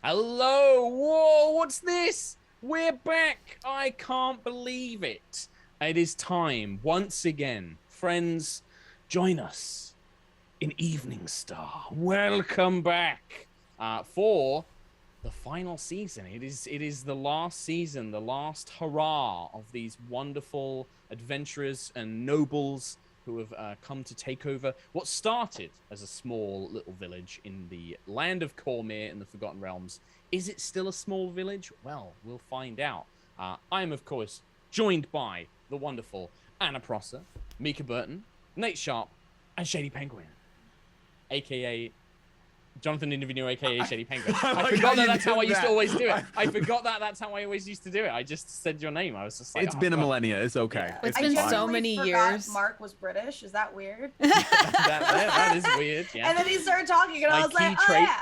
Hello! Whoa, what's this? We're back! I can't believe it. It is time, once again. Friends, join us in Eveningstar. Welcome back for the final season. It is the last season, the last hurrah of these wonderful adventurers and nobles who have come to take over what started as a small little village in the land of Cormyr in the Forgotten Realms. Is it still a small village? Well, we'll find out. I am, of course, joined by the wonderful Anna Prosser, Mica Burton, Nate Sharp, and Shady Penguin, a.k.a. Jonathan Indivino, a.k.a. Shady Penguin. I forgot that's how I used to always do it. I forgot that's how I always used to do it. I just said your name. I was just like, it's been a millennia. It's okay. Yeah. It's been so many years. Mark was British. Is that weird? that is weird, yeah. And then he started talking, and I was like, oh, yeah.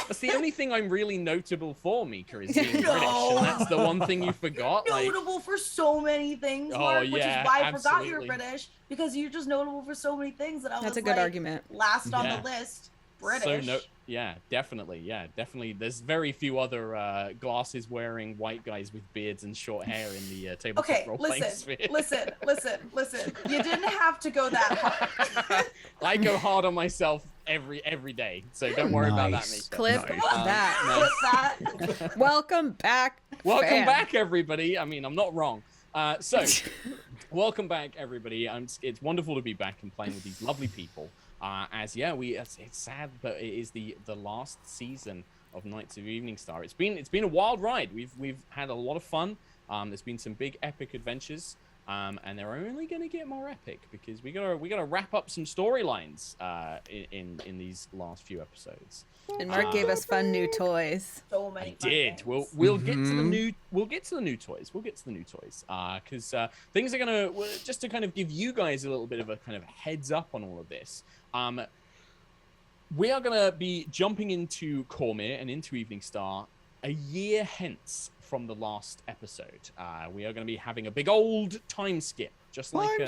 That's the only thing I'm really notable for, Mika, is being British, and that's the one thing you forgot. Notable for so many things, Mark, which is why I forgot you were British, because you're just notable for so many things that I was That's a good argument. Last on the list. British. So definitely. There's very few other glasses-wearing white guys with beards and short hair in the tabletop role-playing sphere. Listen. You didn't have to go that hard. I go hard on myself every day, so don't worry about that, Mika. Clip that. Welcome back. Welcome back, everybody. I mean, I'm not wrong. Welcome back, everybody. It's wonderful to be back and playing with these lovely people. It's sad, but it is the last season of Knights of Eveningstar. It's been a wild ride. We've had a lot of fun. There's been some big epic adventures, and they're only going to get more epic because we gotta wrap up some storylines in these last few episodes. And Mark gave us fun new toys. So many. I did. We'll get to the new. We'll get to the new toys. Because things are gonna just to kind of give you guys a little bit of a kind of heads up on all of this. We are gonna be jumping into Cormyr and into Eveningstar a year hence from the last episode. We are gonna be having a big old time skip. Just like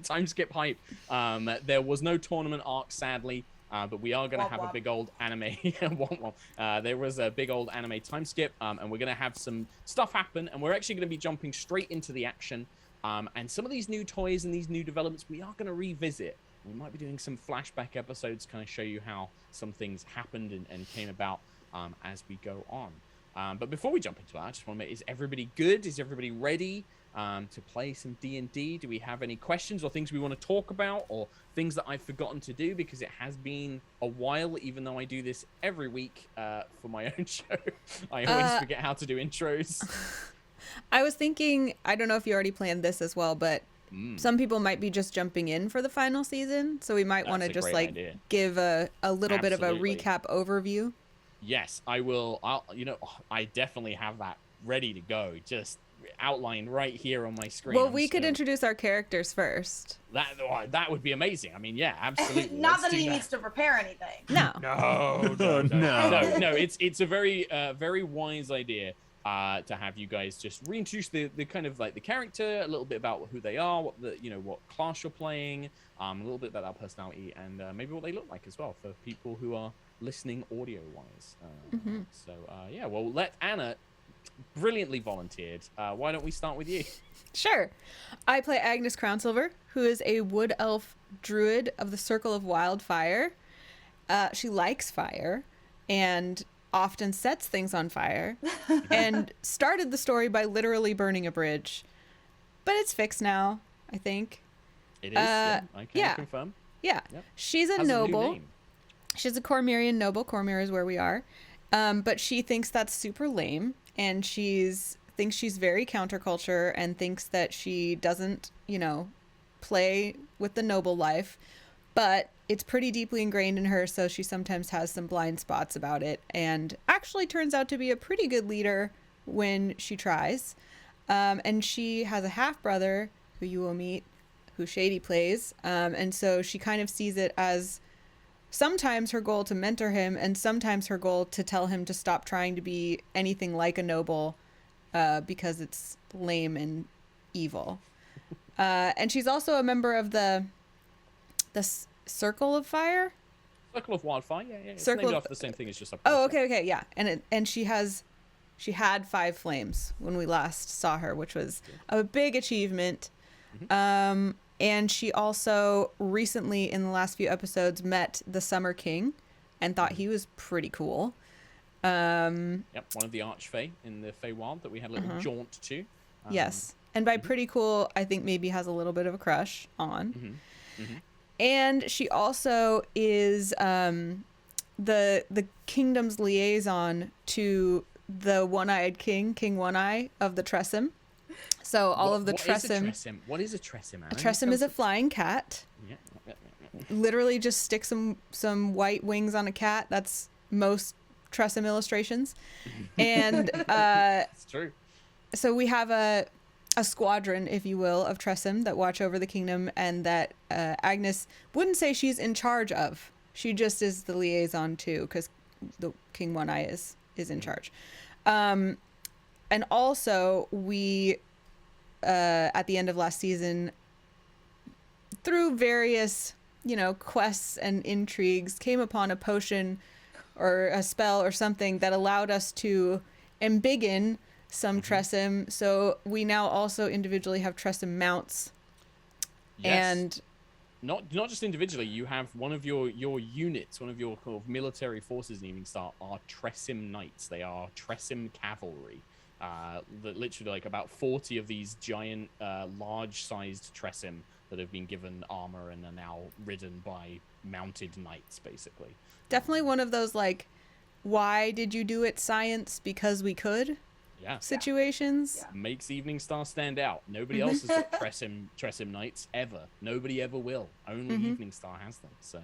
time skip hype. There was no tournament arc, sadly. But we are going to have a big old anime. There was a big old anime time skip, and we're going to have some stuff happen, and we're actually going to be jumping straight into the action. And some of these new toys and these new developments, we are going to revisit. We might be doing some flashback episodes, kind of show you how some things happened and came about as we go on. But before we jump into that, I just want to is everybody good? Is everybody ready to play some D&D? Do we have any questions or things we want to talk about or things that I've forgotten to do? Because it has been a while, even though I do this every week for my own show. I always forget how to do intros. I was thinking, I don't know if you already planned this as well, but some people might be just jumping in for the final season. So we might want to just give a little bit of a recap overview. Yes, I will. I definitely have that ready to go. Just outlined right here on my screen. Well, we could introduce our characters first. That would be amazing. I mean, yeah, absolutely. Not that he needs to prepare anything. No. No. It's a very wise idea to have you guys just reintroduce the kind of like the character, a little bit about who they are, what class you're playing, a little bit about that personality, and maybe what they look like as well for people who are listening audio wise. So we'll let Anna. Brilliantly volunteered. Why don't we start with you? Sure. I play Agnis Crownsilver, who is a wood elf druid of the Circle of Wildfire. She likes fire and often sets things on fire and started the story by literally burning a bridge. But it's fixed now, I think. It is? I can confirm. Yeah. Yep. She's a noble. She's a Cormyrian noble. Cormyr is where we are. But she thinks that's super lame. And thinks she's very counterculture and thinks that she doesn't, play with the noble life. But it's pretty deeply ingrained in her, so she sometimes has some blind spots about it. And actually turns out to be a pretty good leader when she tries. And she has a half-brother who you will meet, who Shady plays. And so she kind of sees it as sometimes her goal to mentor him and sometimes her goal to tell him to stop trying to be anything like a noble because it's lame and evil. And she's also a member of the Circle of Fire. Circle of Wildfire, yeah. It's Circle named of... after the same thing as just up. Oh, okay, yeah. And she had 5 flames when we last saw her, which was a big achievement. Mm-hmm. And she also recently, in the last few episodes, met the Summer King and thought he was pretty cool. One of the Archfey in the Feywild that we had a little jaunt to. Yes. And by pretty cool, I think maybe has a little bit of a crush on. And she also is the kingdom's liaison to the one-eyed king, King One-Eye of the Tressim. So all of the Tressim. What is a Tressim? A Tressim is a flying cat. Yeah. Literally just stick some white wings on a cat. That's most Tressim illustrations. And it's true. So we have a squadron, if you will, of Tressim that watch over the kingdom, and that Agnis wouldn't say she's in charge of. She just is the liaison to, because the King One-Eye is in charge. And also, we, at the end of last season, through various, quests and intrigues, came upon a potion or a spell or something that allowed us to embiggen some Tressim. So we now also individually have Tressim mounts. Yes. And not just individually, you have one of your units, one of your kind of military forces in Eveningstar are Tressim Knights. They are Tressim cavalry. That literally like about 40 of these giant, large-sized Tressim that have been given armor and are now ridden by mounted knights, basically. Definitely one of those, like, why did you do it science because we could situations. Yeah. Makes Eveningstar stand out. Nobody else has got Tressim Knights ever. Nobody ever will. Only Eveningstar has them. So.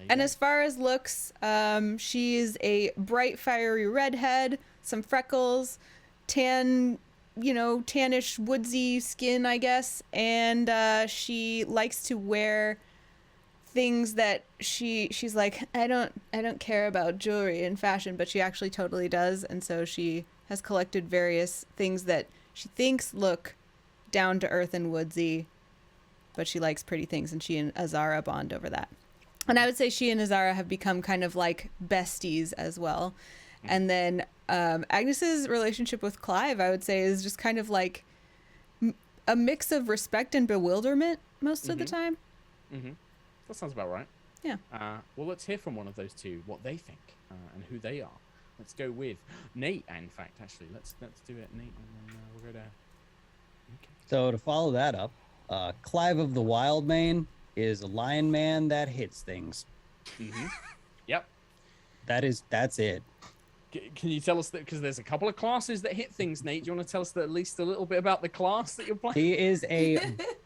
And as far as looks, she's a bright, fiery redhead, some freckles, tan, tannish, woodsy skin, I guess. And she likes to wear things that she's like, I don't care about jewelry and fashion, but she actually totally does. And so she has collected various things that she thinks look down to earth and woodsy, but she likes pretty things, and she and Azara bond over that. And I would say she and Azara have become kind of like besties as well. And then Agnes's relationship with Clive, I would say, is just kind of like a mix of respect and bewilderment most of the time. That sounds about right. Yeah. Well, let's hear from one of those two, what they think and who they are. Let's go with Nate. In fact, actually, let's do it, Nate, and then we'll go to. Okay. So to follow that up, Clive of the Wildmane is a lion man that hits things. Yep. That's it. Can you tell us that, because there's a couple of classes that hit things, Nate? Do you want to tell us at least a little bit about the class that you're playing? He is a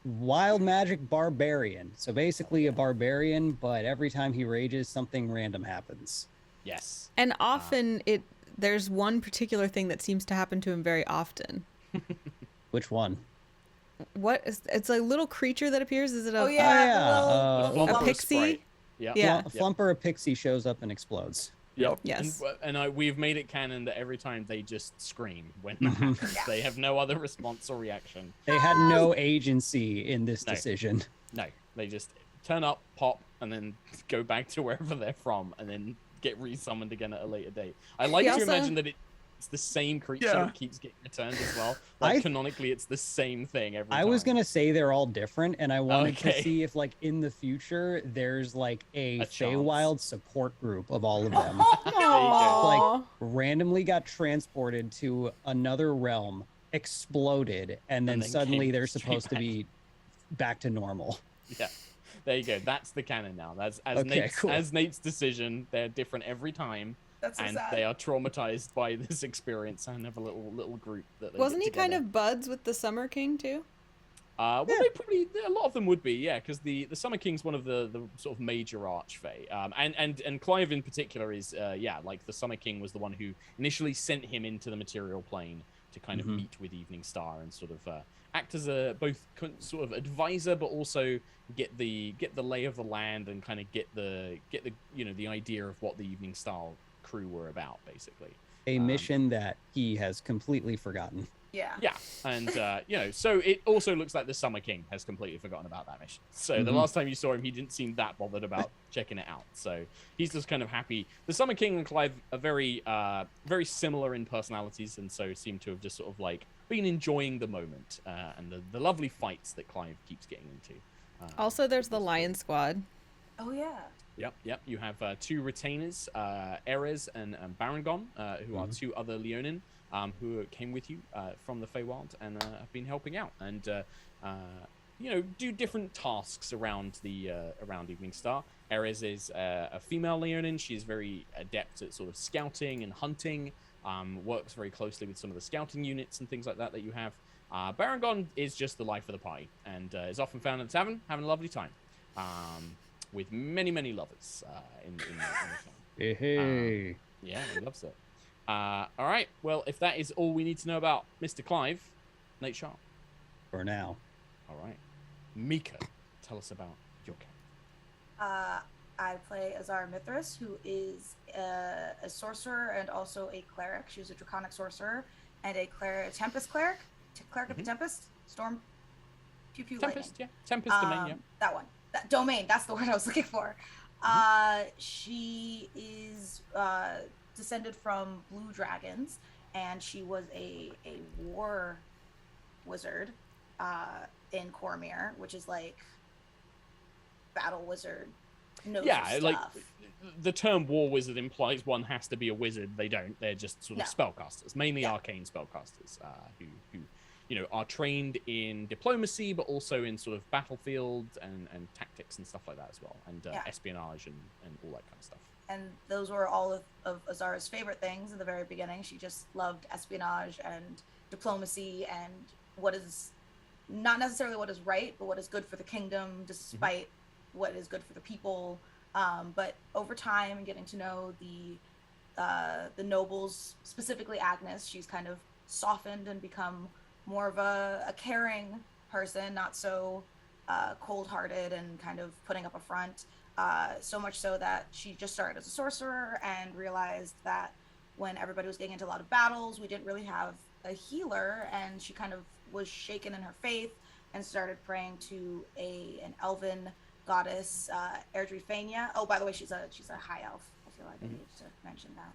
wild magic barbarian. So basically a barbarian, but every time he rages, something random happens. Yes. And often there's one particular thing that seems to happen to him very often. Which one? It's a little creature that appears. Is it a a pixie? Yeah. A flump or a pixie shows up and explodes. Yep. Yes. And we've made it canon that every time they just scream when that happens. They have no other response or reaction. They had no agency in this decision. No, they just turn up, pop, and then go back to wherever they're from, and then get resummoned again at a later date. I like to imagine that it's the same creature that keeps getting returned as well. Like canonically, it's the same thing every time. I was gonna say they're all different, and I wanted to see if, like, in the future, there's like a Feywild support group of all of them. Like, randomly got transported to another realm, exploded, and then suddenly they're supposed to be back to normal. Yeah. There you go. That's the canon now. That's as Nate's decision. They're different every time, and they are traumatized by this experience and have a little group that. Wasn't he kind of buds with the Summer King too? Well, they probably a lot of them would be, because the Summer King's one of the sort of major archfey, and Clive in particular is like the Summer King was the one who initially sent him into the material plane to kind of meet with Eveningstar and sort of act as a both sort of advisor, but also get the lay of the land and kind of get the the idea of what the Eveningstar crew were about, basically. A mission that he has completely forgotten. Yeah. Yeah, and so it also looks like the Summer King has completely forgotten about that mission. So the last time you saw him, he didn't seem that bothered about checking it out. So he's just kind of happy. The Summer King and Clive are very, very similar in personalities, and so seem to have just sort of like been enjoying the moment and the lovely fights that Clive keeps getting into. Also, there's the Lion Squad. Oh yeah. Yep. You have 2 retainers, Erez and Barangon, who are 2 other Leonin. Who came with you from the Feywild and have been helping out and do different tasks around around Eveningstar. Erez is a female Leonin. She's very adept at sort of scouting and hunting. Works very closely with some of the scouting units and things like that you have. Barangon is just the life of the party and is often found in the tavern having a lovely time with many lovers in the town. Hey. Yeah, he loves it. All right. Well, if that is all we need to know about Mr. Clive, Nate Sharp. For now. All right. Mica, tell us about your character. I play Azara Mithras, who is a sorcerer and also a cleric. She's a draconic sorcerer and a tempest cleric. Cleric of the Tempest? Storm? Pew pew Tempest, lightning. yeah. Tempest domain, yeah. That one. That domain, that's the word I was looking for. She is descended from blue dragons, and she was a war wizard in Cormyr, which is like battle wizard. Like the term war wizard implies one has to be a wizard. They don't. They're just sort of spellcasters, mainly arcane spellcasters, who are trained in diplomacy, but also in sort of battlefield and tactics and stuff like that as well, and espionage and all that kind of stuff. And those were all of Azara's favorite things in the very beginning. She just loved espionage and diplomacy and what is not necessarily what is right, but what is good for the kingdom, despite what is good for the people. But over time and getting to know the nobles, specifically Agnis, she's kind of softened and become more of a caring person, not so cold-hearted and kind of putting up a front. So much so that she just started as a sorcerer and realized that when everybody was getting into a lot of battles, we didn't really have a healer, and she kind of was shaken in her faith and started praying to an elven goddess, Erdrifania. Oh, by the way, she's a high elf. I feel like I need to mention that.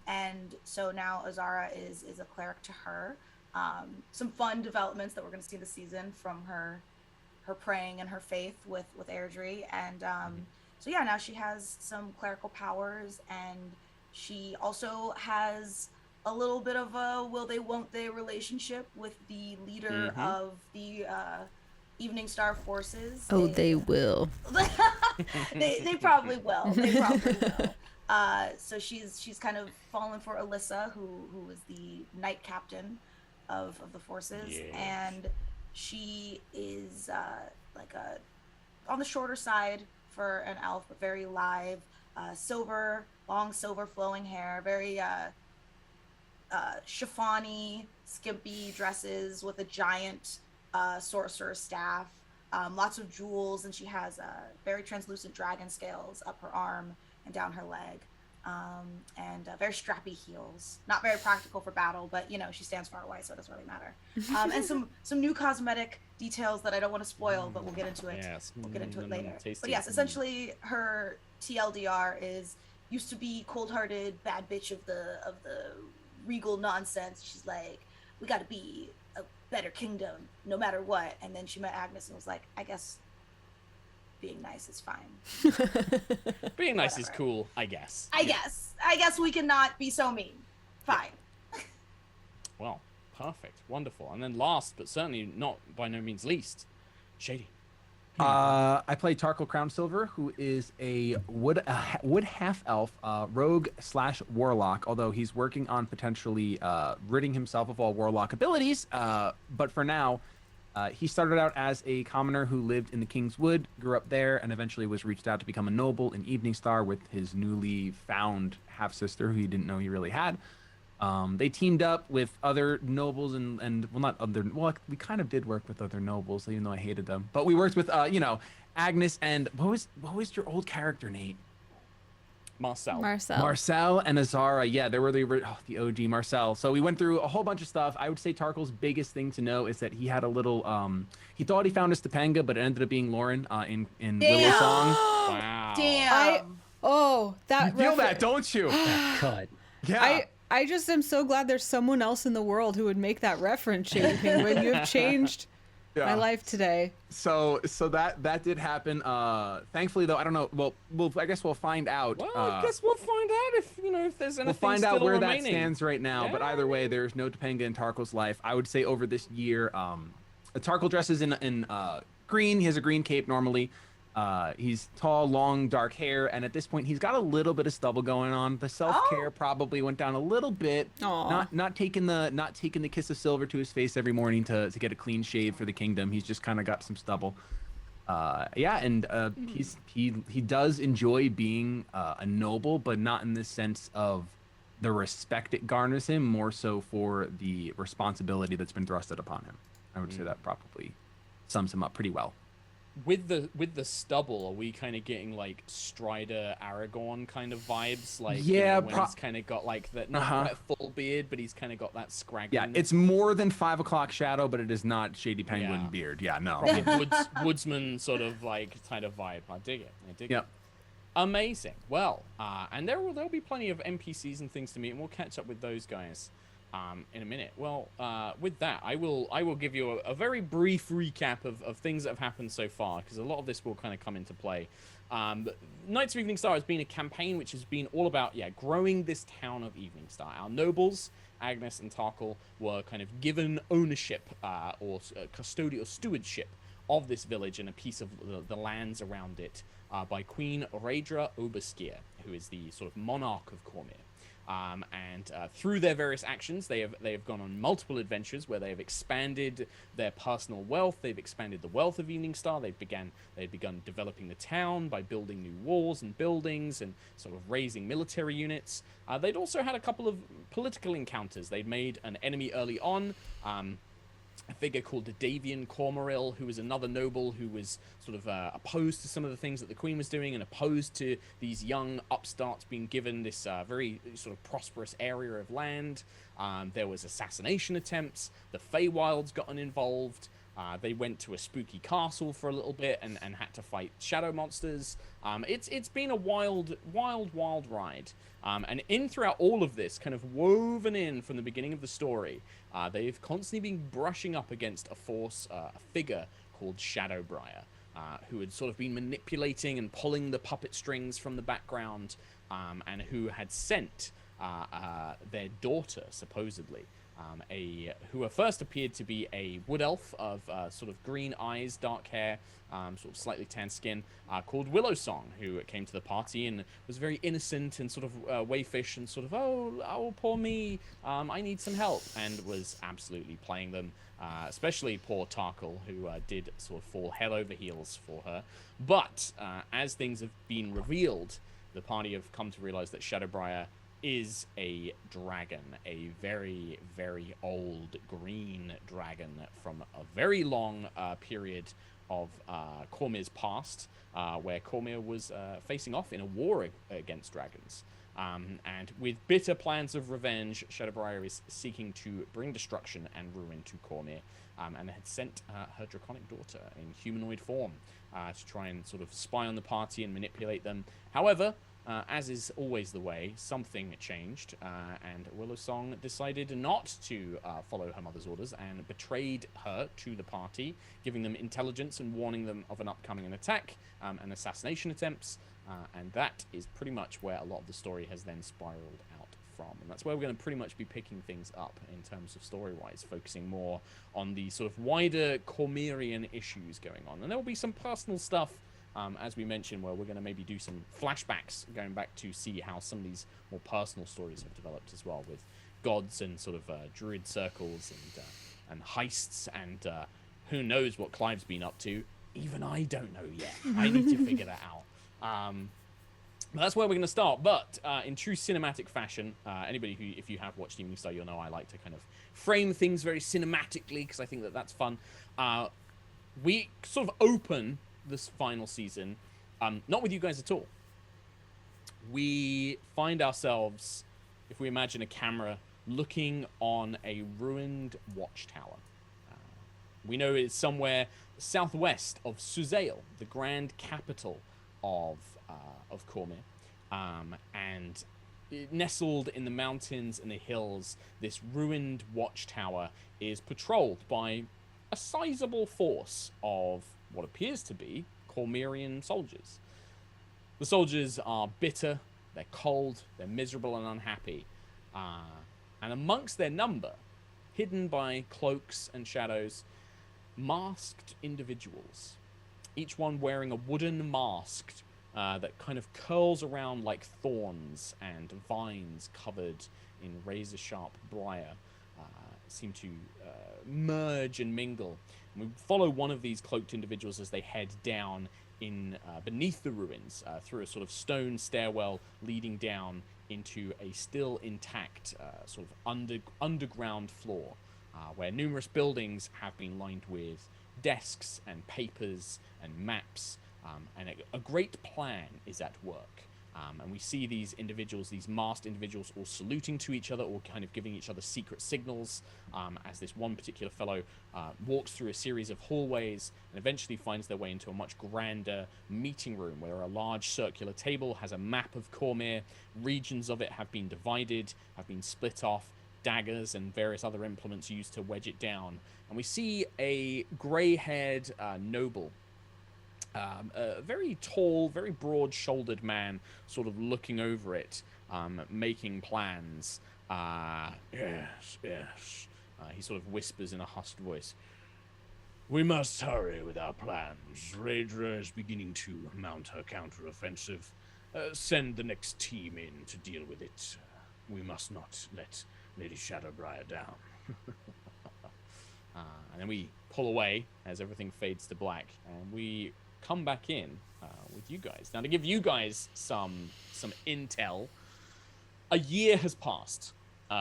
And so now Azara is a cleric to her. Some fun developments that we're going to see this season from her praying and her faith with Airdrie, and so yeah, now she has some clerical powers, and she also has a little bit of a will they won't they relationship with the leader of the Eveningstar forces. Oh, they will. they probably will. They probably will. So she's kind of fallen for Alyssa, who is the knight captain of the forces, and she is on the shorter side for an elf, but very live, long silver flowing hair, very chiffony, skimpy dresses with a giant sorcerer's staff, lots of jewels, and she has very translucent dragon scales up her arm and down her leg. And very strappy heels. Not very practical for battle, but she stands far away, so it doesn't really matter. And some new cosmetic details that I don't want to spoil, but we'll get into it. Yes. We'll get into it later. Tasty. But yes, essentially her TLDR is used to be cold-hearted bad bitch of the regal nonsense. She's like, we got to be a better kingdom no matter what. And then she met Agnis and was like, I guess being nice is fine. Being nice is cool, I guess. I guess we cannot be so mean. Fine. Well, perfect. Wonderful. And then last, but certainly not by no means least, Shady. I play Tarkle Crownsilver, who is a wood half elf, rogue / warlock, although he's working on potentially ridding himself of all warlock abilities. But for now, he started out as a commoner who lived in the King's Wood, grew up there, and eventually was reached out to become a noble in Eveningstar with his newly found half-sister, who he didn't know he really had. They teamed up with other nobles we kind of did work with other nobles, even though I hated them. But we worked with, Agnis and what was your old character, Nate? Marcel and Azara. Yeah, they were the OG Marcel. So we went through a whole bunch of stuff. I would say Tarkle's biggest thing to know is that he had a little he thought he found a Topanga, but it ended up being Lauren in Willowsong. Wow. Damn. That you feel that, don't you? That cut. Yeah. I just am so glad there's someone else in the world who would make that reference, Shady Penguin. You have changed my life today. So that did happen. Thankfully, though, I don't know. Well, I guess we'll find out. Well, I guess we'll find out if there's anything. We'll find out where remaining. that stands right now. Yeah. But either way, there's no Topanga in Tarkle's life. I would say over this year, Tarkle dresses in green. He has a green cape normally. He's tall, long, dark hair, and at this point, he's got a little bit of stubble going on. The self-care probably went down a little bit. Not taking the kiss of silver to his face every morning to get a clean shave for the kingdom. He's just kind of got some stubble. He does enjoy being a noble, but not in the sense of the respect it garners him. More so for the responsibility that's been thrusted upon him. I would say that probably sums him up pretty well. With the stubble, are we kind of getting like Strider Aragorn kind of vibes? Like, when he's kind of got like that, not quite a full beard, but he's kind of got that scraggly. Yeah, it's more than 5 o'clock shadow, but it is not Shady Penguin beard. Yeah, no. Probably woodsman sort of like kind of vibe. I dig it. It. Amazing. Well, and there'll be plenty of NPCs and things to meet, and we'll catch up with those guys in a minute. Well, with that, I will give you a very brief recap of things that have happened so far, because a lot of this will kind of come into play. Knights of Eveningstar has been a campaign which has been all about growing this town of Eveningstar. Our nobles, Agnis and Tarkle, were kind of given ownership or custodial stewardship of this village and a piece of the lands around it by Queen Raedra Oberskier, who is the sort of monarch of Cormyr. And through their various actions, they have gone on multiple adventures where they have expanded their personal wealth. They've expanded the wealth of Eveningstar. They've begun developing the town by building new walls and buildings and sort of raising military units. They'd also had a couple of political encounters. They'd made an enemy early on. A figure called Davian Cormaeril, who was another noble who was sort of opposed to some of the things that the Queen was doing and opposed to these young upstarts being given this very sort of prosperous area of land. There was assassination attempts. The Feywilds gotten involved. They went to a spooky castle for a little bit and had to fight shadow monsters. It's been a wild ride. And throughout all of this, kind of woven in from the beginning of the story, they've constantly been brushing up against a figure called Shadowbriar, who had sort of been manipulating and pulling the puppet strings from the background, and who had sent their daughter, supposedly, who first appeared to be a wood elf of sort of green eyes, dark hair, sort of slightly tan skin, called Willowsong, who came to the party and was very innocent and sort of wayfish and sort of, oh, poor me, I need some help, and was absolutely playing them, especially poor Tarkle, who did sort of fall head over heels for her. But as things have been revealed, the party have come to realize that Shadowbriar is a dragon, a very, very old green dragon from a very long period of Cormyr's past, where Cormyr was facing off in a war against dragons. And with bitter plans of revenge, Shadowbriar is seeking to bring destruction and ruin to Cormyr, and had sent her draconic daughter in humanoid form to try and sort of spy on the party and manipulate them. However, as is always the way, something changed, and Willowsong decided not to follow her mother's orders and betrayed her to the party, giving them intelligence and warning them of an upcoming attack and assassination attempts, and that is pretty much where a lot of the story has then spiraled out from. And that's where we're going to pretty much be picking things up in terms of story-wise, focusing more on the sort of wider Cormyrian issues going on. And there will be some personal stuff, as we mentioned, where we're going to maybe do some flashbacks going back to see how some of these more personal stories have developed as well, with gods and sort of druid circles and heists, and who knows what Clive's been up to. Even I don't know yet. I need to figure that out. But that's where we're going to start. But in true cinematic fashion, anybody who, if you have watched Eveningstar, you'll know I like to kind of frame things very cinematically, because I think that that's fun. We sort of open this final season, not with you guys at all. we find ourselves, if we imagine a camera, looking on a ruined watchtower. We know it's somewhere southwest of Suzail, the grand capital of Cormyr, and nestled in the mountains and the hills, this ruined watchtower is patrolled by a sizable force of what appears to be Cormyrian soldiers. The soldiers are bitter, they're cold, they're miserable and unhappy, and amongst their number, hidden by cloaks and shadows, masked individuals, each one wearing a wooden mask that kind of curls around like thorns and vines covered in razor-sharp briar seem to merge and mingle. And we follow one of these cloaked individuals as they head down in beneath the ruins through a sort of stone stairwell leading down into a still intact sort of underground floor where numerous buildings have been lined with desks and papers and maps, and a great plan is at work. And we see these individuals, these masked individuals, all saluting to each other, or kind of giving each other secret signals, as this one particular fellow walks through a series of hallways and eventually finds their way into a much grander meeting room where a large circular table has a map of Cormyr. Regions of it have been divided, have been split off, daggers and various other implements used to wedge it down. And we see a grey-haired noble, a very tall, very broad-shouldered man sort of looking over it, making plans. Yes. He sort of whispers in a hushed voice. We must hurry with our plans. Raedra is beginning to mount her counter-offensive. Send the next team in to deal with it. We must not let Lady Shadowbriar down. And then we pull away as everything fades to black, and we come back in with you guys. Now, to give you guys some intel, a year has passed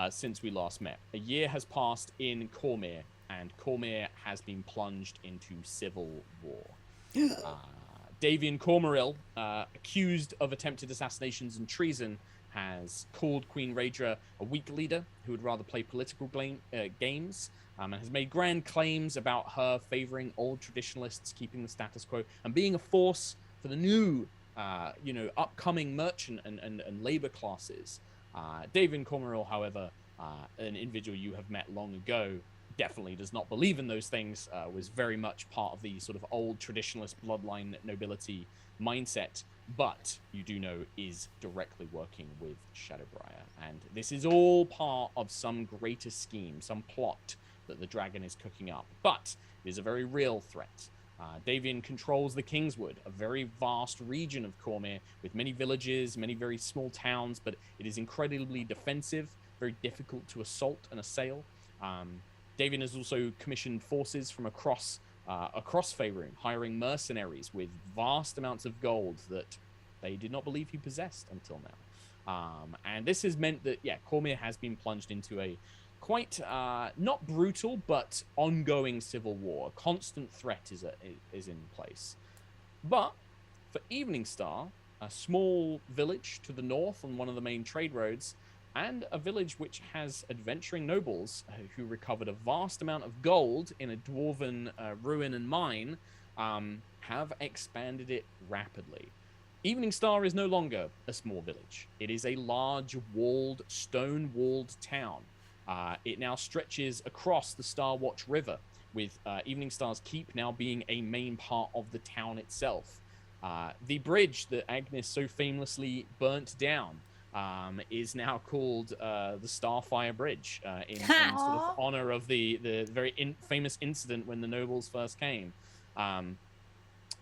since we last met. A year has passed in Cormyr, and Cormyr has been plunged into civil war. Davian Cormaeril, accused of attempted assassinations and treason, has called Queen Raedra a weak leader who would rather play political games, and has made grand claims about her favoring old traditionalists, keeping the status quo, and being a force for the new, upcoming merchant and labor classes. Davian Cormaeril, however, an individual you have met long ago, definitely does not believe in those things, was very much part of the sort of old traditionalist bloodline nobility mindset, but you do know is directly working with Shadowbriar. And this is all part of some greater scheme, some plot that the dragon is cooking up. But it is a very real threat. Davian controls the Kingswood, a very vast region of Cormyr with many villages, many very small towns, but it is incredibly defensive, very difficult to assault and assail. Davian has also commissioned forces from across Faerun, hiring mercenaries with vast amounts of gold that they did not believe he possessed until now. And this has meant that, Cormyr has been plunged into a quite, not brutal, but ongoing civil war. A constant threat is in place. But for Eveningstar, a small village to the north on one of the main trade roads, and a village which has adventuring nobles who recovered a vast amount of gold in a dwarven ruin and mine, have expanded it rapidly. Eveningstar is no longer a small village. It is a large stone-walled town. It now stretches across the Starwatch River, with Eveningstar's keep now being a main part of the town itself. The bridge that Agnis so famously burnt down is now called the Starfire Bridge in sort of honor of the very famous incident when the nobles first came.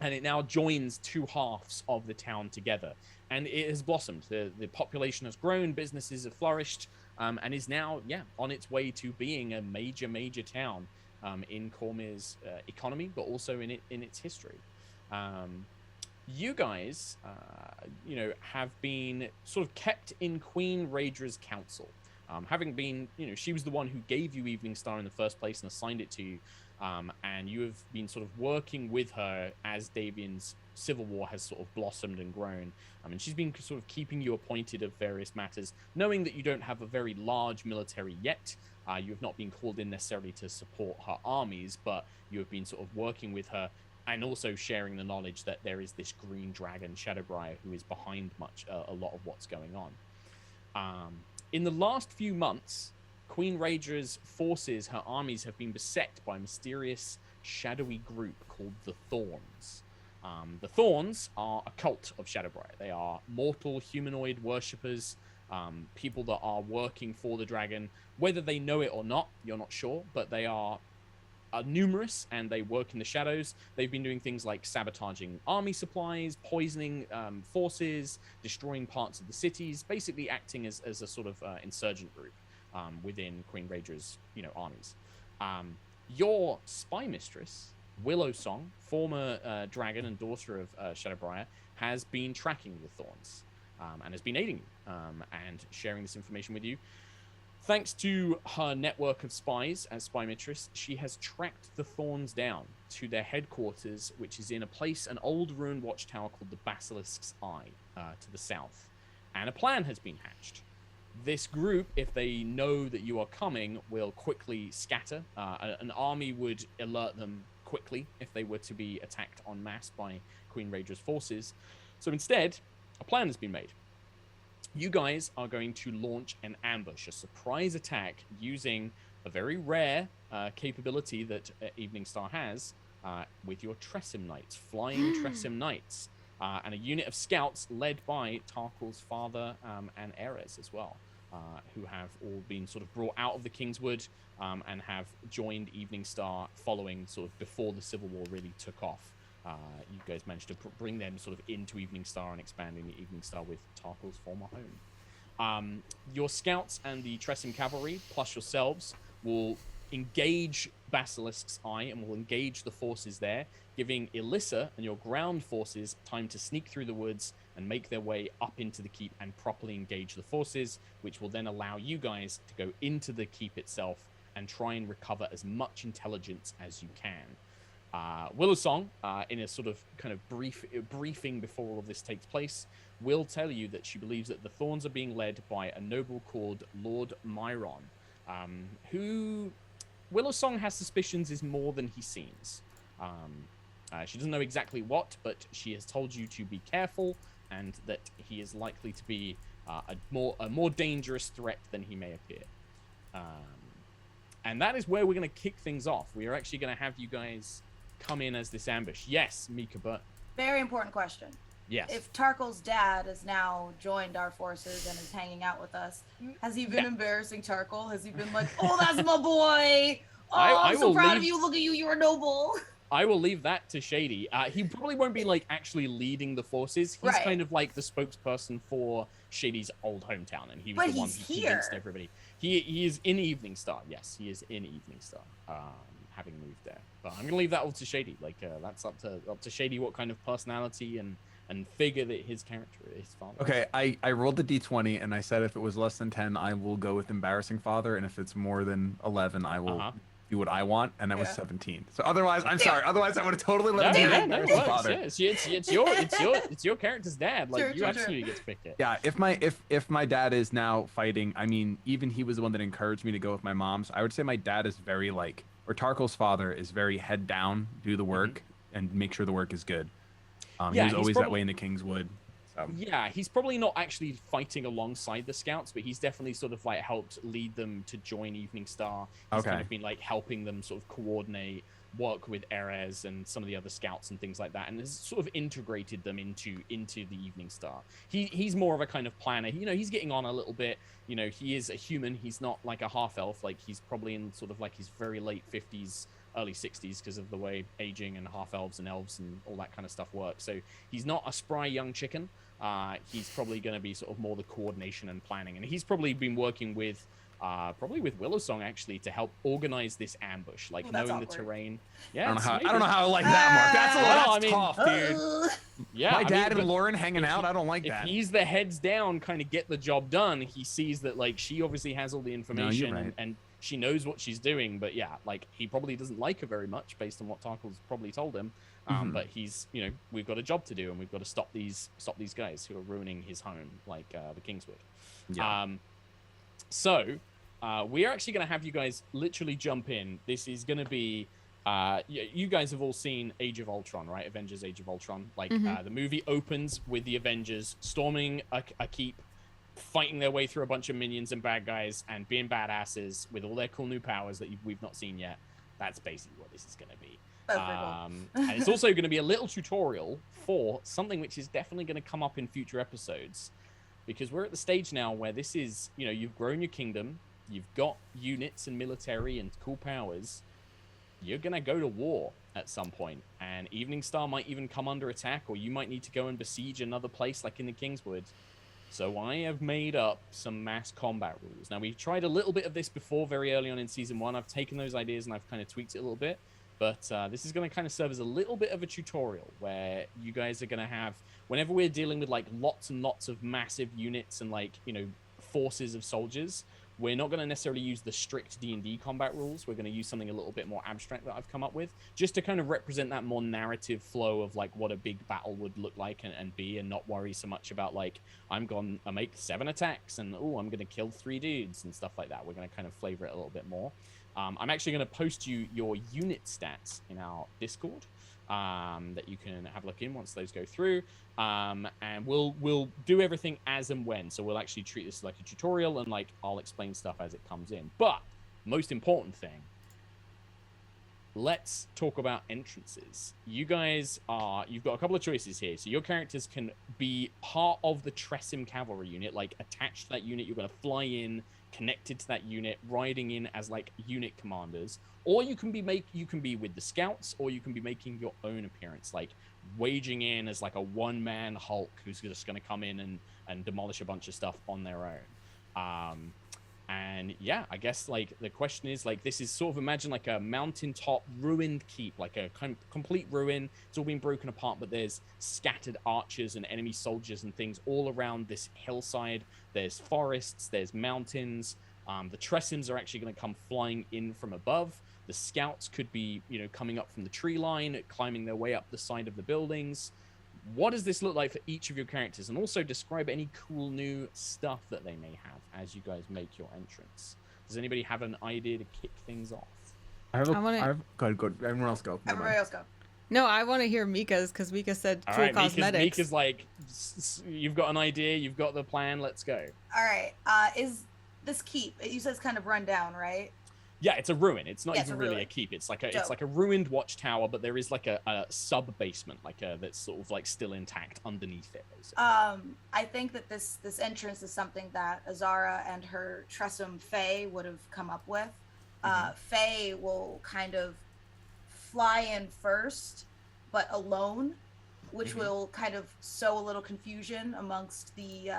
And it now joins two halves of the town together. And it has blossomed. The population has grown, businesses have flourished, and is now, on its way to being a major town in Cormyr's economy, but also in its history. You guys, have been sort of kept in Queen Raedra's council. Having been, she was the one who gave you Eveningstar in the first place and assigned it to you. and you have been sort of working with her as Davian's civil war has sort of blossomed and grown. And she's been sort of keeping you appointed of various matters, knowing that you don't have a very large military yet. You have not been called in necessarily to support her armies, but you have been sort of working with her and also sharing the knowledge that there is this Green Dragon Shadowbriar who is behind a lot of what's going on. In the last few months, Queen Raedra's forces, her armies, have been beset by a mysterious shadowy group called the Thorns. The Thorns are a cult of Shadowbriar. They are mortal humanoid worshippers, people that are working for the dragon. Whether they know it or not, you're not sure, but they are numerous and they work in the shadows. They've been doing things like sabotaging army supplies, poisoning forces, destroying parts of the cities, basically acting as a sort of insurgent group within Queen Raedra's armies. Your Spymistress, Willowsong, former dragon and daughter of Shadowbriar, has been tracking the Thorns and has been aiding you and sharing this information with you. Thanks to her network of spies as Spymistress, she has tracked the Thorns down to their headquarters, which is in an old ruined watchtower called the Basilisk's Eye to the south. And a plan has been hatched. This group, if they know that you are coming, will quickly scatter. An army would alert them quickly if they were to be attacked en masse by Queen Raedra's forces. So instead, a plan has been made. You guys are going to launch an ambush, a surprise attack, using a very rare capability that Eveningstar has with your Tressim Knights, flying Tressim Knights, and a unit of scouts led by Tarkal's father and Erez as well, who have all been sort of brought out of the Kingswood and have joined Eveningstar following sort of before the Civil War really took off. You guys managed to bring them sort of into Eveningstar and expanding the Eveningstar with Tarkal's former home. Your scouts and the Tressim cavalry, plus yourselves, will engage Basilisk's Eye and will engage the forces there, giving Elissa and your ground forces time to sneak through the woods and make their way up into the keep and properly engage the forces, which will then allow you guys to go into the keep itself and try and recover as much intelligence as you can. Willowsong, in a sort of kind of briefing before all of this takes place, will tell you that she believes that the Thorns are being led by a noble called Lord Myron, who Willowsong has suspicions is more than he seems. She doesn't know exactly what, but she has told you to be careful and that he is likely to be a more dangerous threat than he may appear. And that is where we're going to kick things off. We are actually going to have you guys come in as this ambush. Yes, Mica Burton. Very important question. Yes. If Tarkal's dad has now joined our forces and is hanging out with us, has he been embarrassing Tarkal? Has he been like, oh, that's my boy. Oh, I'm so proud of you. Look at you. You're a noble. I will leave that to Shady. He probably won't be like actually leading the forces. He's kind of like the spokesperson for Shady's old hometown, and he was the one who convinced everybody. He is in Eveningstar. Yes, he is in Eveningstar, having moved there. But I'm gonna leave that all to Shady. Like that's up to Shady what kind of personality and figure that his character is. Father. Okay, I rolled the d20 and I said if it was less than 10, I will go with embarrassing father, and if it's more than 11, I will do what I want, and that was 17. So otherwise, I'm sorry. Otherwise, I would have totally let him do father. Yeah, it's your character's dad. Like you absolutely get to pick it. Yeah, if my dad is now fighting, I mean, even he was the one that encouraged me to go with my mom's. I would say my dad is very like, or Tarkal's father is very head down, do the work, and make sure the work is good. He was always that way in the Kingswood. Yeah, he's probably not actually fighting alongside the scouts, but he's definitely sort of like helped lead them to join Eveningstar. He's kind of been like helping them sort of coordinate, work with Erez and some of the other scouts and things like that, and has sort of integrated them into the Eveningstar. He's more of a kind of planner. You know, he's getting on a little bit. You know, he is a human. He's not like a half elf. Like he's probably in sort of like his very late 50s. Early 60s because of the way aging and half elves and elves and all that kind of stuff works. So he's not a spry young chicken. He's probably going to be sort of more the coordination and planning, and he's probably been working with Willowsong actually to help organize this ambush, like knowing the terrain. Yeah, I don't know how I like that, Mark. That's tough, dude. Yeah, my dad and Lauren hanging out. I don't like that. If he's the heads down, kind of get the job done. He sees that like she obviously has all the information, and she knows what she's doing, but yeah, like he probably doesn't like her very much based on what Tarkle's probably told him. But he's, you know, we've got a job to do, and we've got to stop these guys who are ruining his home, like the Kingswood. Yeah. So we are actually going to have you guys literally jump in. This is going to be you guys have all seen Age of Ultron, right? Avengers Age of Ultron. Like the movie opens with the Avengers storming a keep, fighting their way through a bunch of minions and bad guys and being badasses with all their cool new powers that we've not seen yet. That's basically what this is going to be. And it's also going to be a little tutorial for something which is definitely going to come up in future episodes, because we're at the stage now where this is, you know, you've grown your kingdom, you've got units and military and cool powers. You're going to go to war at some point, and Eveningstar might even come under attack, or you might need to go and besiege another place like in the Kingswood. So I have made up some mass combat rules. Now, we tried a little bit of this before very early on in Season 1. I've taken those ideas and I've kind of tweaked it a little bit. But this is going to kind of serve as a little bit of a tutorial where you guys are going to have, whenever we're dealing with like lots and lots of massive units and like, you know, forces of soldiers, we're not going to necessarily use the strict D&D combat rules. We're going to use something a little bit more abstract that I've come up with, just to kind of represent that more narrative flow of like what a big battle would look like and be, and not worry so much about like, I'm going to make 7 attacks and, oh, I'm going to kill 3 dudes and stuff like that. We're going to kind of flavor it a little bit more. I'm actually going to post you your unit stats in our Discord that you can have a look in once those go through. And we'll do everything as and when. So we'll actually treat this like a tutorial, and like I'll explain stuff as it comes in. But most important thing, let's talk about entrances. You guys you've got a couple of choices here. So your characters can be part of the Tressim cavalry unit, like attached to that unit. You're going to fly in, connected to that unit, riding in as like unit commanders, or you can be with the scouts, or you can be making your own appearance, like waging in as like a one-man Hulk who's just going to come in and demolish a bunch of stuff on their own. And yeah, I guess like the question is like, this is sort of, imagine like a mountaintop ruined keep, like a complete ruin. It's all been broken apart, but there's scattered archers and enemy soldiers and things all around this hillside. There's forests, there's mountains. The Tressims are actually going to come flying in from above. The scouts could be, you know, coming up from the tree line, climbing their way up the side of the buildings. What does this look like for each of your characters? And also describe any cool new stuff that they may have as you guys make your entrance. Does anybody have an idea to kick things off? Go ahead. Everyone else go. Everybody else go. No, I want to hear Mica's, because Mica said cool cosmetics. Mika's like, you've got an idea, you've got the plan, let's go. All right. Is this keep, you said it's kind of run down, right? Yeah, it's a ruin. It's not even really a keep. It's like a ruined watchtower, but there is like a sub basement, that's sort of like still intact underneath it. Basically. I think that this entrance is something that Azara and her Tressim Fae would have come up with. Fae will kind of fly in first, but alone, which will kind of sow a little confusion amongst the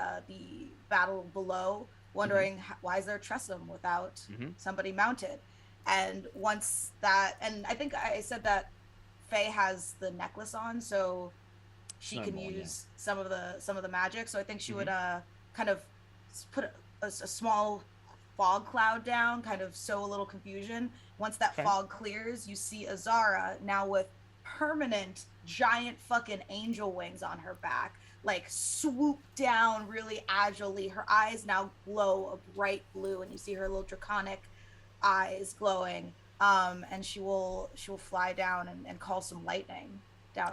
battle below. Wondering why is there a Tressim without somebody mounted? And once that, and I think I said that Faye has the necklace on, so she can use some of the magic. So I think she would kind of put a small fog cloud down, kind of sow a little confusion. Once that fog clears, you see Azara now with permanent giant fucking angel wings on her back, like swoop down really agilely. Her eyes now glow a bright blue, and you see her little draconic eyes glowing. And she will fly down and call some lightning down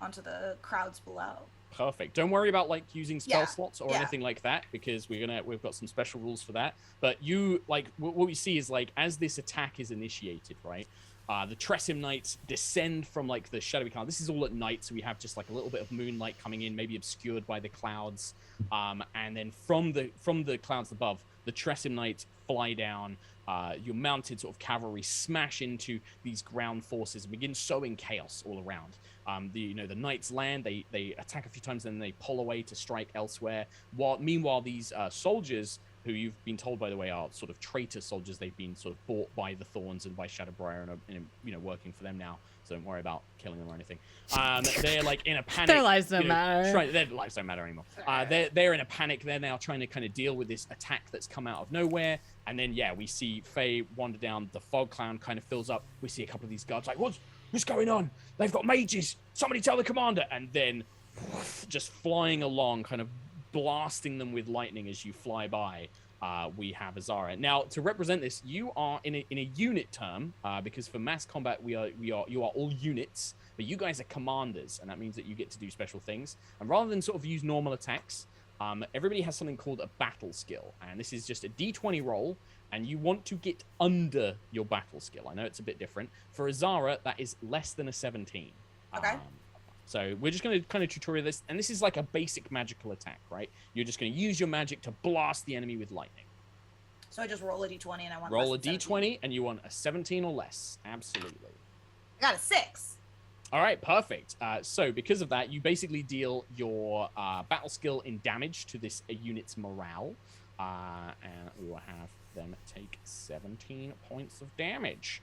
onto the crowds below. Perfect. Don't worry about like using spell slots or anything like that, because we've got some special rules for that. But you like what we see is like, as this attack is initiated, right? The Tressim Knights descend from like the shadowy cloud. This is all at night, so we have just like a little bit of moonlight coming in, maybe obscured by the clouds. And then from the clouds above, the Tressim Knights fly down. Your mounted sort of cavalry smash into these ground forces and begin sowing chaos all around. The knights land, they attack a few times, then they pull away to strike elsewhere. Meanwhile, these soldiers who you've been told, by the way, are sort of traitor soldiers. They've been sort of bought by the Thorns and by Shadowbriar and working for them now. So don't worry about killing them or anything. They're like in a panic. Their lives don't matter. Their lives don't matter anymore. They're in a panic. They're now trying to kind of deal with this attack that's come out of nowhere. And then, yeah, we see Faye wander down. The fog cloud kind of fills up. We see a couple of these guards like, what's going on? They've got mages. Somebody tell the commander. And then just flying along, kind of blasting them with lightning as you fly by. We have Azara. Now, to represent this, you are in a unit term, because for mass combat you are all units, but you guys are commanders, and that means that you get to do special things. And rather than sort of use normal attacks, everybody has something called a battle skill, and this is just a d20 roll, and you want to get under your battle skill. I know it's a bit different. For Azara, that is less than a 17. Okay. So we're just going to kind of tutorial this, and this is like a basic magical attack, right? You're just going to use your magic to blast the enemy with lightning. So I just roll a d20 and I want roll less a than d20 17. and you want a 17 or less. Absolutely. I got a 6. All right, perfect. So because of that, you basically deal your battle skill in damage to this unit's morale, and we will have them take 17 points of damage.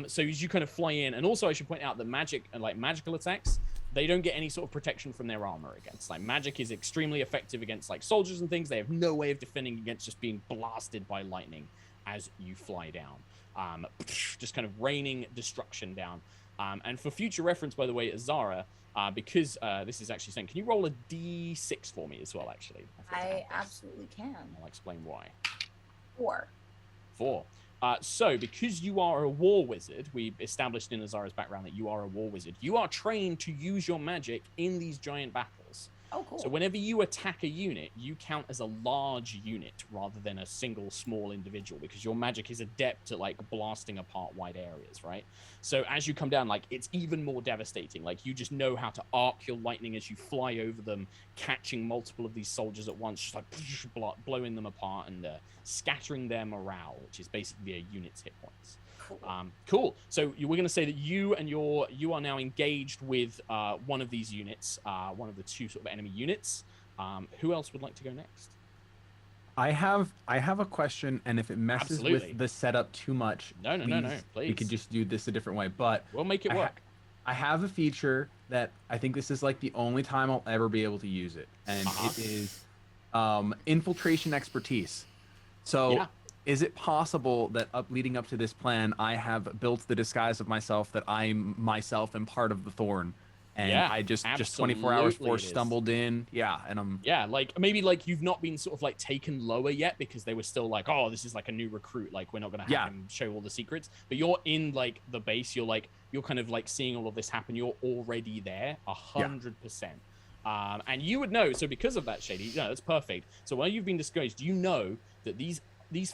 So as you kind of fly in, and also I should point out that magic and like magical attacks, they don't get any sort of protection from their armor against. Like magic is extremely effective against like soldiers and things. They have no way of defending against just being blasted by lightning as you fly down, just kind of raining destruction down. And for future reference, by the way, Azara, because this is actually saying, can you roll a d6 for me as well? Actually, I absolutely can. I'll explain why. 4. 4. So, because you are a war wizard, we established in Azara's background that you are a war wizard. You are trained to use your magic in these giant battles. Oh, cool. So whenever you attack a unit, you count as a large unit rather than a single small individual, because your magic is adept at like blasting apart wide areas, right? So as you come down, like it's even more devastating. Like you just know how to arc your lightning as you fly over them, catching multiple of these soldiers at once, just like blowing them apart and scattering their morale, which is basically a unit's hit points. Cool. So we're going to say that you are now engaged with one of these units, one of the two sort of enemy units. Who else would like to go next? I have a question, and if it messes with the setup too much, no, please. We could just do this a different way. But we'll make it work. I have a feature that I think this is like the only time I'll ever be able to use it, and it is infiltration expertise. So. Yeah. Is it possible that leading up to this plan, I have built the disguise of myself that I myself am part of the Thorn, and I just 24 hours before stumbled in, and I'm like maybe like you've not been sort of like taken lower yet because they were still like, oh, this is like a new recruit, like we're not gonna have him show all the secrets, but you're in like the base, you're kind of like seeing all of this happen, you're already there 100%. And you would know, so because of that, Shady, that's perfect. So while you've been disguised, you know that these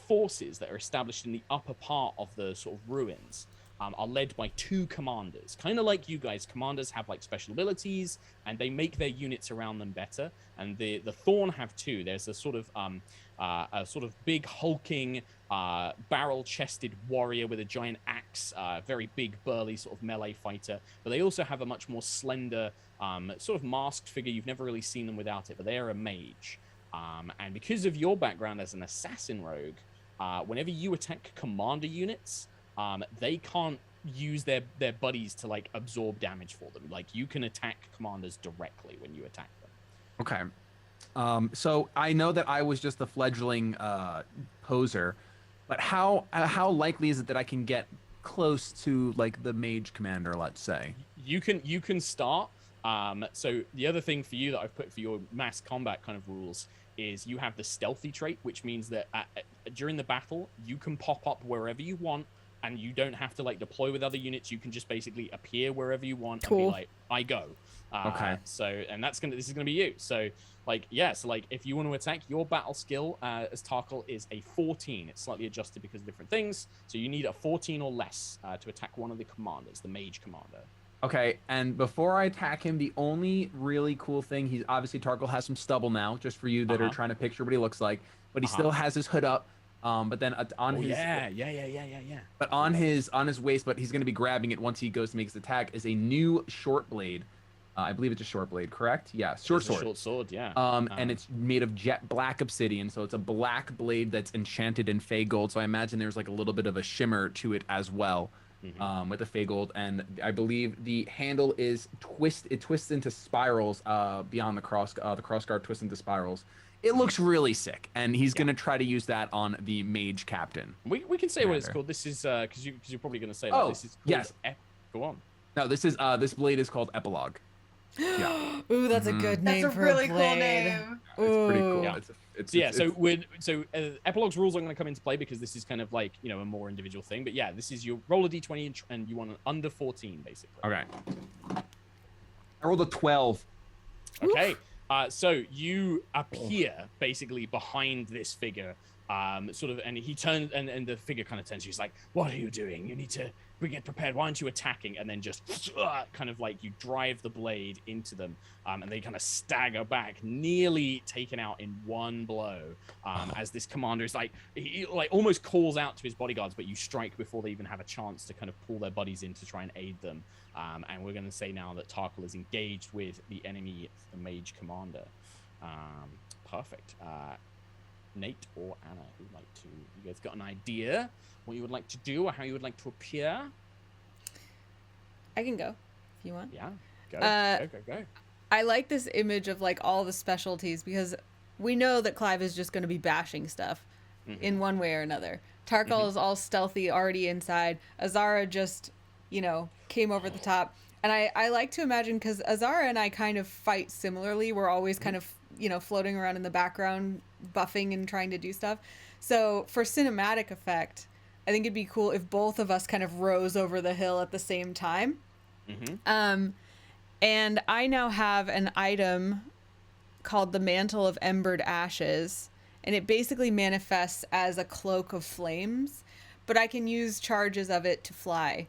forces that are established in the upper part of the sort of ruins are led by two commanders. Kind of like you guys, commanders have like special abilities and they make their units around them better. And the Thorn have two. There's a sort of big hulking barrel-chested warrior with a giant axe, very big burly sort of melee fighter. But they also have a much more slender sort of masked figure. You've never really seen them without it, but they are a mage. And because of your background as an assassin rogue, whenever you attack commander units, they can't use their buddies to like absorb damage for them. Like you can attack commanders directly when you attack them. Okay. So I know that I was just a fledgling poser, but how likely is it that I can get close to like the mage commander, let's say? You can start. So the other thing for you that I've put for your mass combat kind of rules is you have the stealthy trait, which means that during the battle, you can pop up wherever you want and you don't have to like deploy with other units. You can just basically appear wherever you want and be like, I go. Okay. So, and this is going to be you. So like, so like if you want to attack, your battle skill as Tarkle is a 14. It's slightly adjusted because of different things. So you need a 14 or less to attack one of the commanders, the mage commander. Okay, and before I attack him, the only really cool thing, he's obviously Tarkle has some stubble now, just for you that are trying to picture what he looks like, but he still has his hood up. But then on his But on his waist, but he's going to be grabbing it once he goes to make his attack, is a new short blade. I believe it's a short blade, correct? Yeah, short sword. Short sword, yeah. And it's made of jet black obsidian, so it's a black blade that's enchanted in fey gold. So I imagine there's like a little bit of a shimmer to it as well, with the fey gold. And I believe the handle is it twists into spirals beyond the crossguard twists into spirals. It looks really sick, and he's gonna try to use that on the mage captain. We can say what it's called. This is because you're probably gonna say that. This is called Go on. No, this blade is called Epilogue. Yeah. Ooh, that's a good name. That's a for really a cool blade. name. It's pretty cool. Yeah. So Epilogue's rules are going to come into play because this is kind of like a more individual thing. But yeah, this is you roll a d20 and you want an under 14 basically. Okay. I rolled a 12. Okay. So you appear basically behind this figure, sort of, and he turns, and the figure kind of turns to you. He's like, "What are you doing? You need to get prepared. Why aren't you attacking?" And then just kind of like you drive the blade into them, and they kind of stagger back, nearly taken out in one blow. As this commander is like, he like almost calls out to his bodyguards, but you strike before they even have a chance to kind of pull their buddies in to try and aid them. And we're going to say now that Tarkle is engaged with the enemy, the mage commander. Perfect. Nate or Anna, who'd like to? You guys got an idea what you would like to do or how you would like to appear? I can go if you want. Yeah, go. I like this image of like all the specialties because we know that Clive is just going to be bashing stuff in one way or another. Tarkle is all stealthy, already inside. Azara just, came over the top. And I like to imagine, because Azara and I kind of fight similarly. We're always kind of, floating around in the background, buffing and trying to do stuff. So for cinematic effect, I think it'd be cool if both of us kind of rose over the hill at the same time. And I now have an item called the Mantle of Embered Ashes, and it basically manifests as a cloak of flames, but I can use charges of it to fly.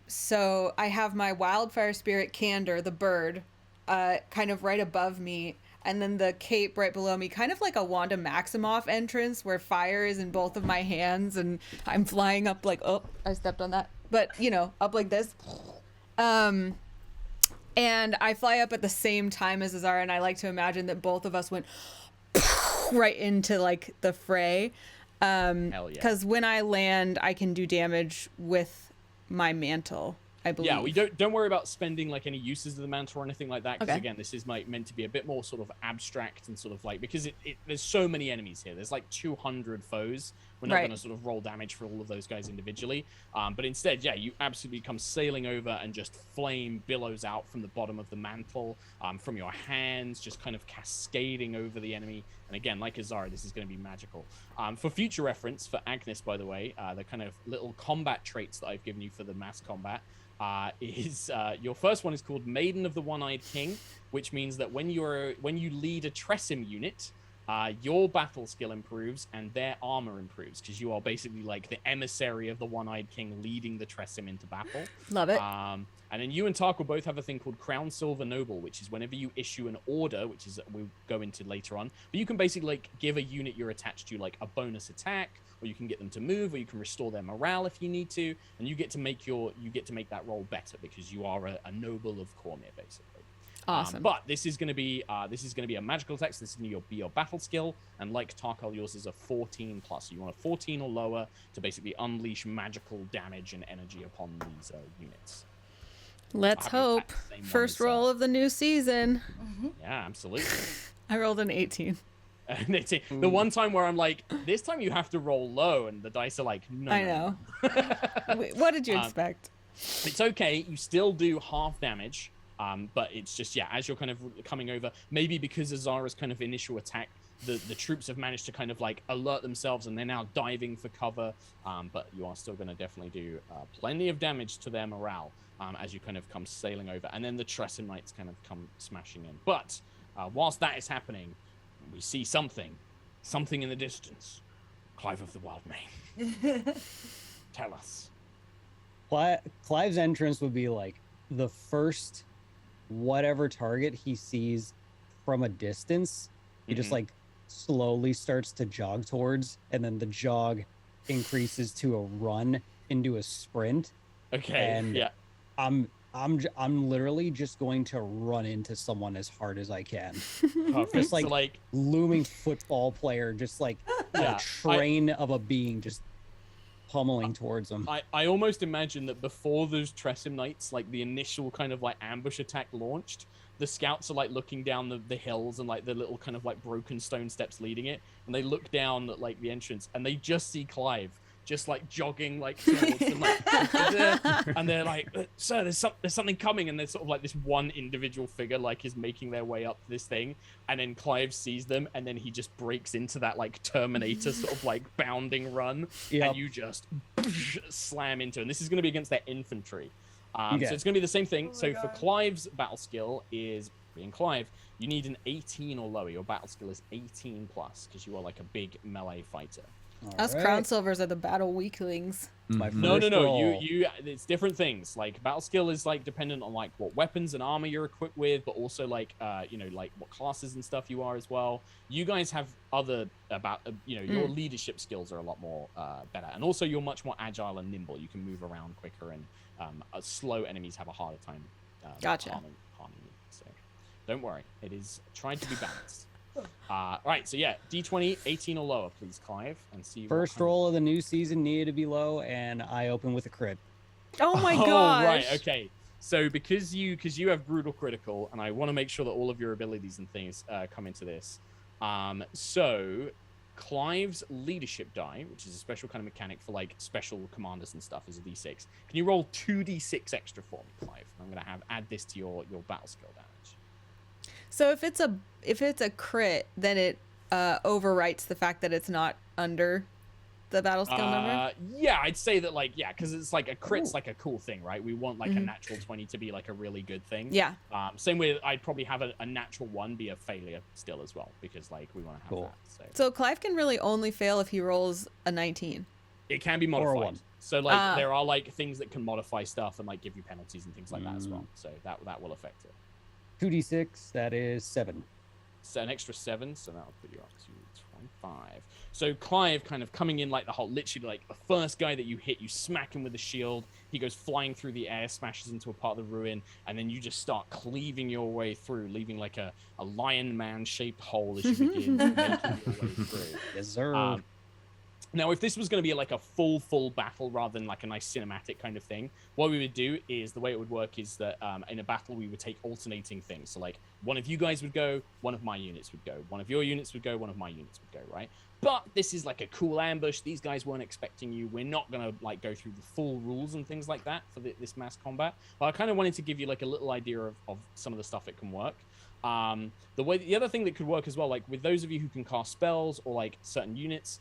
So I have my Wildfire Spirit Candor, the bird, kind of right above me, and then the cape right below me, kind of like a Wanda Maximoff entrance where fire is in both of my hands and I'm flying up like, oh, I stepped on that, but up like this. And I fly up at the same time as Azara, and I like to imagine that both of us went right into like the fray. Because when I land, I can do damage with my mantle, I believe. Yeah, we don't worry about spending like any uses of the mantle or anything like that, because again, this is like meant to be a bit more sort of abstract and sort of like, because there's so many enemies here. There's like 200 foes. We're not going to sort of roll damage for all of those guys individually, but instead, you absolutely come sailing over and just flame billows out from the bottom of the mantle, from your hands, just kind of cascading over the enemy. And again, like Azara, this is going to be magical. For future reference, for Agnis, by the way, the kind of little combat traits that I've given you for the mass combat is your first one is called Maiden of the One-Eyed King, which means that when you lead a Tressim unit, your battle skill improves and their armor improves, because you are basically like the emissary of the One-Eyed King leading the Tressim into battle. Love it. And then you and Tarkle both have a thing called Crownsilver Noble, which is whenever you issue an order, which is we'll go into later on, but you can basically like give a unit you're attached to like a bonus attack, or you can get them to move, or you can restore their morale if you need to, and you get to make that role better because you are a noble of Cormyr, basically. Awesome. But this is going to be a magical text. This is going to be your battle skill, and like Tarkle, yours is a 14 plus. You want a 14 or lower to basically unleash magical damage and energy upon these units. Let's hope. First roll of the new season. Yeah, absolutely. I rolled an 18. The one time where I'm like, this time you have to roll low, and the dice are like, no. I know. What did you expect? It's okay. You still do half damage. But it's just, as you're kind of coming over, maybe because Azara's kind of initial attack, the troops have managed to kind of like alert themselves and they're now diving for cover. But you are still going to definitely do plenty of damage to their morale as you kind of come sailing over. And then the Tressim Knights kind of come smashing in. But whilst that is happening, we see something in the distance. Clive of the Wild Mane. Tell us. Clive's entrance would be like the first whatever target he sees from a distance, he just like slowly starts to jog towards, and then the jog increases to a run into a sprint. Okay. And I'm I'm literally just going to run into someone as hard as I can. Perfect. Just So, like looming football player, just like a train of a being just pummeling towards them. I almost imagine that before those Tressim Knights, like the initial kind of like ambush attack launched, the scouts are like looking down the hills and like the little kind of like broken stone steps leading it, and they look down at like the entrance and they just see Clive just like jogging like towards them, like, and they're like, sir, there's something coming, and there's sort of like this one individual figure like is making their way up this thing, and then Clive sees them, and then he just breaks into that like Terminator sort of like bounding run, and you just slam into, and this is going to be against their infantry. So it's going to be the same thing. So for Clive's battle skill is, being Clive, you need an 18 or lower. Your battle skill is 18 plus because you are like a big melee fighter. Us Crownsilvers are the battle weaklings. No. You. It's different things. Like battle skill is like dependent on like what weapons and armor you're equipped with, but also like like what classes and stuff you are as well. You guys have other your leadership skills are a lot more better, and also you're much more agile and nimble. You can move around quicker, and slow enemies have a harder time. Harming you. So don't worry, it is trying to be balanced. Right, so yeah, D20, 18 or lower, please, Clive, and see. First roll of the new season needed to be low, and I open with a crit. Oh my gosh! Right, okay. So because you have brutal critical, and I want to make sure that all of your abilities and things come into this. So Clive's leadership die, which is a special kind of mechanic for like special commanders and stuff, is a D6. Can you roll 2d6 extra for me, Clive? I'm gonna add this to your battle skill damage. So if it's a crit, then it overwrites the fact that it's not under the battle skill number. Yeah, I'd say that because it's like a crit's like a cool thing, right? We want like a natural 20 to be like a really good thing. Yeah. Same way I'd probably have a natural 1 be a failure still as well, because like we want to have that. So Clive can really only fail if he rolls a 19. It can be modified. So like there are like things that can modify stuff and like give you penalties and things like that as well. So that will affect it. 2d6, that is 7. So an extra 7, so that'll put you up to 25. So Clive kind of coming in like literally like the first guy that you hit, you smack him with the shield, he goes flying through the air, smashes into a part of the ruin, and then you just start cleaving your way through, leaving like a lion man shaped hole as you begin making your way through. Yes, sir. Now, if this was going to be like a full battle rather than like a nice cinematic kind of thing, what we would do is, the way it would work is that in a battle, we would take alternating things. So like one of you guys would go, one of my units would go, one of your units would go, one of my units would go, right? But this is like a cool ambush. These guys weren't expecting you. We're not going to like go through the full rules and things like that for this mass combat. But I kind of wanted to give you like a little idea of some of the stuff it can work. The other thing that could work as well, like with those of you who can cast spells or like certain units,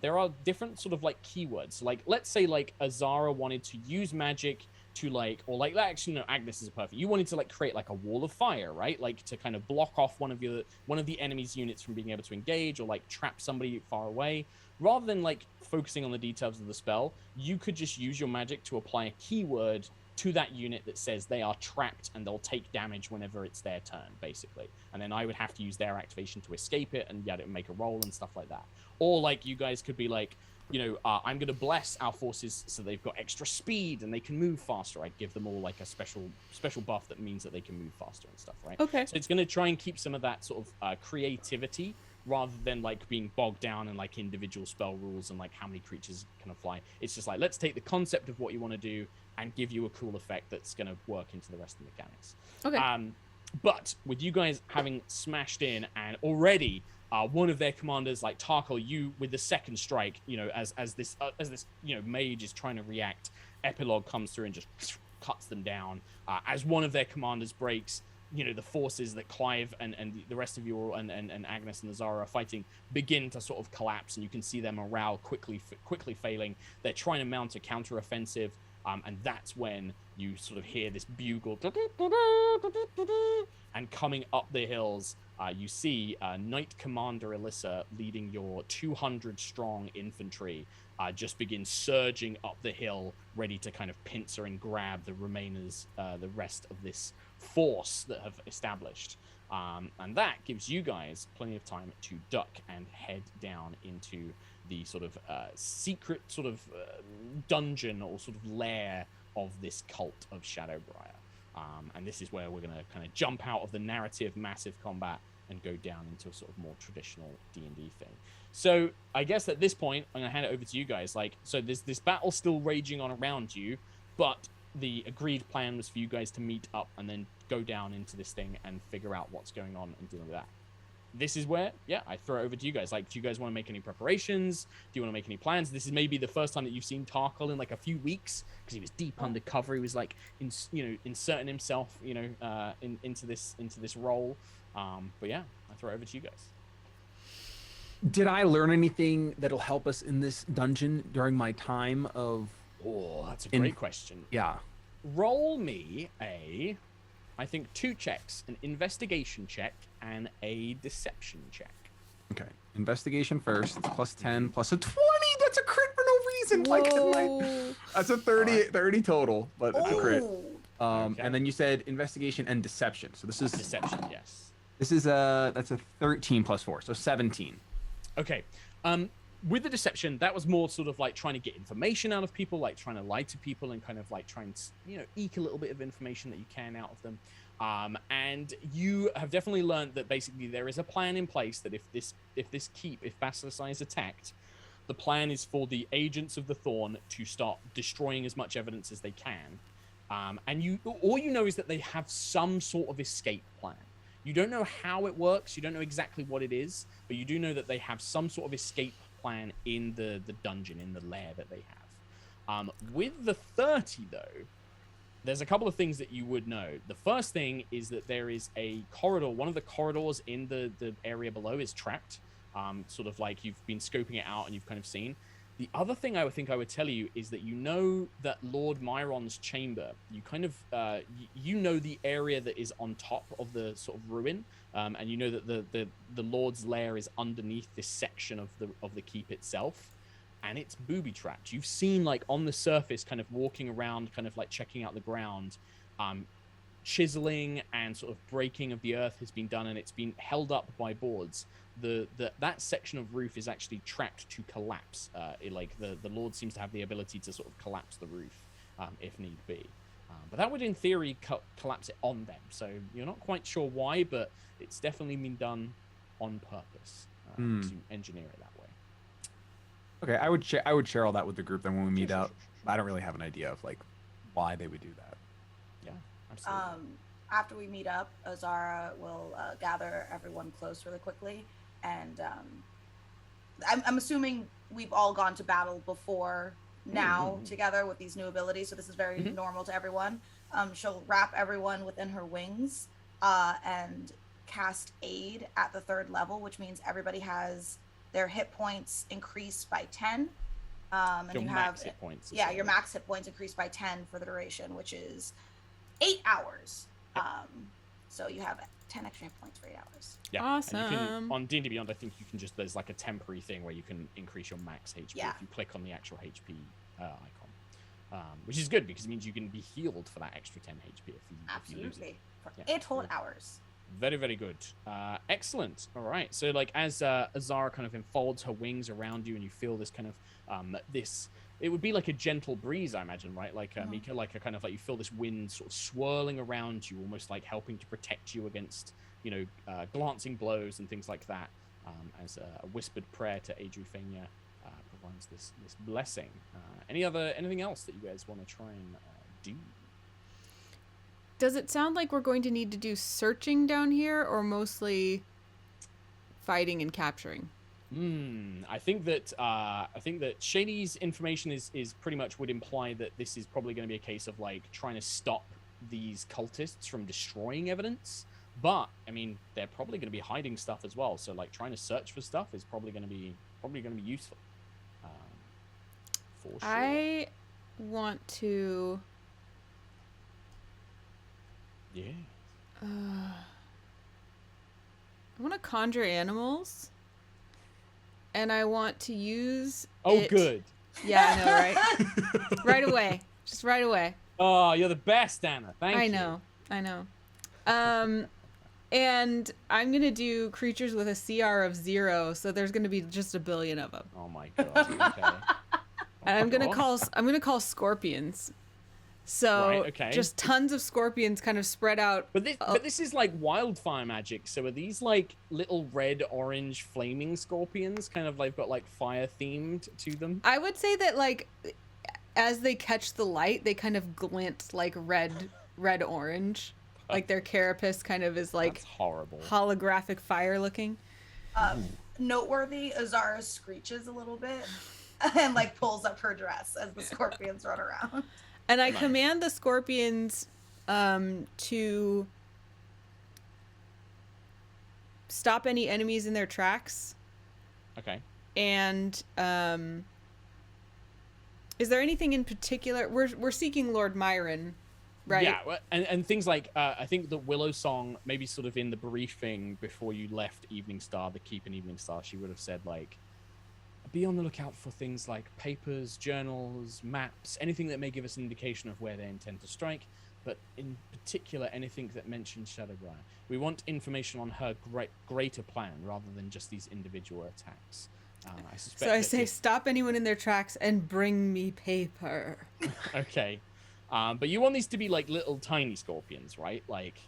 there are different sort of like keywords. So like, let's say like Azara wanted to use magic to like, or like actually no, Agnis is perfect. You wanted to like create like a wall of fire, right? Like to kind of block off one of the enemy's units from being able to engage, or like trap somebody far away. Rather than like focusing on the details of the spell, you could just use your magic to apply a keyword to that unit that says they are trapped and they'll take damage whenever it's their turn, basically. And then I would have to use their activation to escape it, and it would make a roll and stuff like that. Or like you guys could be like, I'm going to bless our forces so they've got extra speed and they can move faster. I'd give them all like a special buff that means that they can move faster and stuff, right? Okay. So it's going to try and keep some of that sort of creativity, rather than like being bogged down in like individual spell rules and like how many creatures can fly. It's just like, let's take the concept of what you want to do and give you a cool effect that's going to work into the rest of the mechanics. Okay. But with you guys having smashed in, and already one of their commanders, like Tarkle, you with the second strike, as this mage is trying to react, Epilogue comes through and just cuts them down. As one of their commanders breaks, the forces that Clive and the rest of you and Agnis and Azara are fighting begin to sort of collapse, and you can see their morale quickly failing. They're trying to mount a counteroffensive. And that's when you sort of hear this bugle, and coming up the hills, you see Knight Commander Alyssa leading your 200-strong infantry just begin surging up the hill, ready to kind of pincer and grab the rest of this force that have established. And that gives you guys plenty of time to duck and head down into the sort of secret sort of dungeon or sort of lair of this cult of Shadowbriar. And this is where we're going to kind of jump out of the narrative massive combat and go down into a sort of more traditional D&D thing. So I guess at this point, I'm going to hand it over to you guys. Like, so there's this battle still raging on around you, but the agreed plan was for you guys to meet up and then go down into this thing and figure out what's going on and deal with that. This is where, I throw it over to you guys. Like, do you guys want to make any preparations? Do you want to make any plans? This is maybe the first time that you've seen Tarkle in like a few weeks, because he was deep undercover. He was like, inserting himself, into this role. But yeah, I throw it over to you guys. Did I learn anything that'll help us in this dungeon during my time of? Oh, that's a great question. Yeah. Roll me I think 2 checks, an investigation check and a deception check. Okay. Investigation first. It's plus 10 plus a 20. That's a crit for no reason. Whoa. That's a 30, 30 total, but it's a crit. Okay. And then you said investigation and deception. So this is Deception, yes. This is that's a 13 plus 4, so 17. Okay. With the deception, that was more sort of like trying to get information out of people, like trying to lie to people and kind of like trying to, eke a little bit of information that you can out of them. And you have definitely learned that basically there is a plan in place that if Basilisk is attacked, the plan is for the agents of the Thorn to start destroying as much evidence as they can. And all you know is that they have some sort of escape plan. You don't know how it works. You don't know exactly what it is, but you do know that they have some sort of escape plan in the dungeon, in the lair that they have. With the 30, though, there's a couple of things that you would know. The first thing is that there is a corridor. One of the corridors in the area below is trapped, sort of like you've been scoping it out and you've kind of seen. The other thing I would tell you is that you know that Lord Myron's chamber, you kind of, you know the area that is on top of the sort of ruin, and you know that the Lord's lair is underneath this section of the keep itself, and it's booby-trapped. You've seen, like, on the surface, kind of walking around, kind of like checking out the ground, chiseling and sort of breaking of the earth has been done, and it's been held up by boards. That section of roof is actually tracked to collapse. The Lord seems to have the ability to sort of collapse the roof if need be. But that would, in theory, collapse it on them. So you're not quite sure why, but it's definitely been done on purpose to engineer it that way. Okay, I would share all that with the group then when we meet up. I don't really have an idea of like why they would do that. Yeah, absolutely. After we meet up, Azara will gather everyone close really quickly, and I'm assuming we've all gone to battle before now together with these new abilities, so this is very normal to everyone. She'll wrap everyone within her wings and cast Aid at the 3rd level, which means everybody has their hit points increased by 10. And your you max have hit points. Yeah, your max hit points increased by 10 for the duration, which is 8 hours. So you have 10 extra hit points for 8 hours. Yeah, awesome. And you can, on D&D Beyond, I think you can there's like a temporary thing where you can increase your max HP if you click on the actual HP icon, which is good because it means you can be healed for that extra 10 HP if you lose it. For 8 whole hours. Very, very good. Excellent. All right. So, like, as Azara kind of enfolds her wings around you, and you feel this kind of it would be like a gentle breeze, I imagine, right? Like Mica, like a kind of like you feel this wind sort of swirling around you, almost like helping to protect you against, glancing blows and things like that. As a whispered prayer to Adrufenia provides this blessing. Anything else that you guys want to try and do? Does it sound like we're going to need to do searching down here, or mostly fighting and capturing? I think that Shady's information is pretty much would imply that this is probably going to be a case of like trying to stop these cultists from destroying evidence. But I mean, they're probably going to be hiding stuff as well. So like trying to search for stuff is probably going to be useful. For sure. I want to. Yeah. I want to conjure animals, and I want to use. Good. Yeah, I know, right? Right away, just right away. Oh, you're the best, Anna. Thank you. I know. And I'm gonna do creatures with a CR of 0, so there's gonna be just a billion of them. Oh my god. Okay. And I'm gonna call scorpions. So just tons of scorpions kind of spread out. But this is like wildfire magic. So are these like little red, orange, flaming scorpions? Kind of like got like fire themed to them. I would say that like as they catch the light, they kind of glint like red, orange. Like their carapace kind of is like horrible holographic fire looking. Noteworthy, Azara screeches a little bit and like pulls up her dress as the scorpions run around. And I command the scorpions to stop any enemies in their tracks. Okay. And is there anything in particular? We're seeking Lord Myron, right? Yeah, and things like I think the Willowsong, maybe sort of in the briefing before you left Eveningstar, the keep in Eveningstar, she would have said like, be on the lookout for things like papers, journals, maps, anything that may give us an indication of where they intend to strike, but in particular, anything that mentions Shadowbriar. We want information on her greater plan rather than just these individual attacks. I suspect so I say, stop anyone in their tracks and bring me paper. Okay. But you want these to be like little tiny scorpions, right? Like.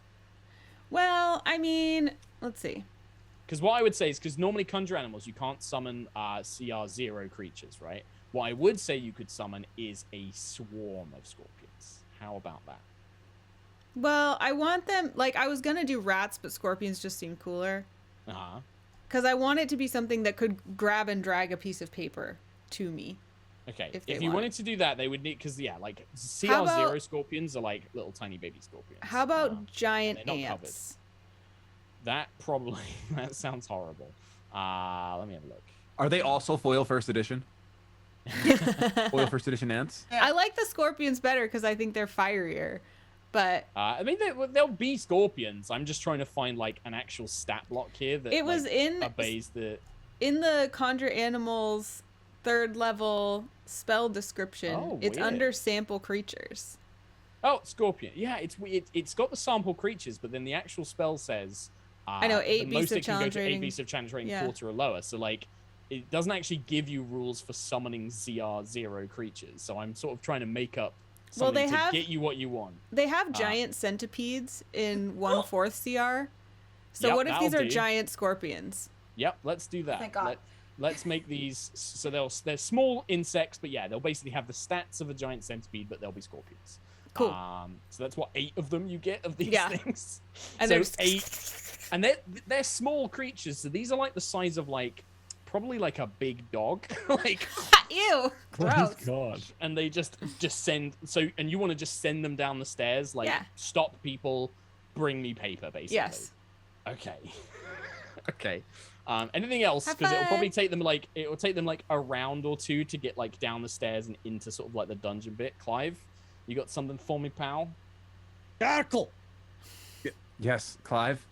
Well, I mean, let's see. Because what I would say is, because normally conjure animals, you can't summon CR0 creatures, right? What I would say you could summon is a swarm of scorpions. How about that? Well, I want them, like, I was going to do rats, but scorpions just seem cooler. Uh-huh. Because I want it to be something that could grab and drag a piece of paper to me. Okay, if you wanted to do that, they would need, because, yeah, like, CR0 scorpions are like little tiny baby scorpions. How about giant ants? Covered. That probably, that sounds horrible. Let me have a look. Are they also foil first edition? Foil first edition ants? Yeah. I like the scorpions better because I think they're firier. But I mean, they'll be scorpions. I'm just trying to find like an actual stat block here that it was obeys in the Conjure Animals 3rd level spell description. Oh, it's weird. under sample creatures. Oh, scorpion. Yeah, it's got the sample creatures, but then the actual spell says I know 8 beasts of challenge rating. 8 beasts of challenge rating, 40 or lower. So like, it doesn't actually give you rules for summoning ZR0 creatures. So I'm sort of trying to make up something to get you what you want. They have giant centipedes in 1/4 CR. So what if these are giant scorpions? Yep, let's do that. Thank God. Let's make these so they're small insects, but yeah, they'll basically have the stats of a giant centipede, but they'll be scorpions. Cool. So that's what 8 of them you get of these things. And so there's 8, and they're small creatures. So these are like the size of like probably like a big dog. Like ew, gross. God. And they just send and you want to just send them down the stairs, like stop people, bring me paper, basically. Yes. Okay. Okay. Anything else? Because it'll probably take them like a round or two to get like down the stairs and into sort of like the dungeon bit. Clive, you got something for me, pal? Tackle. Yes, Clive.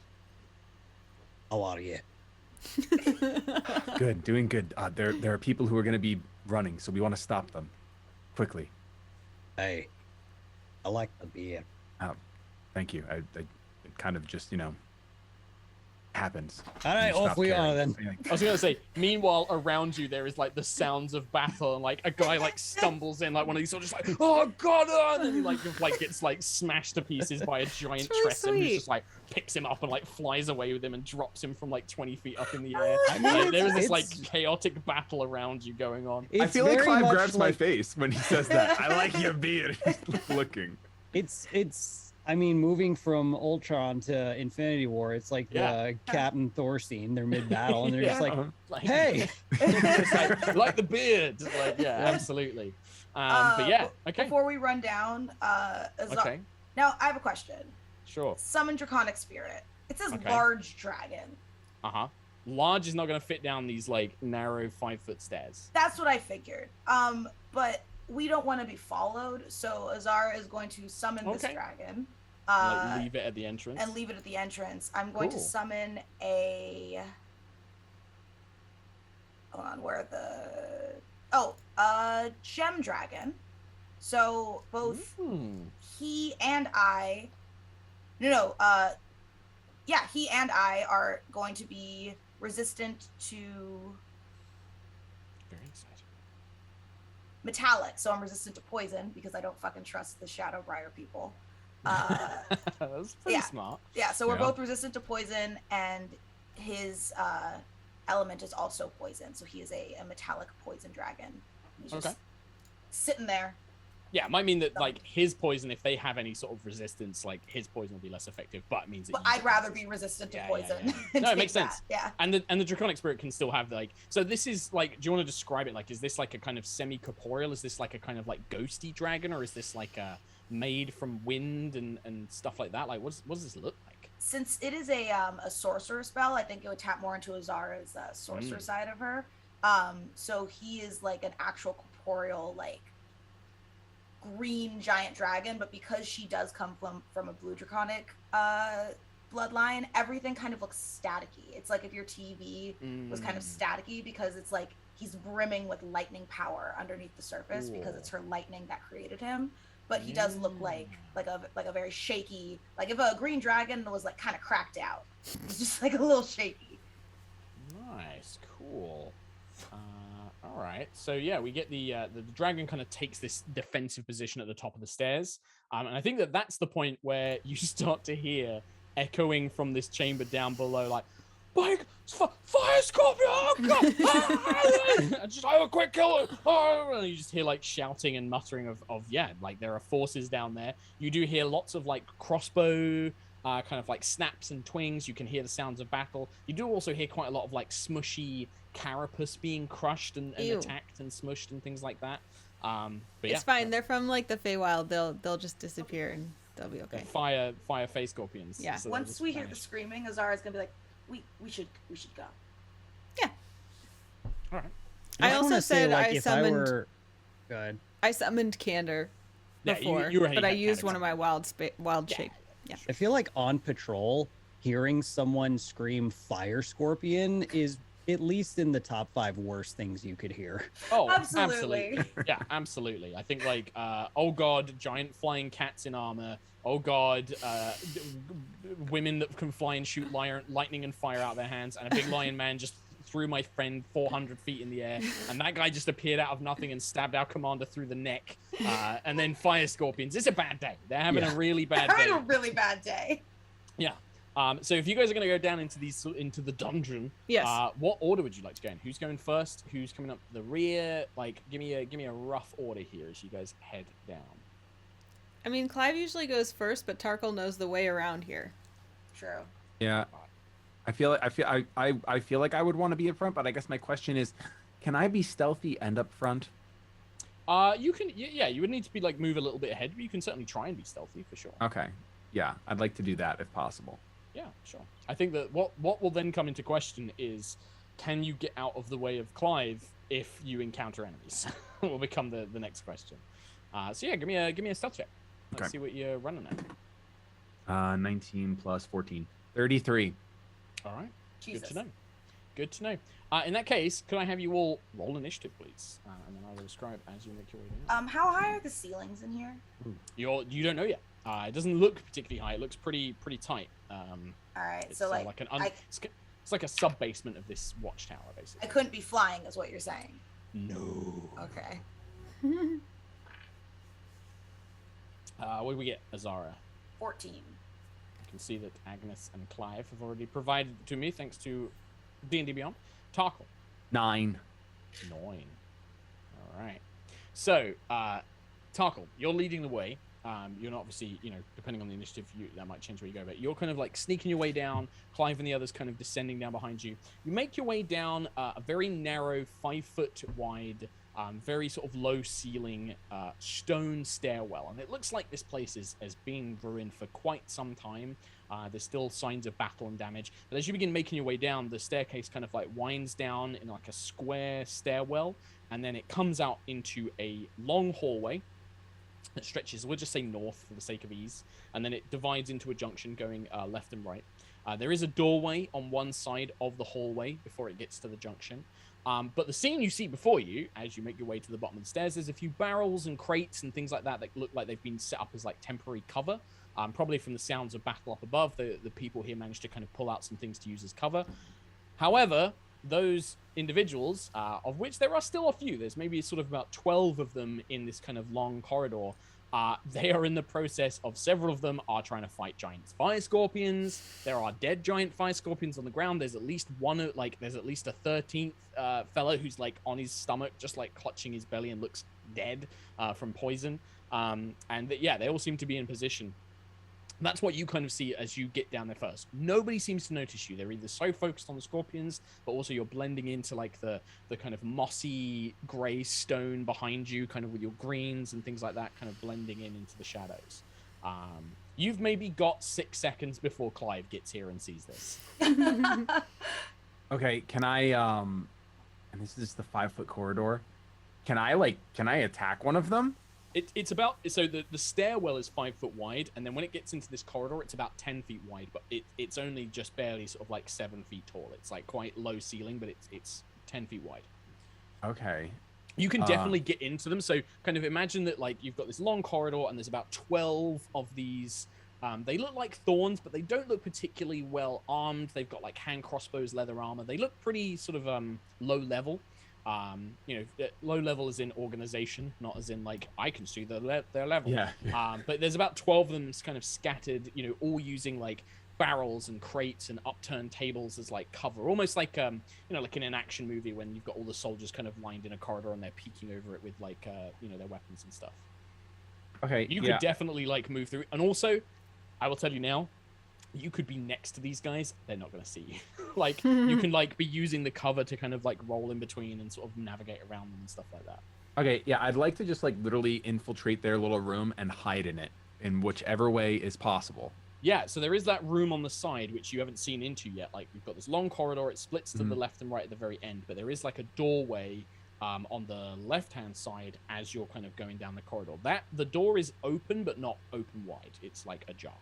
How are you? Good, doing good. There are people who are going to be running, so we want to stop them quickly. Hey, I like the beer. Thank you. I kind of just happens. All right, off we are then. I was gonna say, meanwhile around you there is like the sounds of battle, and like a guy like stumbles in, like one of these sort of just like, oh god, and then he like gets like smashed to pieces by a giant Tressim who just like picks him up and like flies away with him and drops him from like 20 feet up in the air. I mean, like, there is this like chaotic battle around you going on. I feel like Clive grabs my face when he says that. I like your beard. Looking. It's I mean, moving from Ultron to Infinity War, it's like the Cap and Thor scene. They're mid-battle, and they're just like, hey! It's like the beard. Like, absolutely. But yeah, okay. Before we run down, okay. Now, I have a question. Sure. Summon Draconic Spirit. It says large dragon. Uh-huh. Large is not going to fit down these, like, narrow 5-foot stairs. That's what I figured. But we don't want to be followed, so Azara is going to summon this dragon. Like leave it at the entrance. And leave it at the entrance. I'm going to summon a. Hold on, where the gem dragon. So both he and I. He and I are going to be resistant to. Very exciting. metallic, so I'm resistant to poison because I don't fucking trust the Shadowbriar people. That's pretty smart. Yeah, so we're both resistant to poison, and his element is also poison, so he is a metallic poison dragon. He's just sitting there. Yeah, it might mean that like his poison, if they have any sort of resistance, like his poison will be less effective, but it means that I'd rather be resistant to poison. No, it makes sense. Yeah. And the draconic spirit can still have like, so this is like, do you want to describe it? Like, is this like a kind of semi-corporeal? Is this like a kind of like ghosty dragon, or is this like a made from wind and stuff like that? Like, what does this look like? Since it is a sorcerer spell, I think it would tap more into Azara's sorcerer side of her. So he is like an actual corporeal, like green giant dragon, but because she does come from a blue draconic bloodline, everything kind of looks staticky. It's like if your TV was kind of staticky, because it's like he's brimming with lightning power underneath the surface because it's her lightning that created him. But he does look like a very shaky, like if a green dragon was like kind of cracked out. It's just like a little shaky. Nice, cool. All right, so yeah, we get the dragon kind of takes this defensive position at the top of the stairs, and I think that's the point where you start to hear echoing from this chamber down below, like, fire scorpion! Oh God! Just have a quick kill! Oh! And you just hear like shouting and muttering of like there are forces down there. You do hear lots of like crossbow. Kind of like snaps and twings. You can hear the sounds of battle. You do also hear quite a lot of like smushy carapace being crushed and attacked and smushed and things like that. But it's fine. They're from like the Feywild. They'll just disappear and they'll be okay. Fire Fey scorpions. Yeah. So once we hear the screaming, Azara's gonna be like, we should go. Yeah. All right. I also said like, I summoned. Good. I summoned Candor before, but I used one of my wild shape. Yeah. I feel like on patrol, hearing someone scream fire scorpion is at least in the top 5 worst things you could hear. Oh, absolutely. Yeah, absolutely. I think like, oh God, giant flying cats in armor. Oh God, women that can fly and shoot lightning and fire out their hands, and a big lion man just threw my friend 400 feet in the air, and that guy just appeared out of nothing and stabbed our commander through the neck, and then fire scorpions. It's a bad day. They're having a really bad day. They're having a really bad day. Yeah. So if you guys are going to go down into the dungeon, yes. What order would you like to go in? Who's going first? Who's coming up the rear? Like, give me a rough order here as you guys head down. I mean, Clive usually goes first, but Tarkle knows the way around here. True. Yeah. I feel like I would want to be in front, but I guess my question is, can I be stealthy and up front? You can. Yeah, you would need to be like move a little bit ahead, but you can certainly try and be stealthy for sure. Okay. Yeah, I'd like to do that if possible. Yeah, sure. I think that what will then come into question is, can you get out of the way of Clive if you encounter enemies? Will become the next question. So yeah, give me a stealth check. Let's see what you're running at. 19 plus 14, 33. All right. Jesus. Good to know. In that case, could I have you all roll initiative, please? And then I will describe as you make your way down. How high are the ceilings in here? You don't know yet. It doesn't look particularly high. It looks pretty tight. All right. It's So like it's like a sub basement of this watchtower, basically. I couldn't be flying, is what you're saying. No. Okay. What do we get, Azara? 14. I can see that Agnis and Clive have already provided it to me, thanks to D&D Beyond. Tarkle. 9. All right. So, Tarkle, you're leading the way. You're not obviously, depending on the initiative, that might change where you go, but you're kind of like sneaking your way down. Clive and the others kind of descending down behind you. You make your way down a very narrow, 5-foot wide, very sort of low ceiling stone stairwell, and it looks like this place has been ruined for quite some time. There's still signs of battle and damage, but as you begin making your way down, the staircase kind of like winds down in like a square stairwell, and then it comes out into a long hallway that stretches, we'll just say north for the sake of ease, and then it divides into a junction going left and right. There is a doorway on one side of the hallway before it gets to the junction. But the scene you see before you, as you make your way to the bottom of the stairs, there's a few barrels and crates and things like that that look like they've been set up as like temporary cover. Probably from the sounds of battle up above, the people here managed to kind of pull out some things to use as cover. However, those individuals, of which there are still a few, there's maybe sort of about 12 of them in this kind of long corridor. They are in the process of, several of them are trying to fight giant fire scorpions. There are dead giant fire scorpions on the ground. There's at least one, like, there's at least a 13th fellow who's like on his stomach, just like clutching his belly and looks dead from poison. Yeah, they all seem to be in position. That's what you kind of see as you get down there first. Nobody seems to notice you. They're either so focused on the scorpions, but also you're blending into like the kind of mossy gray stone behind you, kind of with your greens and things like that, kind of blending into the shadows. You've maybe got 6 seconds before Clive gets here and sees this. Okay, can I and this is the 5-foot corridor. Can I attack one of them? It's about, so the stairwell is 5 foot wide, and then when it gets into this corridor, it's about 10 feet wide, but it's only just barely sort of like 7 feet tall. It's like quite low ceiling, but it's 10 feet wide. Okay. You can definitely get into them. So kind of imagine that like you've got this long corridor, and there's about 12 of these. They look like Thorns, but they don't look particularly well armed. They've got like hand crossbows, leather armor. They look pretty sort of low level. Low level is in organization, not as in like I can see their level. Yeah. But there's about 12 of them kind of scattered, all using like barrels and crates and upturned tables as like cover, almost like like in an action movie when you've got all the soldiers kind of lined in a corridor and they're peeking over it with like their weapons and stuff. Okay. You could definitely like move through, and also I will tell you now, you could be next to these guys, they're not going to see you. Like you can like be using the cover to kind of like roll in between and sort of navigate around them and stuff like that. Okay, yeah, I'd like to just like literally infiltrate their little room and hide in it in whichever way is possible. Yeah, so there is that room on the side which you haven't seen into yet. Like we've got this long corridor, it splits to the left and right at the very end, but there is like a doorway on the left-hand side as you're kind of going down the corridor. The door is open but not open wide. It's like ajar.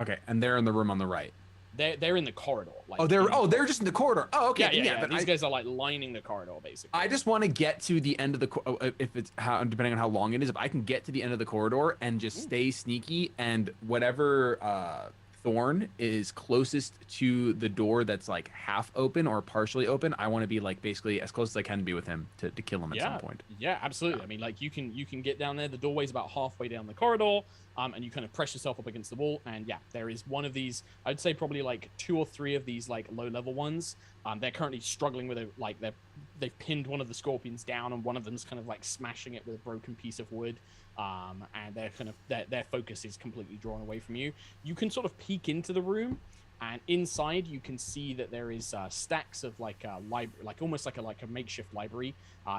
Okay, and they're in the room on the right. They're in the corridor. Like, they're just in the corridor. Oh, okay. Yeah. But these guys are like lining the corridor, basically. I just want to get to the end of the if it's depending on how long it is. If I can get to the end of the corridor and just stay sneaky, and whatever Thorn is closest to the door that's like half open or partially open, I want to be like basically as close as I can be with him to kill him at some point. Yeah, absolutely. I mean, like you can get down there. The doorway's about halfway down the corridor. And you kind of press yourself up against the wall, and yeah, there is one of these. I'd say probably like 2 or 3 of these like low-level ones. They're currently struggling with it. Like they've pinned one of the scorpions down, and one of them's kind of like smashing it with a broken piece of wood. And they're kind of their focus is completely drawn away from you. You can sort of peek into the room, and inside you can see that there is stacks of like a library, like almost like a makeshift library,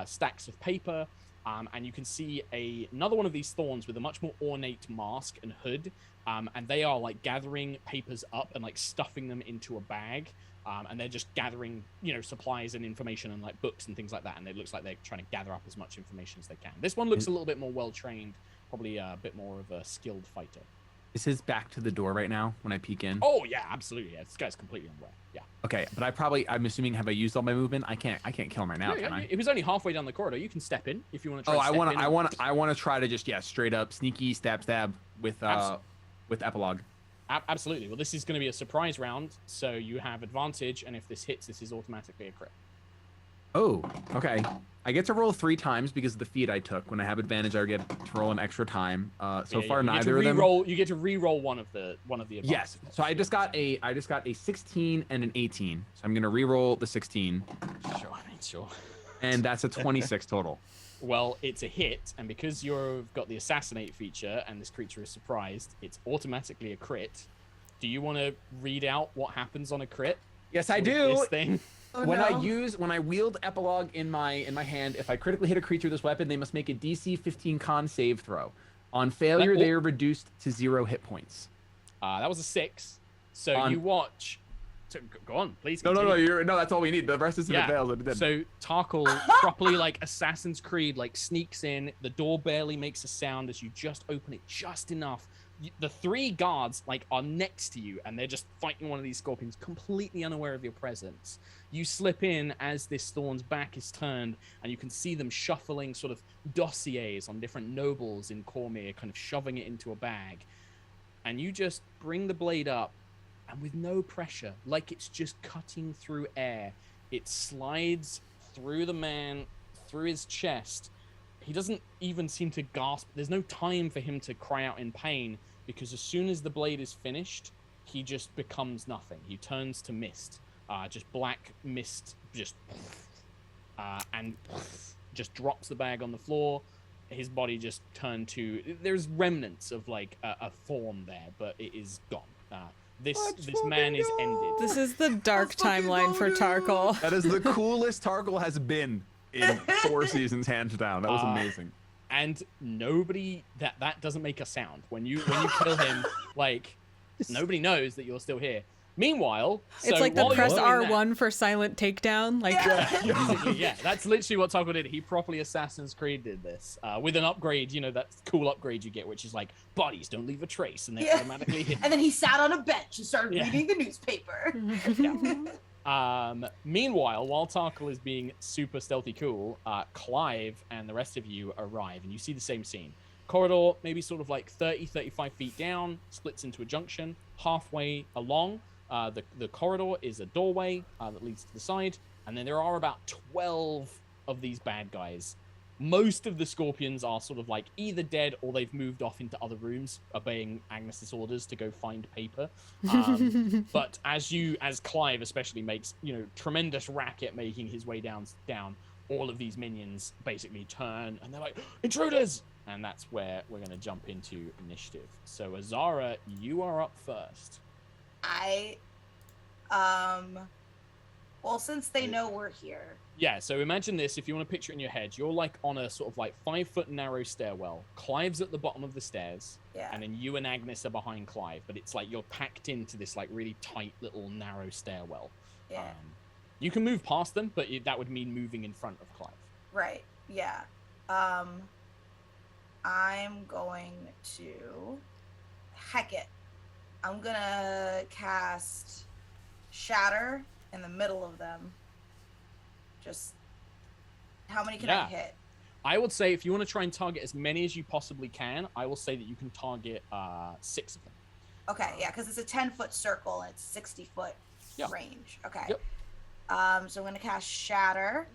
stacks of paper. And you can see another one of these Thorns with a much more ornate mask and hood, and they are like gathering papers up and like stuffing them into a bag, and they're just gathering supplies and information and like books and things like that, and it looks like they're trying to gather up as much information as they can. This one looks a little bit more well trained, probably a bit more of a skilled fighter. Is his back to the door right now when I peek in? Oh yeah, absolutely. Yeah, this guy's completely on the way. Yeah. Okay, but I'm assuming, have I used all my movement? I can't kill him right now, can I? If he's only halfway down the corridor, you can step in if you want to try. I want to try to just straight up sneaky stab with epilogue. Absolutely. Well, this is going to be a surprise round, so you have advantage, and if this hits, this is automatically a crit. Oh, okay. I get to roll 3 times because of the feat I took. When I have advantage, I get to roll an extra time. Neither of them. You get to re-roll one of the advantages. Yes. So I just got a 16 and an 18. So I'm gonna re-roll the 16. Sure. And that's a 26 total. Well, it's a hit, and because you've got the assassinate feature and this creature is surprised, it's automatically a crit. Do you want to read out what happens on a crit? Yes, I do. This thing. Oh, when I wield epilogue in my hand, if I critically hit a creature with this weapon, they must make a DC 15 con save throw. On failure, they are reduced to 0 hit points. That was a 6. So you watch. So go on, please. No. That's all we need. The rest is if it fails. So Tarkle properly like Assassin's Creed like sneaks in. The door barely makes a sound as you just open it just enough. The 3 guards like are next to you, and they're just fighting one of these scorpions, completely unaware of your presence. You slip in as this Thorn's back is turned, and you can see them shuffling sort of dossiers on different nobles in Cormyr, kind of shoving it into a bag. And you just bring the blade up, and with no pressure, like it's just cutting through air, It slides through the man, through his chest. He doesn't even seem to gasp. There's no time for him to cry out in pain, because as soon as the blade is finished, he just becomes nothing. He turns to mist, just black mist, and just drops the bag on the floor. His body just turned to... There's remnants of like a form there, but it is gone. This man is ended. This is the dark timeline for Tarkle. That is the coolest Tarkle has been in 4 seasons, hands down. That was amazing. And nobody... That doesn't make a sound. When you kill him, like, nobody knows that you're still here. Meanwhile, it's like the press R1 for silent takedown. Like, yeah, that's literally what Tarkle did. He properly Assassin's Creed did this with an upgrade. You know, that cool upgrade you get, which is like bodies don't leave a trace, and they automatically hit. And then he sat on a bench and started reading the newspaper. Meanwhile, while Tarkle is being super stealthy cool, Clive and the rest of you arrive, and you see the same scene. Corridor, maybe sort of like 30, 35 feet down, splits into a junction. Halfway along, the corridor is a doorway that leads to the side, and then there are about 12 of these bad guys. Most of the scorpions are sort of like either dead or they've moved off into other rooms, obeying Agnes's orders to go find paper. But as Clive especially makes, tremendous racket making his way down, all of these minions basically turn and they're like, intruders! And that's where we're going to jump into initiative. So Azara, you are up first. Well, since they know we're here. Yeah, so imagine this. If you want to picture it in your head, you're like on a sort of like 5-foot narrow stairwell. Clive's at the bottom of the stairs. Yeah. And then you and Agnis are behind Clive. But it's like you're packed into this like really tight little narrow stairwell. Yeah. You can move past them, but that would mean moving in front of Clive. Right. Yeah. I'm going to... Heck it. I'm going to cast Shatter in the middle of them. Just... How many can I hit? I would say if you want to try and target as many as you possibly can, I will say that you can target 6 of them. Okay, yeah, because it's a 10-foot circle and it's 60-foot range. Okay. Yep. So I'm going to cast Shatter.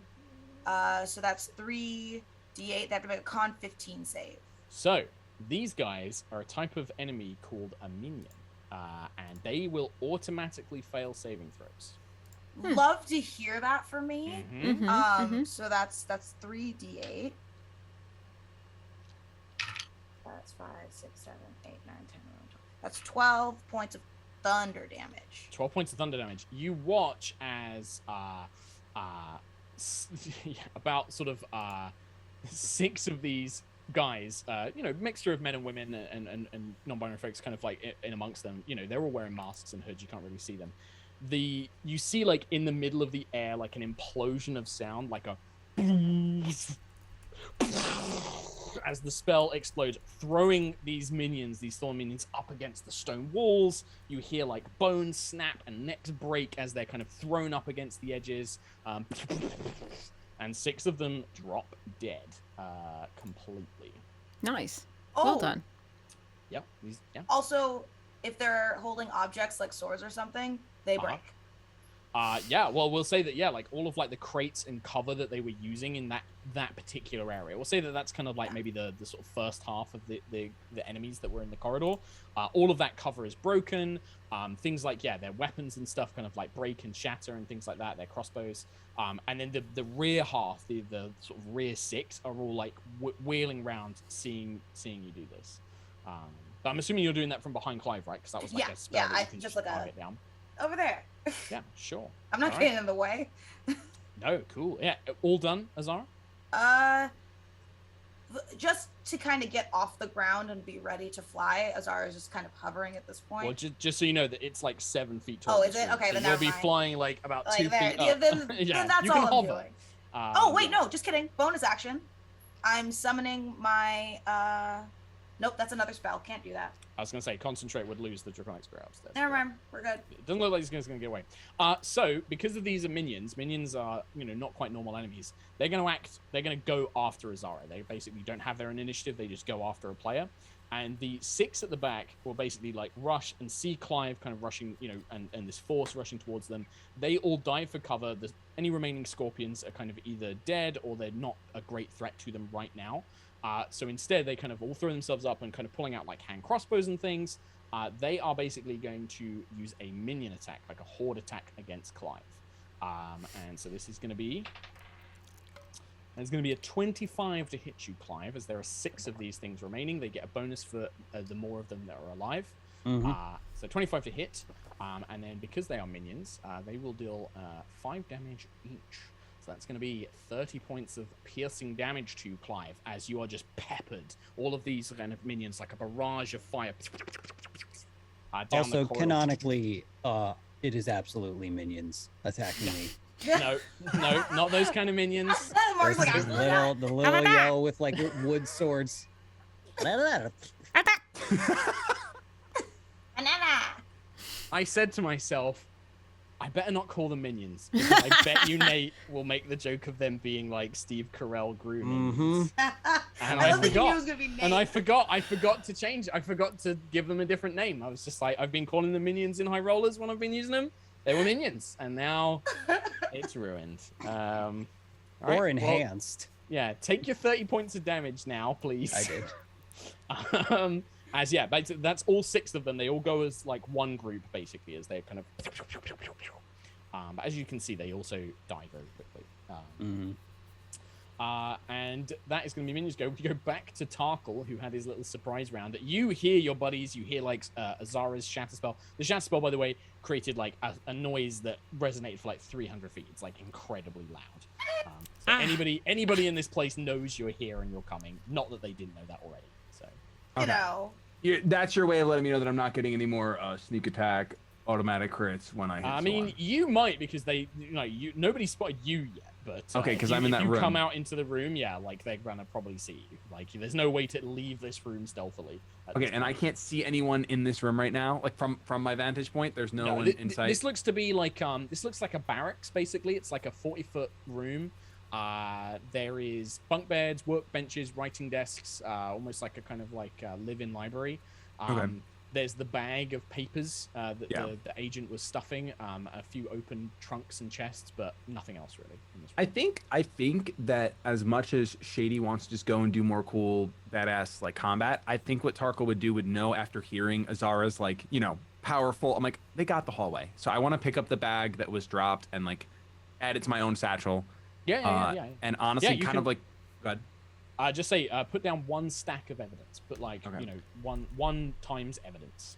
So that's 3d8. They have to make a con 15 save. So these guys are a type of enemy called a minion, and they will automatically fail saving throws. Love to hear that for me. Mm-hmm. So that's 3d8. That's 5, 6, 7, 8, 9, 10, 11, 12. That's 12 points of thunder damage. 12 points of thunder damage. You watch as about sort of 6 of these guys, mixture of men and women and non-binary folks, kind of like in amongst them. They're all wearing masks and hoods. You can't really see them. You see like in the middle of the air like an implosion of sound, like a as the spell explodes, throwing these thorn minions up against the stone walls. You hear like bones snap and necks break as they're kind of thrown up against the edges, and 6 of them drop dead completely. Nice. Well done. Yep. Also, if they're holding objects like swords or something, they break. Well, we'll say that, like all of like the crates and cover that they were using in that particular area. We'll say that that's kind of like maybe the sort of first half of the enemies that were in the corridor. All of that cover is broken. Things like, their weapons and stuff kind of like break and shatter and things like that, their crossbows. And then the rear half, the sort of rear 6 are all like wheeling around seeing you do this. But I'm assuming you're doing that from behind Clive, right? Because that was like a spell that you can just target down. Over there. Yeah, sure. I'm not getting in the way. No, cool. Yeah, all done, Azara? Just to kind of get off the ground and be ready to fly. Azara is just kind of hovering at this point. Well, just so you know that it's like 7 feet tall. Oh, is it? Okay, so then you'll be flying like about like 2 there. feet up. Then that's all I'm doing. Oh, wait, no, just kidding. Bonus action. I'm summoning my... Nope, that's another spell. Can't do that. I was going to say, concentrate would lose the Draconic Spirit upstairs. Never mind. We're good. It doesn't look like he's going to get away. So, because of these are minions are, not quite normal enemies. They're going to go after Azara. They basically don't have their own initiative. They just go after a player. And the 6 at the back will basically like rush and see Clive kind of rushing, you know, and this force rushing towards them. They all dive for cover. Any remaining scorpions are kind of either dead or they're not a great threat to them right now. So instead, they kind of all throw themselves up and kind of pulling out like hand crossbows and things. They are basically going to use a minion attack, like a horde attack against Clive. And so this is going to be... It's going to be a 25 to hit you, Clive, as there are 6 of these things remaining. They get a bonus for the more of them that are alive. So 25 to hit. And then because they are minions, they will deal 5 damage each. So that's going to be 30 points of piercing damage to Clive as you are just peppered. All of these kind of minions, like a barrage of fire. Down also, canonically, it is absolutely minions attacking me. No, not those kind of minions. Mark's like, the little yellow with like wood swords. banana. I said to myself, I better not call them minions. Because I bet you Nate will make the joke of them being like Steve Carell Gru minions. And I forgot. And I forgot to change. I forgot to give them a different name. I was just like, I've been calling them minions in High Rollers when I've been using them. They were minions, and now it's ruined. Or enhanced. Well, yeah, take your 30 points of damage now, please. I did. That's all 6 of them. They all go as like one group, basically, as they're kind of... but as you can see, they also die very quickly. And that is going to be minions go. We go back to Tarkle, who had his little surprise round. You hear your buddies. You hear like Azara's shatter spell. The shatter spell, by the way, created like a noise that resonated for like 300 feet. It's like incredibly loud. So anybody in this place knows you're here and you're coming. Not that they didn't know that already. So you know, that's your way of letting me know that I'm not getting any more sneak attack automatic crits when I hit I mean, you might, because they, nobody spotted you yet. But okay, because I'm in that room. If you come out into the room, yeah, like they're gonna probably see you. Like, there's no way to leave this room stealthily. Okay, and I can't see anyone in this room right now. Like from my vantage point, there's no one inside. This looks to be like this looks like a barracks. Basically, it's like a 40-foot room. There is bunk beds, workbenches, writing desks, almost like a kind of like live-in library. Okay. There's the bag of papers that the agent was stuffing, a few open trunks and chests, but nothing else really. In this room. I think that as much as Shady wants to just go and do more cool, badass like combat, I think what Tarkle would know after hearing Azara's like, powerful. I'm like, they got the hallway, so I want to pick up the bag that was dropped and like add it to my own satchel. Yeah. And honestly, go ahead. Just say put down 1 stack of evidence, but like one times evidence.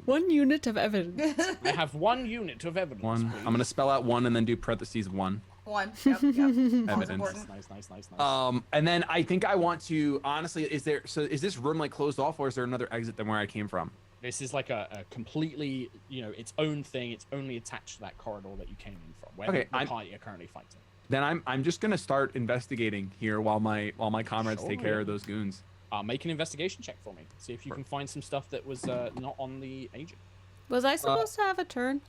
1 unit of evidence. I have 1 unit of evidence. 1. Please. I'm gonna spell out 1 and then do parentheses 1. 1. Yep. Evidence. Nice. And then I think I want to honestly, is this room like closed off, or is there another exit than where I came from? This is like a completely, its own thing. It's only attached to that corridor that you came in from, where the party are currently fighting. Then I'm just gonna start investigating here while my comrades take care of those goons. Make an investigation check for me. See if you can find some stuff that was not on the agent. Was I supposed to have a turn?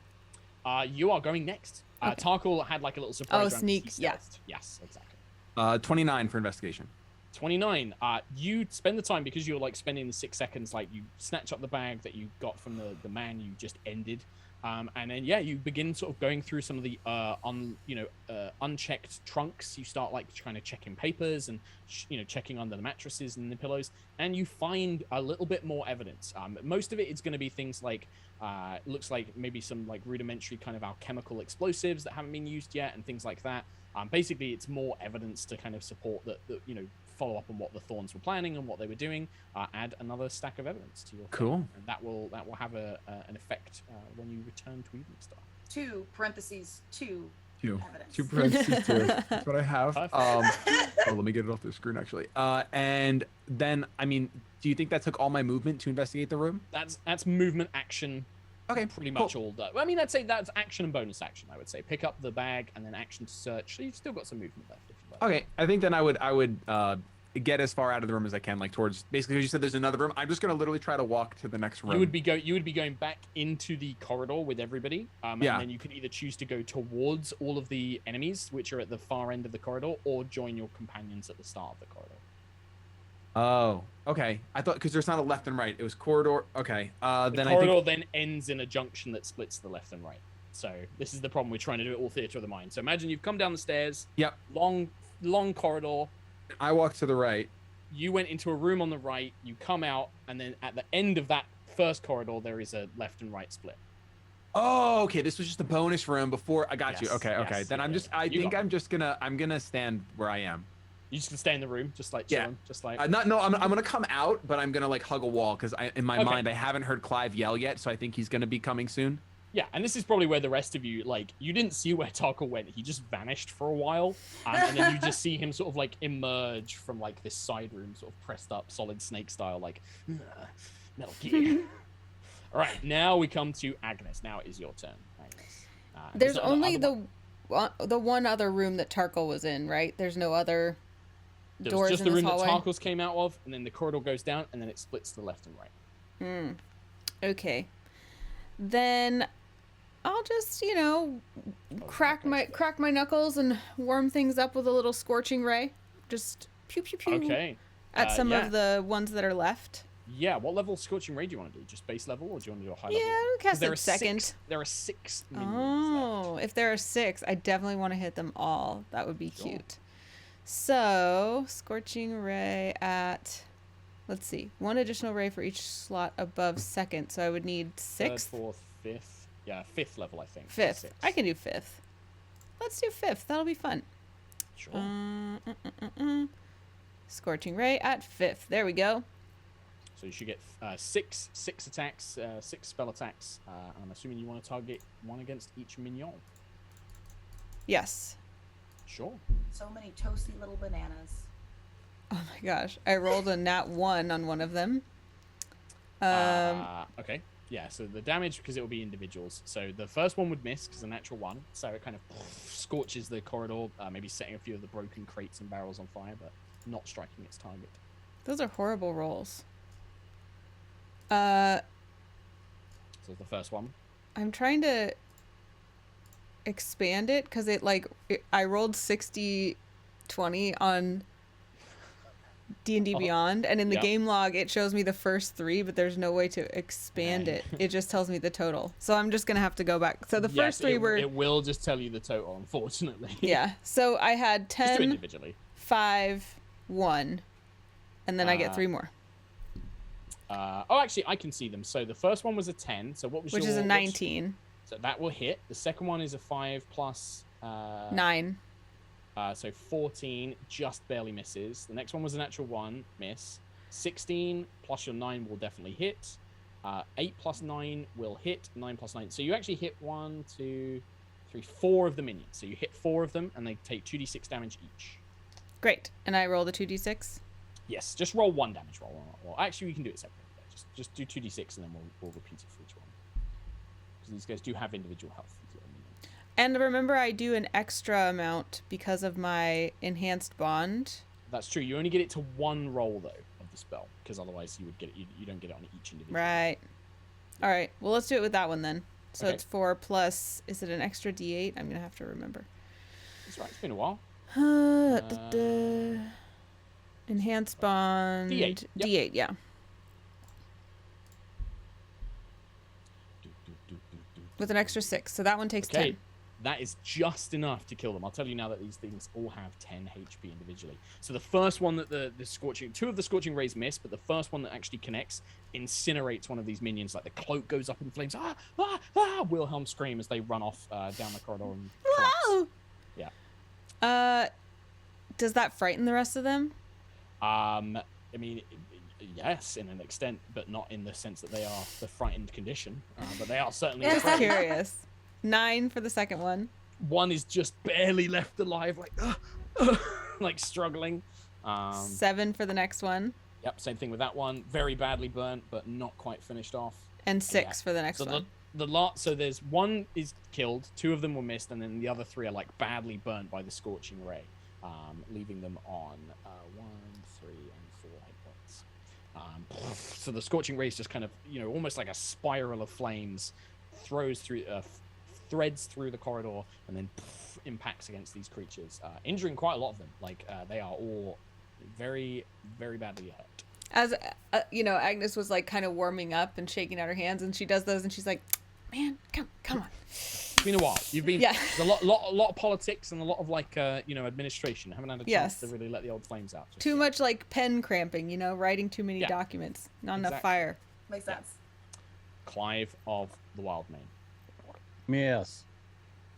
You are going next. Okay. Tarkle had like a little surprise. Oh, sneak. Yes, exactly. 29 for investigation. 29. You spend the time, because you're like spending the 6 seconds, like you snatch up the bag that you got from the man you just ended. And then you begin sort of going through some of the unchecked trunks. You start like kind of checking papers and checking under the mattresses and the pillows, and you find a little bit more evidence. Most of it is going to be things like looks like maybe some like rudimentary kind of alchemical explosives that haven't been used yet and things like that. Basically, it's more evidence to kind of support that follow up on what the Thorns were planning and what they were doing. Add another stack of evidence to your thing, and that will have an effect when you return to Eveningstar. 2 parentheses 2 evidence. 2 parentheses 2. That's what I have. Let me get it off the screen actually. And then do you think that took all my movement to investigate the room? That's movement, action. Okay, pretty much all that. I mean, I'd say that's action and bonus action. I would say pick up the bag and then action to search. So you've still got some movement left. If you like. Okay, I think then I would get as far out of the room as I can, like towards basically. As you said, there's another room. I'm just gonna literally try to walk to the next room. You would be going back into the corridor with everybody. And then you can either choose to go towards all of the enemies, which are at the far end of the corridor, or join your companions at the start of the corridor. Oh, okay. I thought because there's not a left and right. It was corridor. Okay. The Then corridor I think then ends in a junction that splits the left and right. So this is the problem. We're trying to do it all theater of the mind. So imagine you've come down the stairs. Yep. Long corridor. I walked to the right. You went into a room on the right. You come out, and then at the end of that first corridor, there is a left and right split. Oh, okay. This was just a bonus room before. I got you. Yes, Okay. Okay. yes, Then yeah, I'm just. yeah. I think I'm gonna stand where I am. You just can stay in the room, just like chilling, just like. I'm gonna come out, but I'm gonna like hug a wall because in my mind I haven't heard Clive yell yet, so I think he's gonna be coming soon. Yeah, and this is probably where the rest of you, like, you didn't see where Tarkle went. He just vanished for a while, and then you just see him sort of like emerge from like this side room, sort of pressed up, Solid Snake style, like Metal Gear. All right, now we come to Agnes. Now it is your turn, Agnes. There's only the one other room that Tarkle was in, right? There's no other doors just in the this room hallway? that Tarkle's came out of, and then the corridor goes down, and then it splits to the left and right. Okay. Then I'll just, crack my knuckles and warm things up with a little scorching ray. Just pew pew pew. Okay. At some of the ones that are left. Yeah, what level Scorching Ray do you want to do? Just base level, or do you want to do a high level? Yeah, I'll cast it second. There are 6 minions left. If there are 6, I definitely want to hit them all. That would be cute. So, Scorching Ray at, let's see, 1 additional ray for each slot above second. So I would need 6th. 3rd, 4th, 5th. Yeah, 5th level, I think. 5th. 6. I can do 5th. Let's do 5th. That'll be fun. Sure. Scorching Ray at 5th. There we go. So you should get 6 attacks, 6 spell attacks. I'm assuming you want to target 1 against each minion. Yes. Sure. So many toasty little bananas. Oh my gosh. I rolled a nat 1 on one of them. Okay. Yeah, so the damage, because it will be individuals. So the first one would miss, because a natural 1. So it kind of scorches the corridor, maybe setting a few of the broken crates and barrels on fire, but not striking its target. Those are horrible rolls. So the first one. I'm trying to expand it because I rolled 60-20 on D&D Beyond, and in the game log it shows me the first 3, but there's no way to expand it. It just tells me the total. So I'm just gonna have to go back. So the first 3 were. It will just tell you the total, unfortunately. Yeah. So I had 10, just do individually. 5, 1, and then I get 3 more. Actually, I can see them. So the first one was a 10. So what was Which is a 19. So that will hit. The second one is a 5 plus 9. So 14 just barely misses. The next one was a natural 1, miss. 16 plus your 9 will definitely hit. 8 plus 9 will hit. 9 plus 9. So you actually hit 1, 2, 3, 4 of the minions. So you hit 4 of them, and they take 2d6 damage each. Great. And I roll the 2d6? Yes, just roll 1 damage roll. Well, actually, we can do it separately. Just do 2d6, and then we'll repeat it for each one. Because these guys do have individual health. And remember, I do an extra amount because of my enhanced bond. That's true. You only get it to 1 roll, though, of the spell. Because otherwise, you would get it. You don't get it on each individual. Right. All right. Well, let's do it with that one then. So it's 4 plus. Is it an extra d8? I'm gonna have to remember. That's right. It's been a while. Enhanced bond. D8. Yep. D8. Yeah. With an extra 6. So that one takes 10. That is just enough to kill them. I'll tell you now that these things all have 10 HP individually. So the first one that the Scorching... 2 of the Scorching Rays miss, but the first one that actually connects incinerates one of these minions. Like the cloak goes up in flames. Ah! Ah! Ah! Wilhelm scream as they run off down the corridor and collapse. Yeah. Does that frighten the rest of them? I mean... Yes, in an extent, but not in the sense that they are the frightened condition. But they are certainly. Just curious. 9 for the second one. 1 is just barely left alive, like struggling. 7 for the next one. Yep, same thing with that one. Very badly burnt, but not quite finished off. And 6 for the next one. So there's 1 is killed, 2 of them were missed, and then the other 3 are like badly burnt by the Scorching Ray, leaving them on 1, 3, and 4 hit points. So the Scorching Ray is just kind of, almost like a spiral of flames, threads through the corridor, and then impacts against these creatures, injuring quite a lot of them. Like they are all very, very badly hurt. As Agnes was like kind of warming up and shaking out her hands, and she does those, and she's like, "Man, come on." It's been a while. You've been there's a lot of politics and a lot of like administration. Haven't had a chance to really let the old flames out. Too much like pen cramping, writing too many documents, not enough fire. Makes sense. Clive of the Wildmane. Yes.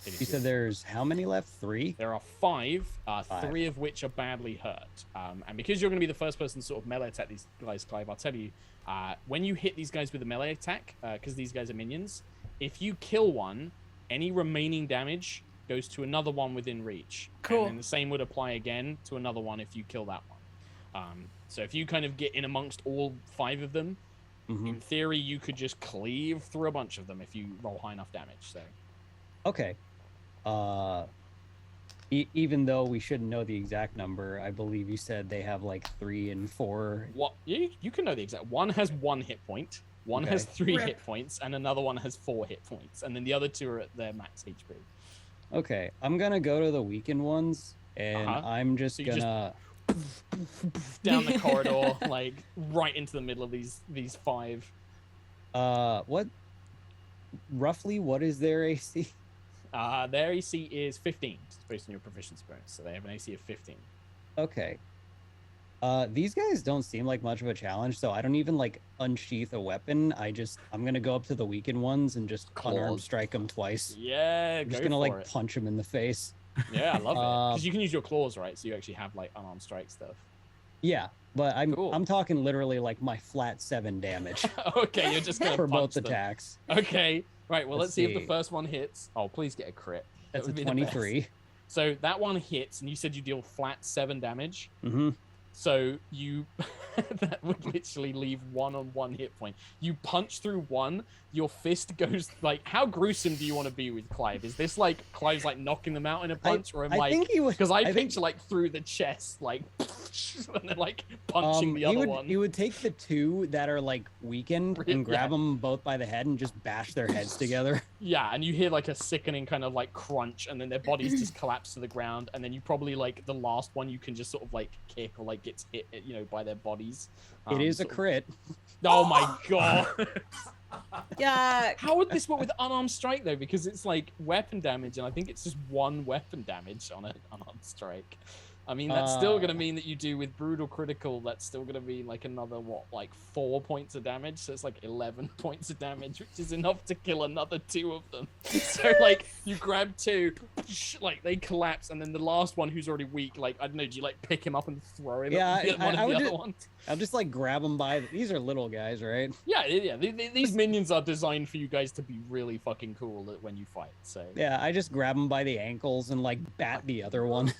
You said there's how many left? 3? There are 5, 3 of which are badly hurt. And because you're going to be the first person to sort of melee attack these guys, Clive, I'll tell you, when you hit these guys with a melee attack, because these guys are minions, if you kill one, any remaining damage goes to another one within reach. Cool. And then the same would apply again to another one if you kill that one. So if you kind of get in amongst all 5 of them, in theory, you could just cleave through a bunch of them if you roll high enough damage. So. Okay. Even though we shouldn't know the exact number, I believe you said they have like 3 and 4. What you can know the exact. One has 1 hit point, one has 3 hit points, and another one has 4 hit points, and then the other 2 are at their max HP. Okay, I'm gonna go to the weakened ones, and I'm just gonna down the corridor, like right into the middle of these 5. What is their AC? Their AC is 15, based on your proficiency bonus, so they have an AC of 15. Okay. These guys don't seem like much of a challenge, so I don't even like unsheath a weapon. I'm gonna go up to the weakened ones and just unarmed strike them twice. Yeah, I'm just gonna like punch them in the face. Yeah, I love it. Because you can use your claws, right? So you actually have like unarmed strike stuff. Yeah, but I'm talking literally like my flat 7 damage. Okay, you're just gonna for punch both attacks. Okay, right. Well, let's see if the first one hits. Oh, please get a crit. That's a 23. So that one hits, and you said you deal flat 7 damage. Mm-hmm. So you that would literally leave 1 on 1 hit point. You punch through 1, your fist goes like. How gruesome do you want to be with Clive? Is this like Clive's like knocking them out in a punch, or am I think he would? Because I picture like through the chest, like and then like punching the other one. He would take the 2 that are like weakened and grab them both by the head and just bash their heads together. Yeah, and you hear like a sickening kind of like crunch, and then their bodies just collapse to the ground, and then you probably like the last one you can just sort of like kick or like gets hit, by their bodies. It is a crit. Oh my god. Yeah. How would this work with unarmed strike though? Because it's like weapon damage, and I think it's just 1 weapon damage on an unarmed strike. I mean, that's still going to mean that you do with brutal critical, that's still going to be like another, 4 points of damage? So it's like 11 points of damage, which is enough to kill another 2 of them. So like you grab 2, like they collapse, and then the last one who's already weak, like, I don't know, do you like pick him up and throw him at one of the other ones? I'll just like grab them by, these are little guys, right? Yeah. These minions are designed for you guys to be really fucking cool when you fight, so. Yeah, I just grab them by the ankles and like bat the other one.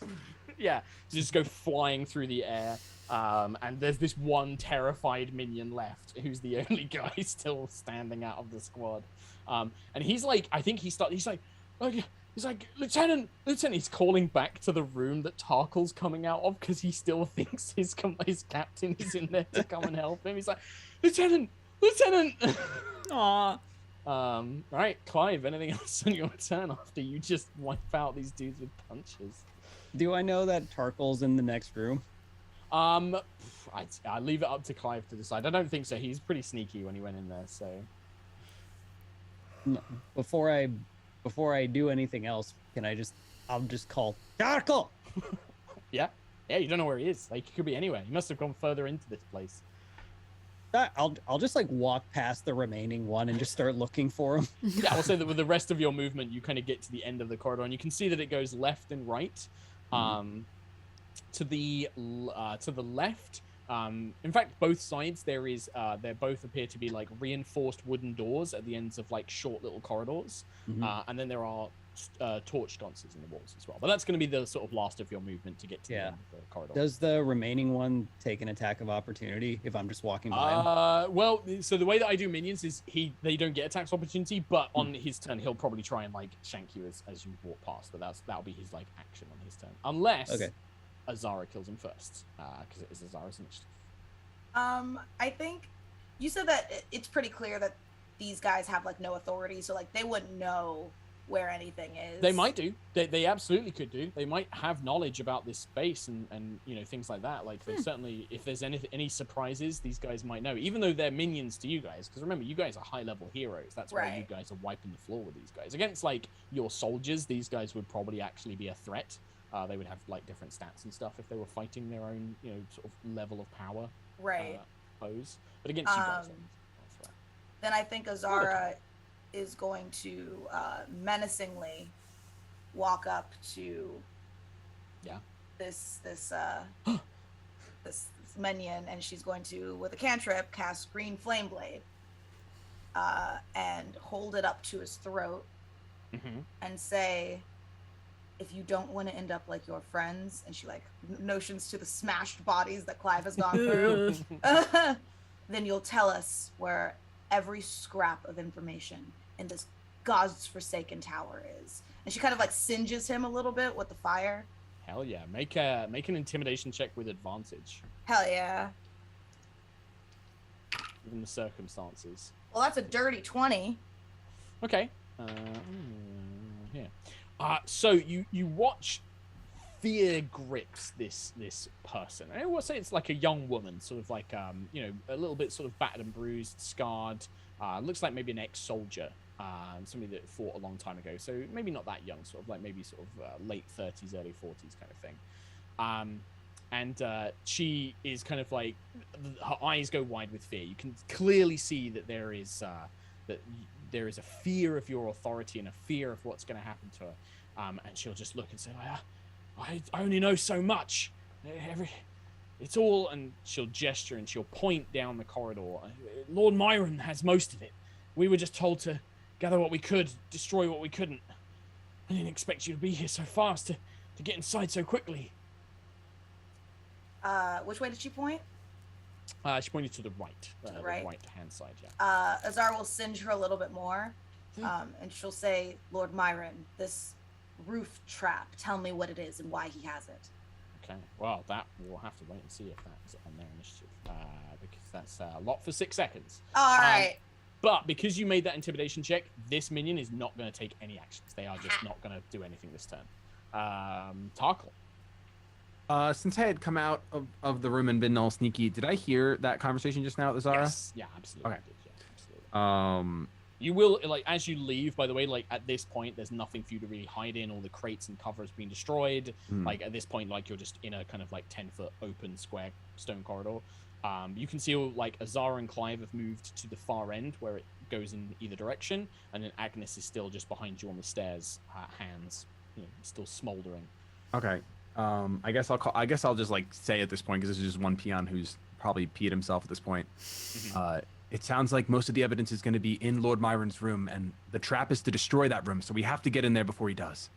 Yeah, just go flying through the air, and there's this one terrified minion left, who's the only guy still standing out of the squad, and he's like, I think he's like, Lieutenant, he's calling back to the room that Tarkle's coming out of, because he still thinks his captain is in there to come and help him. He's like, Lieutenant. Aww. Right, Clive, anything else on your turn after you just wipe out these dudes with punches? Do I know that Tarkle's in the next room? I leave it up to Clive to decide. I don't think so. He's pretty sneaky when he went in there, so. No, before I do anything else, I'll just call Tarkle! Yeah, you don't know where he is. Like, he could be anywhere. He must have gone further into this place. I'll just like walk past the remaining one and just start looking for him. Yeah, I'll say that with the rest of your movement, you kind of get to the end of the corridor, and you can see that it goes left and right. To the left, in fact, both sides they both appear to be like reinforced wooden doors at the ends of like short little corridors, and then there are torch sconces in the walls as well. But that's going to be the sort of last of your movement to get to the end of the corridor. Does the remaining one take an attack of opportunity if I'm just walking by him? Well, so the way that I do minions is they don't get attacks of opportunity, but on his turn he'll probably try and like shank you as you walk past. But that'll be his like action on his turn, unless Azara kills him first, because it is Azara's initiative. I think you said that it's pretty clear that these guys have like no authority, so like they wouldn't know where anything is. They might do. They absolutely could do. They might have knowledge about this space and you know, things like that. Like, they certainly, if there's any surprises, these guys might know. Even though they're minions to you guys, because remember, you guys are high-level heroes. That's why you guys are wiping the floor with these guys. Against, like, your soldiers, these guys would probably actually be a threat. They would have, like, different stats and stuff if they were fighting their own, you know, sort of level of power. Right. Pose. But against you guys, then I think Azara is going to menacingly walk up to this this minion, and she's going to, with a cantrip, cast Green Flame Blade and hold it up to his throat and say, if you don't want to end up like your friends, and she like notions to the smashed bodies that Clive has gone through, then you'll tell us where every scrap of information in this God's forsaken tower is. And she kind of like singes him a little bit with the fire. Hell yeah. Make an intimidation check with advantage. Hell yeah. Given the circumstances. Well, that's a dirty 20. Okay. Here. So you watch fear grips this person. I will say it's like a young woman, sort of like you know, a little bit sort of battered and bruised, scarred. Looks like maybe an ex-soldier, somebody that fought a long time ago. So maybe not that young, sort of like maybe sort of late 30s, early 40s kind of thing. And she is kind of like, her eyes go wide with fear. You can clearly see that there is a fear of your authority and a fear of what's going to happen to her. And she'll just look and say, I only know so much. It's all, and she'll gesture and she'll point down the corridor. Lord Myron has most of it. We were just told to gather what we could, destroy what we couldn't. I didn't expect you to be here so fast, to get inside so quickly. Which way did she point? She pointed to the right. The right hand side, Azara will singe her a little bit more, and she'll say, Lord Myron, this roof trap, tell me what it is and why he has it. Okay, well, that we'll have to wait and see if that's on their initiative, because that's a lot for 6 seconds. All right. But because you made that intimidation check, this minion is not going to take any actions. They are just not going to do anything this turn. Tarkle. Since I had come out of the room and been all sneaky, did I hear that conversation just now with Azara? Yes. Yeah, absolutely. Okay. Yeah, absolutely. You will, like, as you leave, by the way, like, at this point, there's nothing for you to really hide in. All the crates and covers being destroyed. Like, at this point, like, you're just in a kind of, like, 10-foot open square stone corridor. You can see, like, Azara and Clive have moved to the far end where it goes in either direction. And then Agnis is still just behind you on the stairs, hands, you know, still smoldering. Okay. I guess I'll just, like, say at this point, because this is just one peon who's probably peed himself at this point. It sounds like most of the evidence is going to be in Lord Myron's room, and the trap is to destroy that room, so we have to get in there before he does.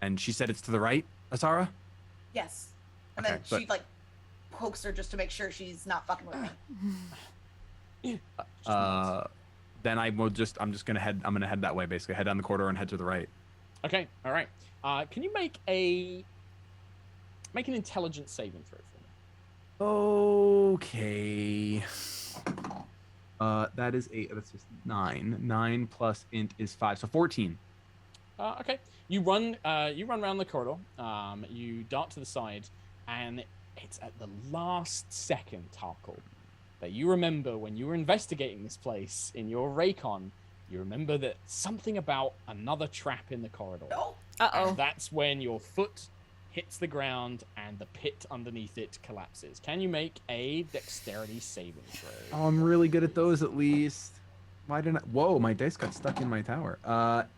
And she said it's to the right, Azara? Yes. And then she, like, pokes her just to make sure she's not fucking with me. Then I'm just going to head that way, basically. Head down the corridor and head to the right. Okay, all right. Can you make an intelligence saving throw for me? Okay. That is that's just 9. 9 plus int is 5, so 14. Okay. You run around the corridor. You dart to the side, and it's at the last second, Tarkle, that you remember when you were investigating this place in your Raycon. You remember that something about another trap in the corridor. Uh-oh. And that's when your foot hits the ground and the pit underneath it collapses. Can you make a dexterity saving throw? Oh, I'm really good at those, at least. Why didn't I? Whoa, my dice got stuck in my tower.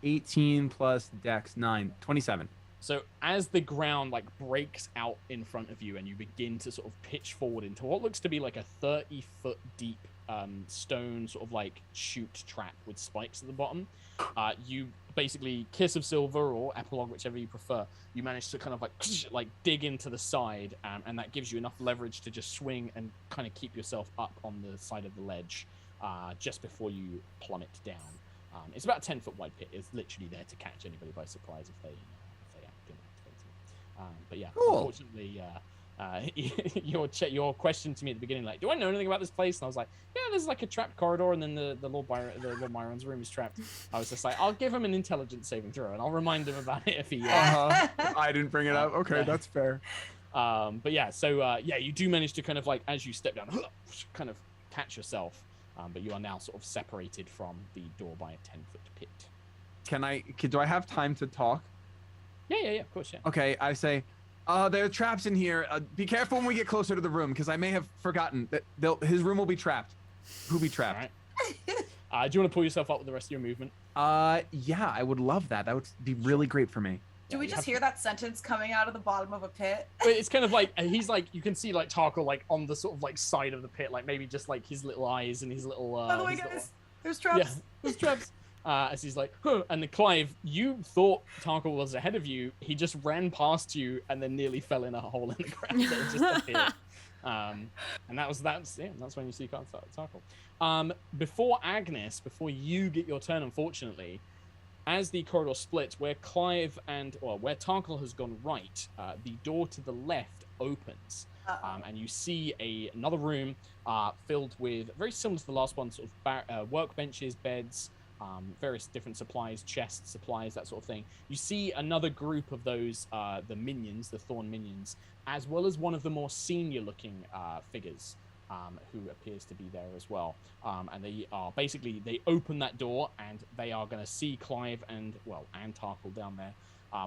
18 plus dex 9, 27. So as the ground like breaks out in front of you and you begin to sort of pitch forward into what looks to be like a 30-foot deep stone sort of like chute trap with spikes at the bottom, you basically Kiss of Silver or Epilogue, whichever you prefer, you manage to kind of like dig into the side, and that gives you enough leverage to just swing and kind of keep yourself up on the side of the ledge just before you plummet down. It's about a 10-foot wide pit. It's literally there to catch anybody by surprise if they activate it. But yeah, cool. Unfortunately, your question to me at the beginning, like, do I know anything about this place? And I was like, yeah, there's like a trapped corridor, and then the Lord Myron's room is trapped. I was just like, I'll give him an intelligence saving throw, and I'll remind him about it if he. I didn't bring it up. Okay, yeah. That's fair. But yeah, so you do manage to kind of like, as you step down, kind of catch yourself, but you are now sort of separated from the door by a 10-foot pit. Do I have time to talk? Yeah, of course, yeah. Okay, I say, there are traps in here. Be careful when we get closer to the room, because I may have forgotten that his room will be trapped. Who'll be trapped? All right. Do you want to pull yourself up with the rest of your movement? Yeah, I would love that. That would be really great for me. Do we just hear that sentence coming out of the bottom of a pit? It's kind of like, he's like, you can see like Tarkle like on the sort of like side of the pit, like maybe just like his little eyes and his little. By the way, guys, there's traps. Yeah, there's traps. As he's like, huh. And then Clive, you thought Tarkle was ahead of you. He just ran past you and then nearly fell in a hole in the ground that just appeared. And that's when you see Tarkle. Before Agnis, before you get your turn, unfortunately, as the corridor splits, where where Tarkle has gone right, the door to the left opens. And you see another room filled with, very similar to the last one, sort of workbenches, beds, various different supplies, chests, supplies, that sort of thing. You see another group of those, the minions, the Thorn minions, as well as one of the more senior-looking figures, who appears to be there as well. And they are basically, they open that door, and they are going to see Clive and Tarkle down there.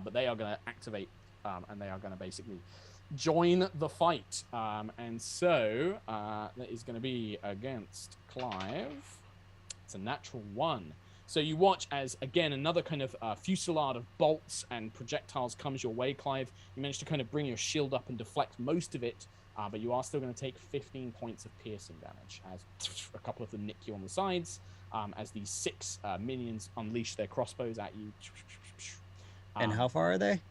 But they are going to activate, and they are going to basically join the fight. And so that is going to be against Clive. It's a natural 1. So you watch as, again, another kind of fusillade of bolts and projectiles comes your way, Clive. You manage to kind of bring your shield up and deflect most of it, but you are still going to take 15 points of piercing damage as a couple of them nick you on the sides, as these 6 minions unleash their crossbows at you. And how far are they?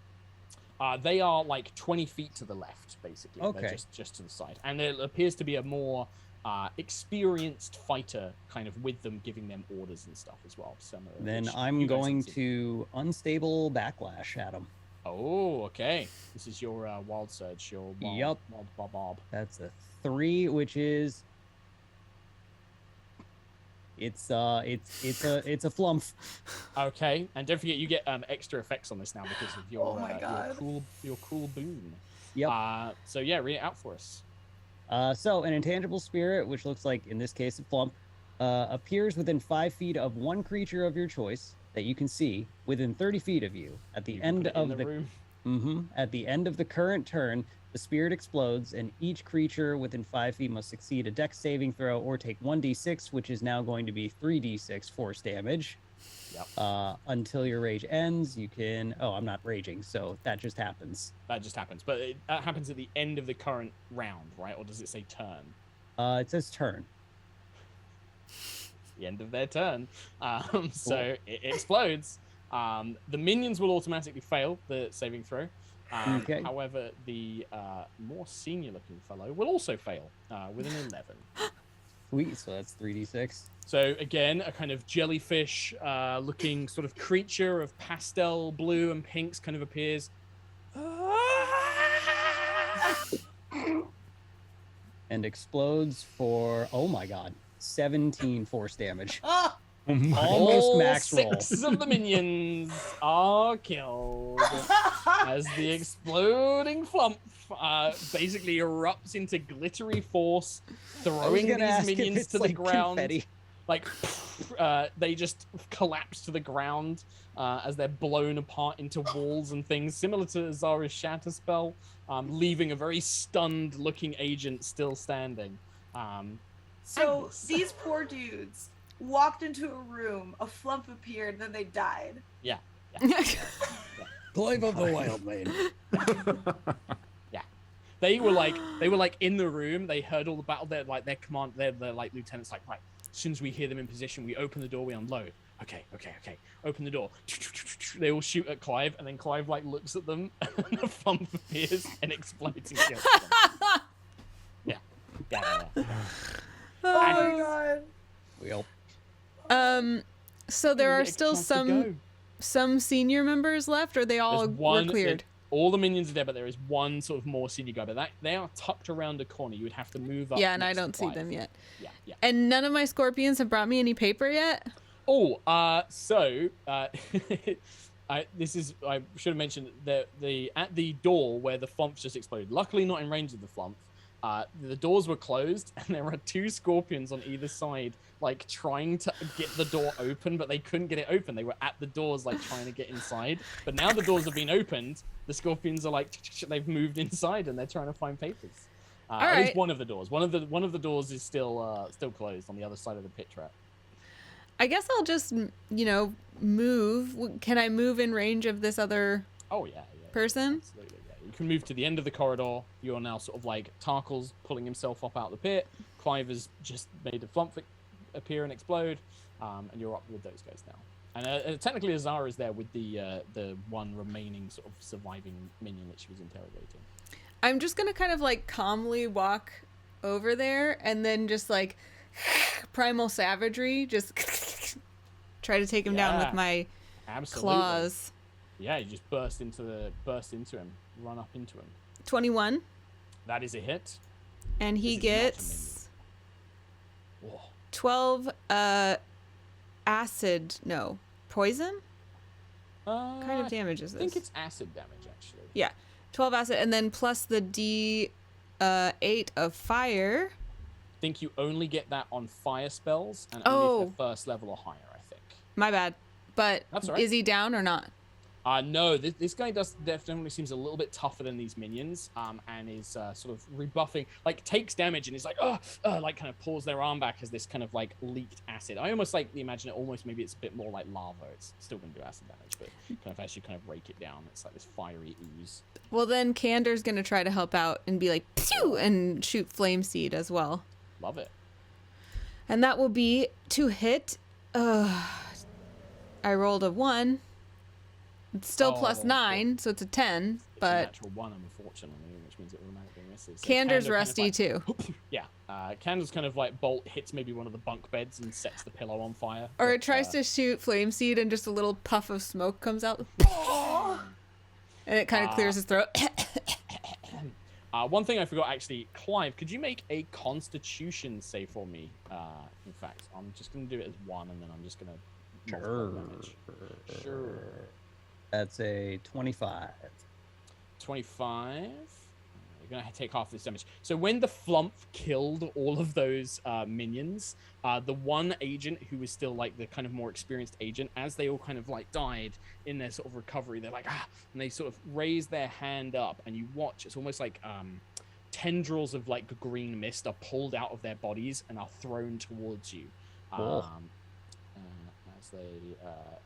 They are like 20 feet to the left, basically. Okay. They're just to the side. And there appears to be a more experienced fighter kind of with them, giving them orders and stuff as well. Then I'm going to unstable backlash at him. Oh, okay. This is your wild surge, your wild bob. That's a 3, which is it's a flump. Okay, and don't forget you get extra effects on this now because of your your cool boon. Yep. So yeah, read it out for us. So an intangible spirit, which looks like in this case a flump, appears within 5 feet of one creature of your choice that you can see within 30 feet of you. At the end of the room. At the end of the current turn, the spirit explodes, and each creature within 5 feet must succeed a dex saving throw or take 1d6, which is now going to be 3d6 force damage. Yep. Until your rage ends, you can. Oh, I'm not raging, so that just happens. That just happens, but that happens at the end of the current round, right? Or does it say turn? It says turn. The end of their turn. So it explodes. The minions will automatically fail the saving throw. Okay. However, the more senior-looking fellow will also fail with an 11. Sweet, so that's 3d6. So again, a kind of jellyfish-looking sort of creature of pastel blue and pinks kind of appears. And explodes for, oh my god, 17 force damage. Almost max roll. 6 of the minions are killed as the exploding flump basically erupts into glittery force, throwing these minions to the ground. Confetti. Like, they just collapse to the ground as they're blown apart into walls and things, similar to Azara's shatter spell, leaving a very stunned-looking agent still standing. So these poor dudes walked into a room, a flump appeared, then they died. Yeah. Clive of the Wild Maiden. Yeah. They were like in the room, they heard all the battle, their like lieutenants like, right, as soon as we hear them in position, we open the door, we unload. Okay. Open the door. They all shoot at Clive, and then Clive like looks at them, and the flump appears and explodes and kills them. Yeah. Oh my god. Well. So there are still some senior members left, or they all were cleared? All the minions are dead, but there is one sort of more senior guy. But they are tucked around a corner. You would have to move up. Yeah, and I don't see them yet. Yeah. And none of my scorpions have brought me any paper yet? Oh, this is, I should have mentioned that at the door where the flump just exploded. Luckily, not in range of the flump. The doors were closed, and there were 2 scorpions on either side, like trying to get the door open, but they couldn't get it open. They were at the doors, like trying to get inside. But now the doors have been opened. The scorpions are like they've moved inside, and they're trying to find papers. At least one of the doors. One of the doors is still closed on the other side of the pit trap. I guess I'll just, move. Can I move in range of this other person? Absolutely, yeah. You can move to the end of the corridor. You are now sort of like Tarkle's pulling himself up out of the pit. Clive has just made a flump appear and explode. And you're up with those guys now. And technically Azara is there with the one remaining sort of surviving minion that she was interrogating. I'm just going to kind of like calmly walk over there and then just like primal savagery, just try to take him down with my claws. Yeah, you just burst into him, run up into him. 21. That is a hit. And he gets 12 poison? What kind of damage is this? I think it's acid damage, actually. Yeah, 12 acid, and then plus the D8 of fire. I think you only get that on fire spells, and only if they're first level or higher, I think. My bad. But that's all right. Is he down or not? No, this guy definitely seems a little bit tougher than these minions, and is sort of rebuffing, like takes damage and is like, like kind of pulls their arm back as this kind of like leaked acid. I almost like imagine it almost maybe it's a bit more like lava. It's still going to do acid damage, but kind of as you kind of rake it down, it's like this fiery ooze. Well, then Candor's going to try to help out and be like, pew, and shoot Flame Seed as well. Love it. And that will be to hit. I rolled a 1. It's still plus 9, so it's a 10. But it's a natural 1, unfortunately, which means it automatically misses. So Candor's rusty too. Yeah, Candor's kind of like bolt hits maybe one of the bunk beds and sets the pillow on fire. Or it tries to shoot Flame Seed and just a little puff of smoke comes out. And it kind of clears his throat. One thing I forgot, actually, Clive, could you make a Constitution save for me? In fact, I'm just going to do it as 1, and then I'm just going to damage. Sure. That's a 25. 25. You're going to take half this damage. So when the flump killed all of those minions, the one agent who was still like the kind of more experienced agent, as they all kind of like died in their sort of recovery, they're like, and they sort of raise their hand up, and you watch, it's almost like tendrils of like green mist are pulled out of their bodies and are thrown towards you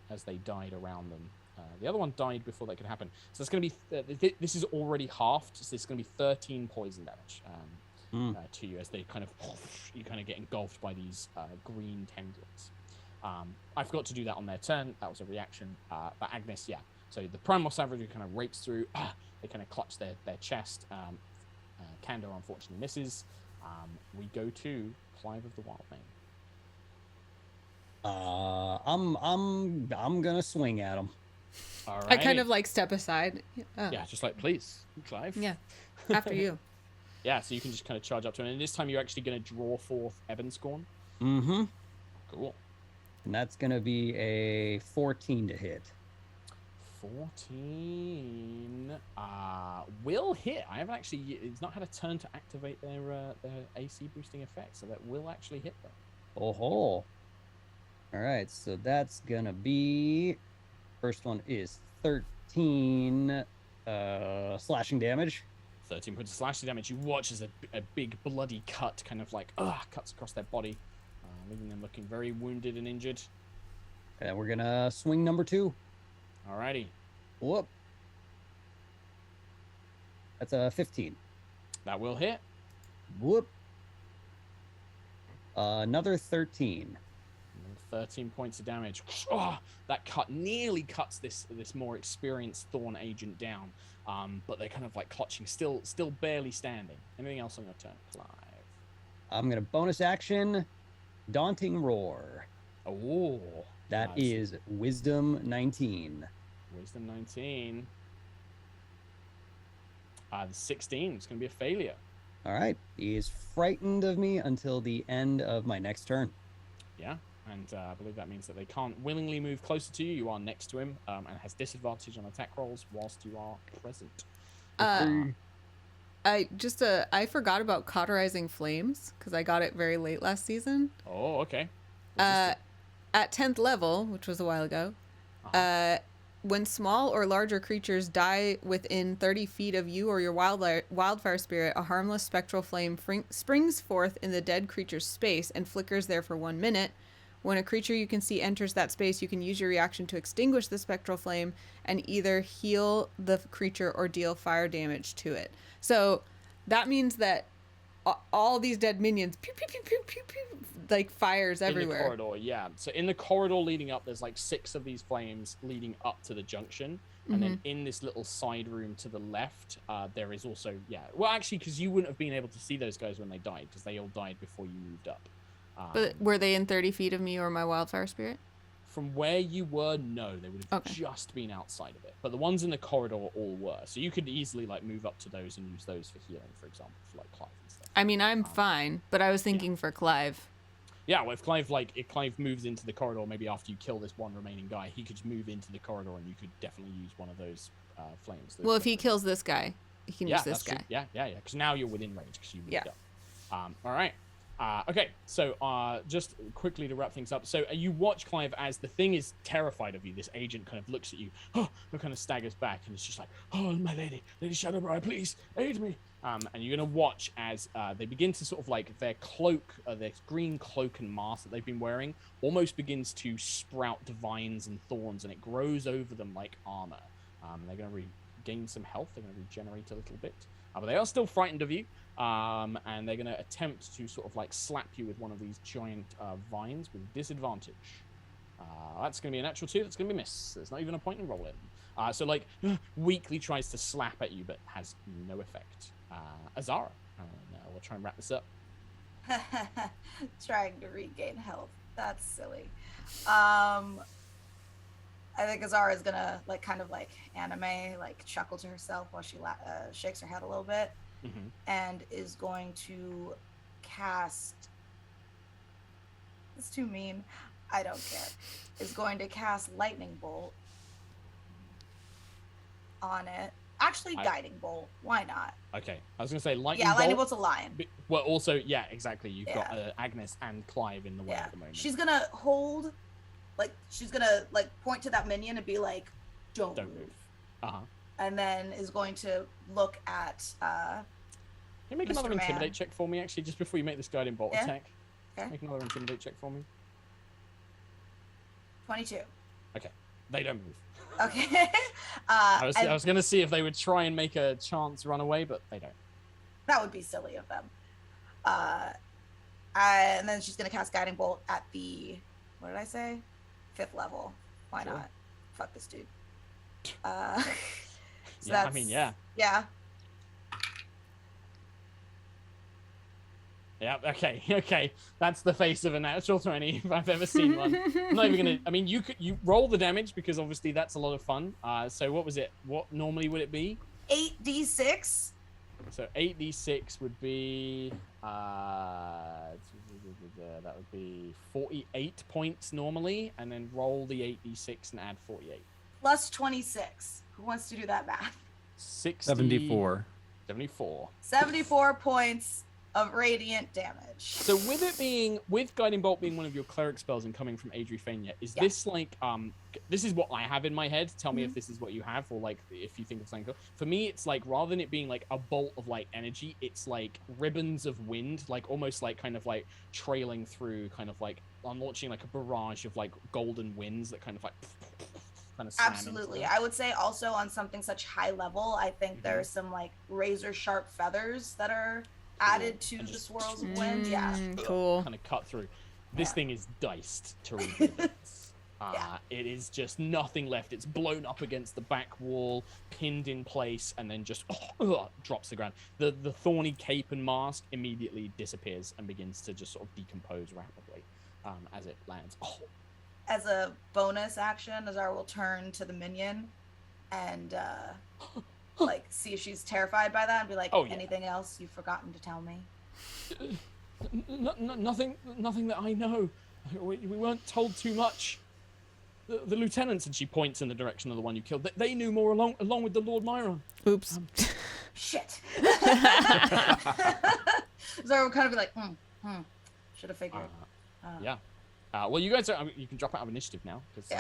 as they died around them. The other one died before that could happen. So it's going to be... this is already halved, so it's going to be 13 poison damage to you as they kind of... You kind of get engulfed by these green tendrils. I forgot to do that on their turn. That was a reaction. But Agnis, yeah. So the primal savagery kind of rakes through. They kind of clutch their chest. Candor unfortunately misses. We go to Clive of the Wildmane. I'm gonna swing at him. Alrighty. I kind of like step aside. Yeah, just like, please, Clive. Yeah, after you. Yeah, so you can just kind of charge up to him. And this time you're actually going to draw forth Ebonscorn. Mm-hmm. Cool. And that's going to be a 14 to hit. 14 will hit. I haven't actually... It's not had a turn to activate their AC boosting effect, so that will actually hit them. Oh-ho. All right, so that's going to be... First one is 13 slashing damage. 13 points of slashing damage. You watch as a big bloody cut kind of like cuts across their body, leaving them looking very wounded and injured. And we're gonna swing number 2. Alrighty. Whoop. That's a 15. That will hit. Whoop. Another 13. 13 points of damage. That cut nearly cuts this more experienced Thorn agent down, but they're kind of like clutching, still barely standing. Anything else on your turn, Clive? I'm gonna bonus action, Daunting Roar. Oh, that is Wisdom 19. Wisdom 19. The 16 is going to be a failure. All right. He is frightened of me until the end of my next turn. Yeah, and I believe that means that they can't willingly move closer to you. You are next to him, and has disadvantage on attack rolls whilst you are present. I forgot about cauterizing flames because I got it very late last season. Oh, okay. At 10th level, which was a while ago, when small or larger creatures die within 30 feet of you or your wildfire spirit, a harmless spectral flame springs forth in the dead creature's space and flickers there for 1 minute. When a creature you can see enters that space, you can use your reaction to extinguish the spectral flame and either heal the creature or deal fire damage to it. So that means that all these dead minions, pew, pew, pew, pew, pew, pew, like fires everywhere. In the corridor, yeah. So in the corridor leading up, there's like 6 of these flames leading up to the junction. And then in this little side room to the left, there is also, well, actually, because you wouldn't have been able to see those guys when they died, because they all died before you moved up. But were they in 30 feet of me or my wildfire spirit? From where you were, no, they would have just been outside of it. But the ones in the corridor all were. So you could easily like move up to those and use those for healing, for example, for like Clive and stuff. I mean, I'm fine, but I was thinking for Clive. Yeah, well, if Clive moves into the corridor, maybe after you kill this one remaining guy, he could move into the corridor and you could definitely use one of those flames. Well, if he kills this guy, he can use this guy. True. Yeah, because now you're within range because you moved up. All right. Okay, so just quickly to wrap things up. So you watch Clive as the thing is terrified of you. This agent kind of looks at you, and kind of staggers back, and it's just like, oh, my Lady Shadowbriar, please aid me. And you're going to watch as they begin to sort of like their cloak, their green cloak and mask that they've been wearing almost begins to sprout vines and thorns, and it grows over them like armor. They're going to regain some health. They're going to regenerate a little bit. But they are still frightened of you. And they're going to attempt to sort of like slap you with one of these giant vines with disadvantage. That's going to be a natural 2. That's going to be a miss. There's not even a point in rolling. So like weakly tries to slap at you, but has no effect. Azara, we'll try and wrap this up. Trying to regain health. That's silly. I think Azara is gonna like kind of like anime, like chuckle to herself while she shakes her head a little bit. And is going to cast. It's too mean. I don't care. Is going to cast Lightning Bolt on it. Actually, Guiding Bolt. Why not? Okay, I was gonna say Lightning Bolt. Yeah, Lightning Bolt's a lion. Well, also, yeah, exactly. You've got Agnis and Clive in the way at the moment. She's gonna hold, like, she's gonna like point to that minion and be like, "Don't move." And then is going to look at. Can you make another intimidate check for me, actually, just before you make this guiding bolt attack? Okay. Make another intimidate check for me. 22. Okay. They don't move. Okay. I was going to see if they would try and make a chance run away, but they don't. That would be silly of them. And then she's going to cast Guiding Bolt at the, what did I say? 5th level. Why not? Fuck this dude. So I mean, yeah. Yeah. Yeah, okay. That's the face of a natural 20 if I've ever seen one. I'm not even gonna. I mean, you roll the damage because obviously that's a lot of fun. So what was it? What normally would it be? 8d6. So 8d6 would be that would be 48 points normally, and then roll the 8d6 and add 48. Plus 26. Who wants to do that math? 74. 74 points of radiant damage. So with Guiding Bolt being one of your cleric spells and coming from Adriphania, is this like this is what I have in my head. Tell me if this is what you have, or like if you think of something. For me, it's like rather than it being like a bolt of like energy, it's like ribbons of wind, like almost like kind of like trailing through, kind of like on launching like a barrage of like golden winds that kind of like kind of slam. Absolutely. I would say also on something such high level, I think there's some like razor sharp feathers that are added to the swirls of wind. Cool. Kind of cut through. This thing is diced to read. It is just nothing left. It's blown up against the back wall, pinned in place, and then just drops to the ground. The thorny cape and mask immediately disappears and begins to just sort of decompose rapidly as it lands. As a bonus action, Azara will turn to the minion and like see if she's terrified by that and be like, Oh, yeah. anything else you've forgotten to tell me? Nothing that I know. We weren't told too much. The lieutenants, and she points in the direction of the one you killed, they knew more along with the Lord Myron. Oops. Shit. Zara would kind of be like, should have figured. Yeah. Well, you guys you can drop out of initiative now because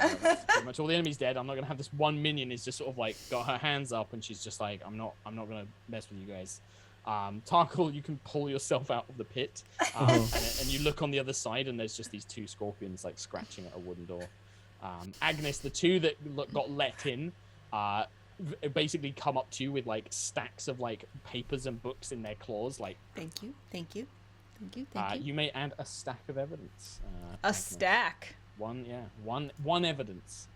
pretty much all the enemies dead. I'm not gonna have this one minion is just sort of like got her hands up and she's just like, I'm not gonna mess with you guys. Tarkle, you can pull yourself out of the pit, and you look on the other side and there's just these two scorpions like scratching at a wooden door. Agnis, the two that got let in, basically come up to you with like stacks of like papers and books in their claws. Like, Thank you. you may add a stack of evidence. A Agnis. stack. One evidence.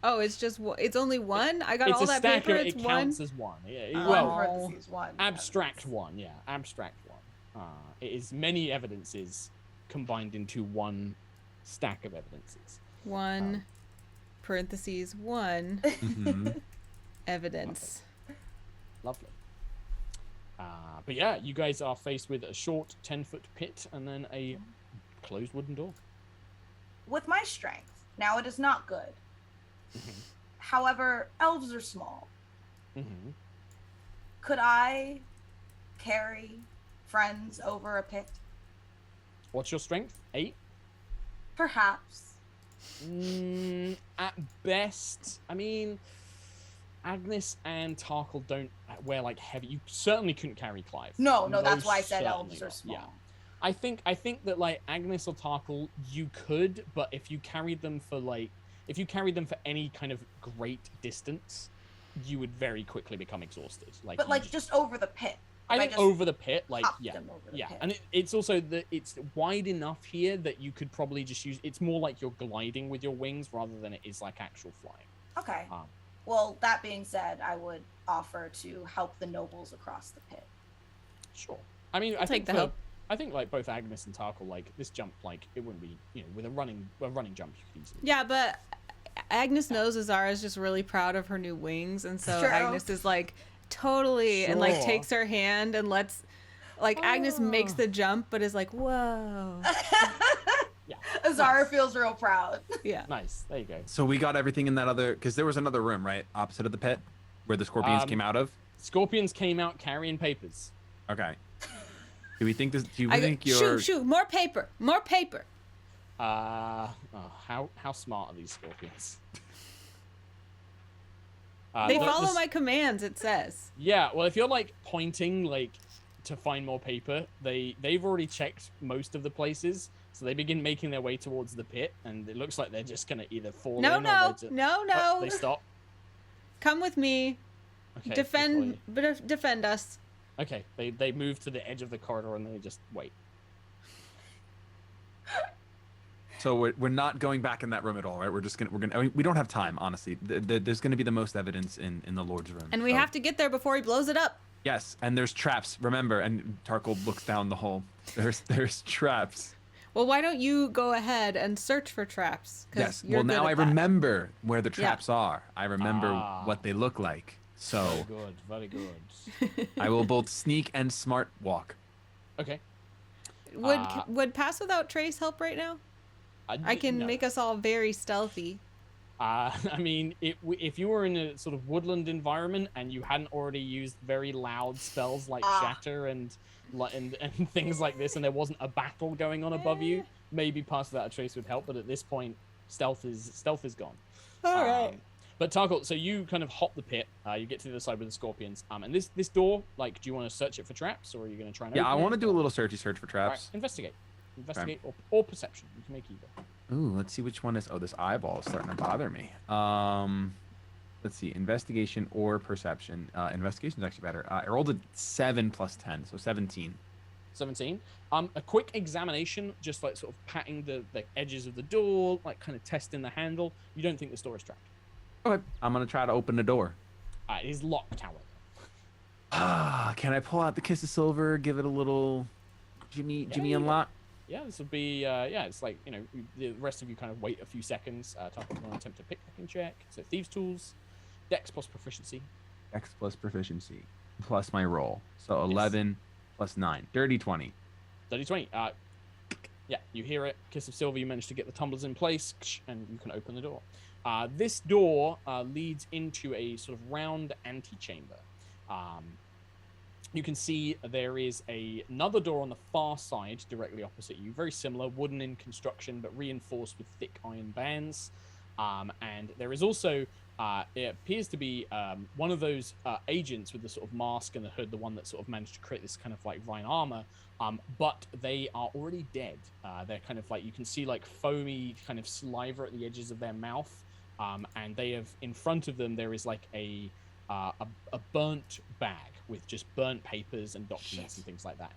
Oh, it's only one. I got all that stack, paper. It one. counts as one. Yeah. One Well, parentheses, one. abstract one. Yeah, abstract one. It is many evidences combined into one stack of evidences. One parentheses one evidence. Lovely. But yeah, you guys are faced with a short 10-foot pit and then a closed wooden door. With my strength, now it is not good. However, elves are small. Could I carry friends over a pit? What's your strength? 8? Perhaps. At best, I mean, Agnis and Tarkle don't wear like heavy. You certainly couldn't carry Clive. No, that's Most why I said certainly elves are not. small. Yeah. I think that like Agnis or Tarkle, you could, but if you carried them for any kind of great distance, you would very quickly become exhausted. But like just over the pit. I think over the pit, like Pit. And it's also that it's wide enough here that you could probably just use. It's more like you're gliding with your wings rather than it is like actual flying. Okay. Well, that being said, I would offer to help the nobles across the pit. Sure. I mean, I think like both Agnis and Tarkle, like this jump, like it wouldn't be, with a running jump you could easily. Yeah, but Agnis knows Azara is just really proud of her new wings, and so Agnis is like totally and like takes her hand and lets Agnis makes the jump, but is like, whoa. Yeah. Azara feels real proud. Yeah. Nice. There you go. So we got everything in that other, because there was another room, right? Opposite of the pit where the scorpions came out of? Scorpions came out carrying papers. Okay. Do we think you're... Shoot, more paper. How smart are these scorpions? They follow my commands, it says. Yeah, well, if you're like pointing like to find more paper, they've already checked most of the places, so they begin making their way towards the pit, and it looks like they're just gonna either fall in or No. Oh, they stop. Come with me. Okay. Defend us. Okay, they move to the edge of the corridor and they just wait. So we're not going back in that room at all, right? I mean, we don't have time, honestly. There's gonna be the most evidence in the Lord's room. And we have to get there before he blows it up. Yes, and there's traps. Remember, and Tarkle looks down the hole. There's traps. Well, why don't you go ahead and search for traps? Yes. Well, now I remember where the traps are. I remember what they look like. So Very good. I will both sneak and smart walk. Okay. Would Pass Without Trace help right now? I can make us all very stealthy. I mean, if you were in a sort of woodland environment and you hadn't already used very loud spells like Shatter and things like this, and there wasn't a battle going on above you, maybe Pass Without a Trace would help. But at this point, stealth is gone. All right. But Tarkle, so you kind of hop the pit. You get to the other side with the scorpions. And this door, like, do you want to search it for traps, or are you going to try and Yeah, open I want it? to do a little search for traps. Right, investigate, or perception. You can make either. Ooh, let's see which one is. Oh, this eyeball is starting to bother me. Let's see, investigation or perception. Investigation is actually better. I rolled a 7 plus 10, so 17. 17. A quick examination, just like sort of patting the edges of the door, like kind of testing the handle. You don't think this door is trapped? Okay, I'm gonna try to open the door. It is locked, however. Can I pull out the Kiss of Silver, give it a little Jimmy unlock? Yeah, this would be, it's like, the rest of you kind of wait a few seconds. Tarkle's going to attempt a pickpocketing check. So thieves tools, dex plus proficiency. X plus proficiency plus my roll. So 11 plus 9. Dirty 20. Dirty 20. Yeah, you hear it. Kiss of Silver, you manage to get the tumblers in place, and you can open the door. This door leads into a sort of round antechamber. You can see there is another door on the far side, directly opposite you. Very similar, wooden in construction, but reinforced with thick iron bands. And there is also, it appears to be one of those agents with the sort of mask and the hood, the one that sort of managed to create this kind of like vine armor. But they are already dead. They're kind of like, you can see like foamy kind of saliva at the edges of their mouth. And they have, in front of them, there is like a burnt bag with just burnt papers and documents and things like that,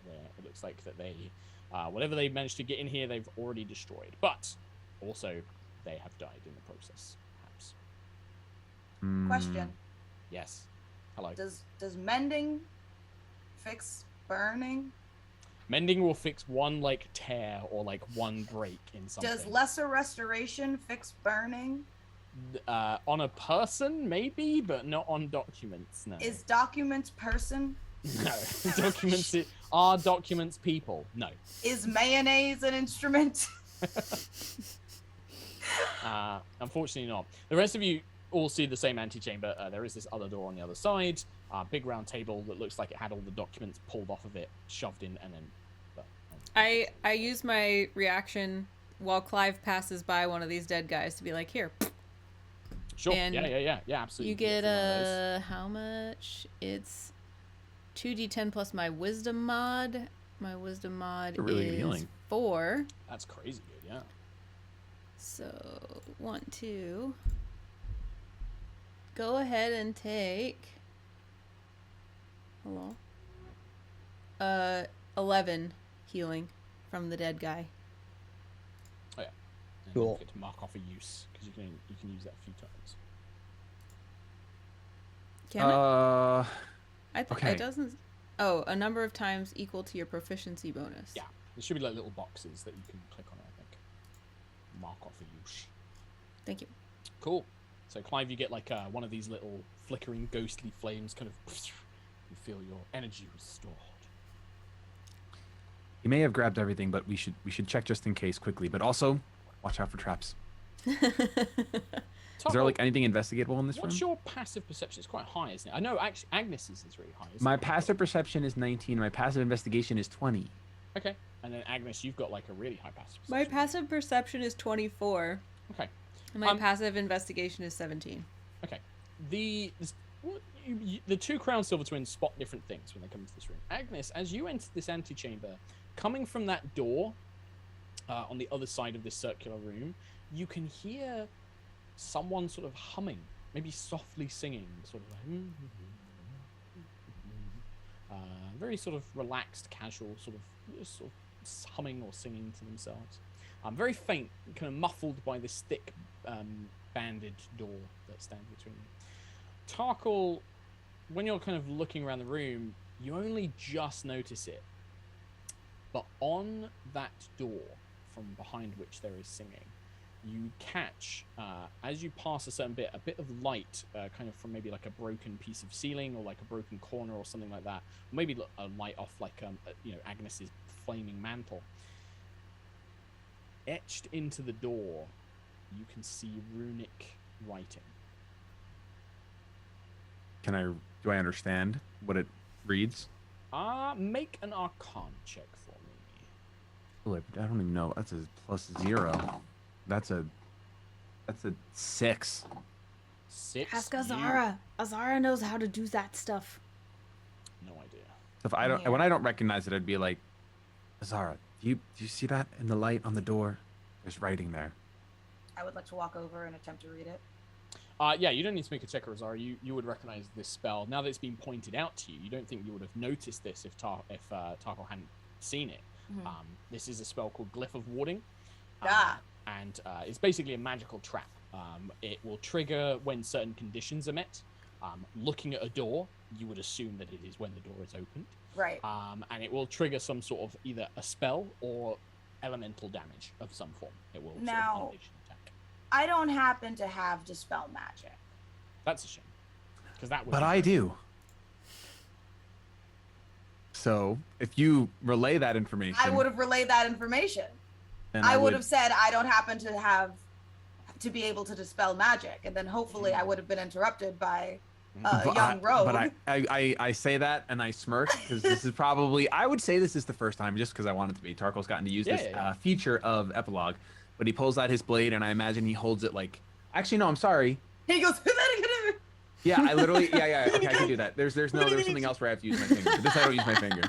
where it looks like that they, whatever they managed to get in here, they've already destroyed. But also, they have died in the process, perhaps. Question. Yes. Hello. Does mending fix burning? Mending will fix one like tear or like one break in something. Does lesser restoration fix burning? On a person, maybe, but not on documents. No. Is documents person? No. Documents are documents people. No. Is mayonnaise an instrument? Unfortunately not. The rest of you all see the same antechamber. There is this other door on the other side. Big round table that looks like it had all the documents pulled off of it, shoved in, and then. I use my reaction while Clive passes by one of these dead guys to be like, here. Sure. And yeah, absolutely. You get how much? It's 2d10 plus my wisdom mod. My wisdom mod is 4. That's crazy good, yeah. So 1, 2. Go ahead and take. Hello. 11 healing from the dead guy. Oh yeah. And cool. You get to mark off a use because you can use that a few times. Can it? Okay. It doesn't. Oh, a number of times equal to your proficiency bonus. Yeah, there should be like little boxes that you can click on. I think. Mark off a use. Thank you. Cool. So Clive, you get like one of these little flickering ghostly flames, kind of. You feel your energy restored. You may have grabbed everything, but we should check just in case quickly. But also, watch out for traps. Is there like anything investigatable in this room? What's your passive perception? It's quite high, isn't it? I know actually Agnes's is really high. My passive perception is 19. My passive investigation is 20. Okay. And then Agnes, you've got like a really high passive perception. My passive perception is 24. Okay. And my passive investigation is 17. Okay. The two Crownsilver twins spot different things when they come into this room. Agnes, as you enter this antechamber, coming from that door on the other side of this circular room, you can hear someone sort of humming, maybe softly singing, sort of like, very sort of relaxed, casual, sort of humming or singing to themselves. Very faint, kind of muffled by this thick banded door that stands between you. Tarkle, when you're kind of looking around the room, you only just notice it. But on that door, from behind which there is singing, you catch, as you pass a certain bit, a bit of light, kind of from maybe like a broken piece of ceiling or like a broken corner or something like that. Or maybe a light off like, Agnes's flaming mantle. Etched into the door, you can see runic writing. Do I understand what it reads? Make an Arcana check for me. Oh, I don't even know. That's a +0. That's a 6. 6. Ask Azara. Azara knows how to do that stuff. No idea. So if when I don't recognize it, I'd be like, Azara, do you see that in the light on the door? There's writing there. I would like to walk over and attempt to read it. Yeah, you don't need to make a check, Azara. You would recognize this spell. Now that it's been pointed out to you, you don't think you would have noticed this if Tarkle hadn't seen it. Mm-hmm. This is a spell called Glyph of Warding. And it's basically a magical trap. It will trigger when certain conditions are met. Looking at a door, you would assume that it is when the door is opened. Right. And it will trigger some sort of either a spell or elemental damage of some form. It will now, sort of unleash an attack. I don't happen to have Dispel Magic. That's a shame. Because that would. But I do. So if you relay that information, I would have relayed that information. Then I would have said I don't happen to be able to dispel magic, and then hopefully I would have been interrupted by young rogue. But I say that and I smirk because this is probably, I would say this is the first time, just because I want it to be. Tarkle's gotten to use this feature of Epilogue, but he pulls out his blade and I imagine he holds it like, actually no, I'm sorry. He goes, Yeah, I literally, okay, I can do that. There's something else where I have to use my finger. But this I don't use my finger.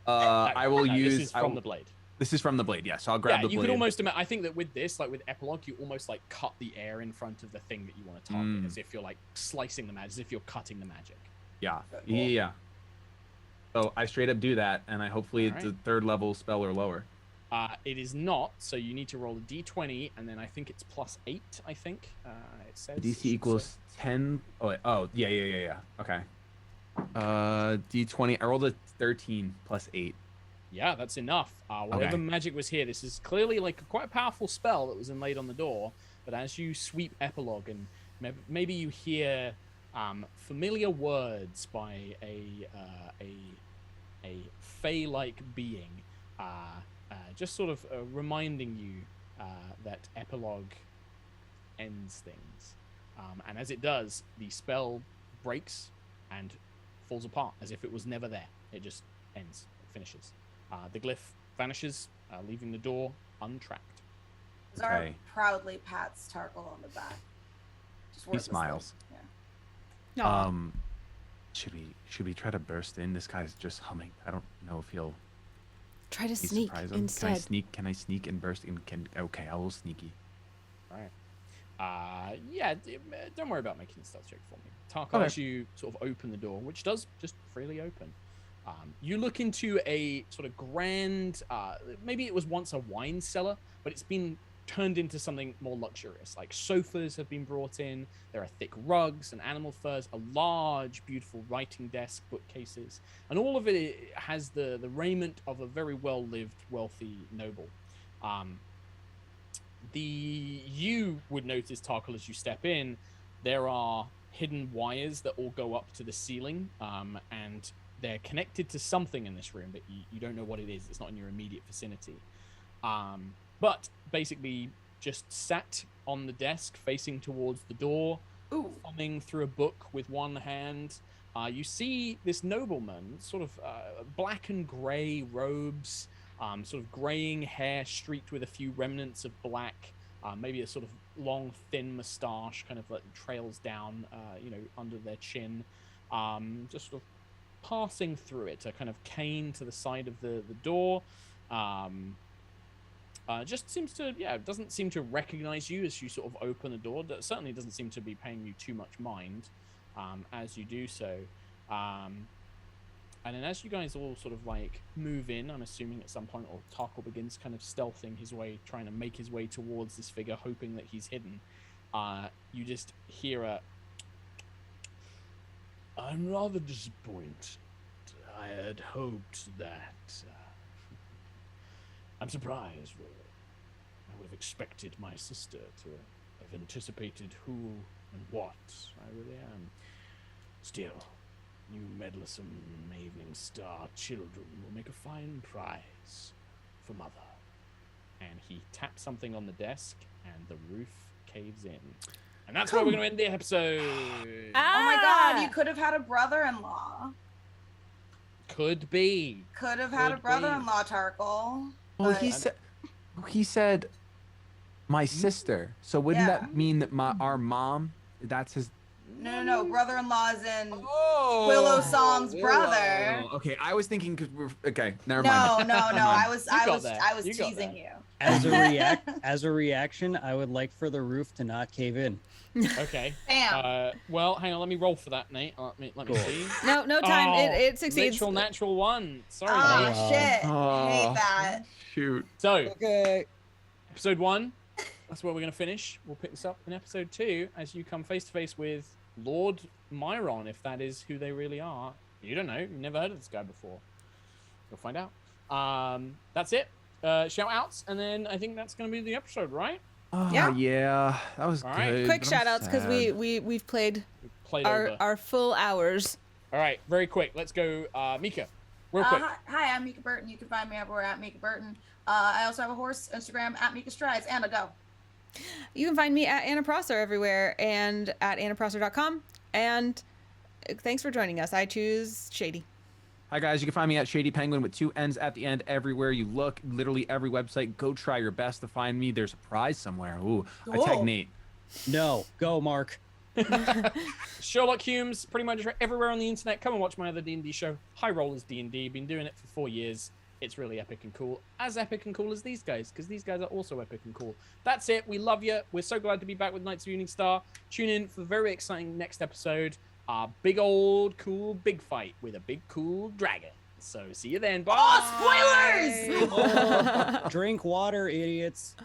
I will use. This is from the blade. This is from the blade, yeah. So I'll grab the blade. You could almost imagine. I think that with this, like with Epilogue, you almost like cut the air in front of the thing that you want to target, as if you're like slicing the magic, as if you're cutting the magic. Yeah, cool. yeah. So I straight up do that, and I hopefully it's a 3rd level spell or lower. It is not, so you need to roll a d20, and then I think it's +8. I think it says. DC equals 10. Oh, yeah. Okay. D20. I rolled a 13 + 8. Yeah, that's enough. Whatever magic was here, this is clearly like quite a powerful spell that was inlaid on the door. But as you sweep Epilogue, and maybe you hear familiar words by a fey-like being, just sort of reminding you that Epilogue ends things. And as it does, the spell breaks and falls apart as if it was never there. It just ends, it finishes. The glyph vanishes, leaving the door untracked. Zara proudly pats Tarkle on the back. He smiles. Yeah. Should we try to burst in? This guy's just humming. I don't know if he'll try to sneak instead. Can I sneak and burst in? Okay, I will sneaky. Right. Yeah, don't worry about making a stealth check for me. Tarkle, as you sort of open the door, which does just freely open, you look into a sort of grand, maybe it was once a wine cellar, but it's been turned into something more luxurious. Like sofas have been brought in, there are thick rugs and animal furs, a large, beautiful writing desk, bookcases, and all of it has the raiment of a very well-lived, wealthy noble. You would notice, Tarkle, as you step in, there are hidden wires that all go up to the ceiling, and they're connected to something in this room, but you don't know what it is. It's not in your immediate vicinity. But basically just sat on the desk facing towards the door, thumbing through a book with one hand. You see this nobleman, sort of black and gray robes, sort of graying hair streaked with a few remnants of black, maybe a sort of long, thin mustache kind of like trails down, under their chin, just sort of passing through it, a kind of cane to the side of the door. Just seems to, doesn't seem to recognize you as you sort of open the door. Certainly doesn't seem to be paying you too much mind as you do so. And then as you guys all sort of like move in, I'm assuming at some point, or Tarkle begins kind of stealthing his way, trying to make his way towards this figure, hoping that he's hidden. You just hear a, "I'm rather disappointed. I had hoped that... I'm surprised, really. I would have expected my sister to have anticipated who and what. I really am. Still, you meddlesome Eveningstar children will make a fine prize for Mother." And he taps something on the desk, and the roof caves in. And that's where we're going to end the episode. Oh my god, you could have had a brother-in-law. Could be. Could have had a brother-in-law, Tarkle. Well, he said my sister. So wouldn't that mean that our mom, that's his... No. Brother-in-law is in Willowsong's brother. Okay, I was thinking because okay, never mind. No. I was teasing you. As a reaction, I would like for the roof to not cave in. Okay. Bam. Well, hang on. Let me roll for that, Nate. Let me see. No time. It succeeds. Natural one. Sorry. Oh shit! Hate that. Shoot. So, episode 1. That's where we're going to finish. We'll pick this up in episode 2 as you come face to face with Lord Myron, if that is who they really are. You don't know. You've never heard of this guy before. You'll find out. That's it. Shout outs, and then I think that's going to be the episode, right? Yeah, that was good. Quick shout outs because we've played played over. Our full hours. All right, very quick. Let's go, Mica. Real quick. Hi, I'm Mica Burton. You can find me everywhere at Mica Burton. I also have a horse Instagram at Mica Strides. Anna, go. You can find me at Anna Prosser everywhere and at annaprosser.com. And thanks for joining us. I choose Shady. Hi guys, you can find me at Shady Penguin with 2 N's at the end everywhere you look. Literally every website. Go try your best to find me. There's a prize somewhere. Ooh, I tag Nate. No, go Mark. SherlockHulmes, pretty much everywhere on the internet. Come and watch my other D&D show, High Rollers D&D. Been doing it for 4 years. It's really epic and cool. As epic and cool as these guys, because these guys are also epic and cool. That's it. We love you. We're so glad to be back with Knights of Eveningstar. Tune in for the very exciting next episode. Our big old cool big fight with a big cool dragon. So see you then. Bye. Oh, spoilers! Drink water, idiots.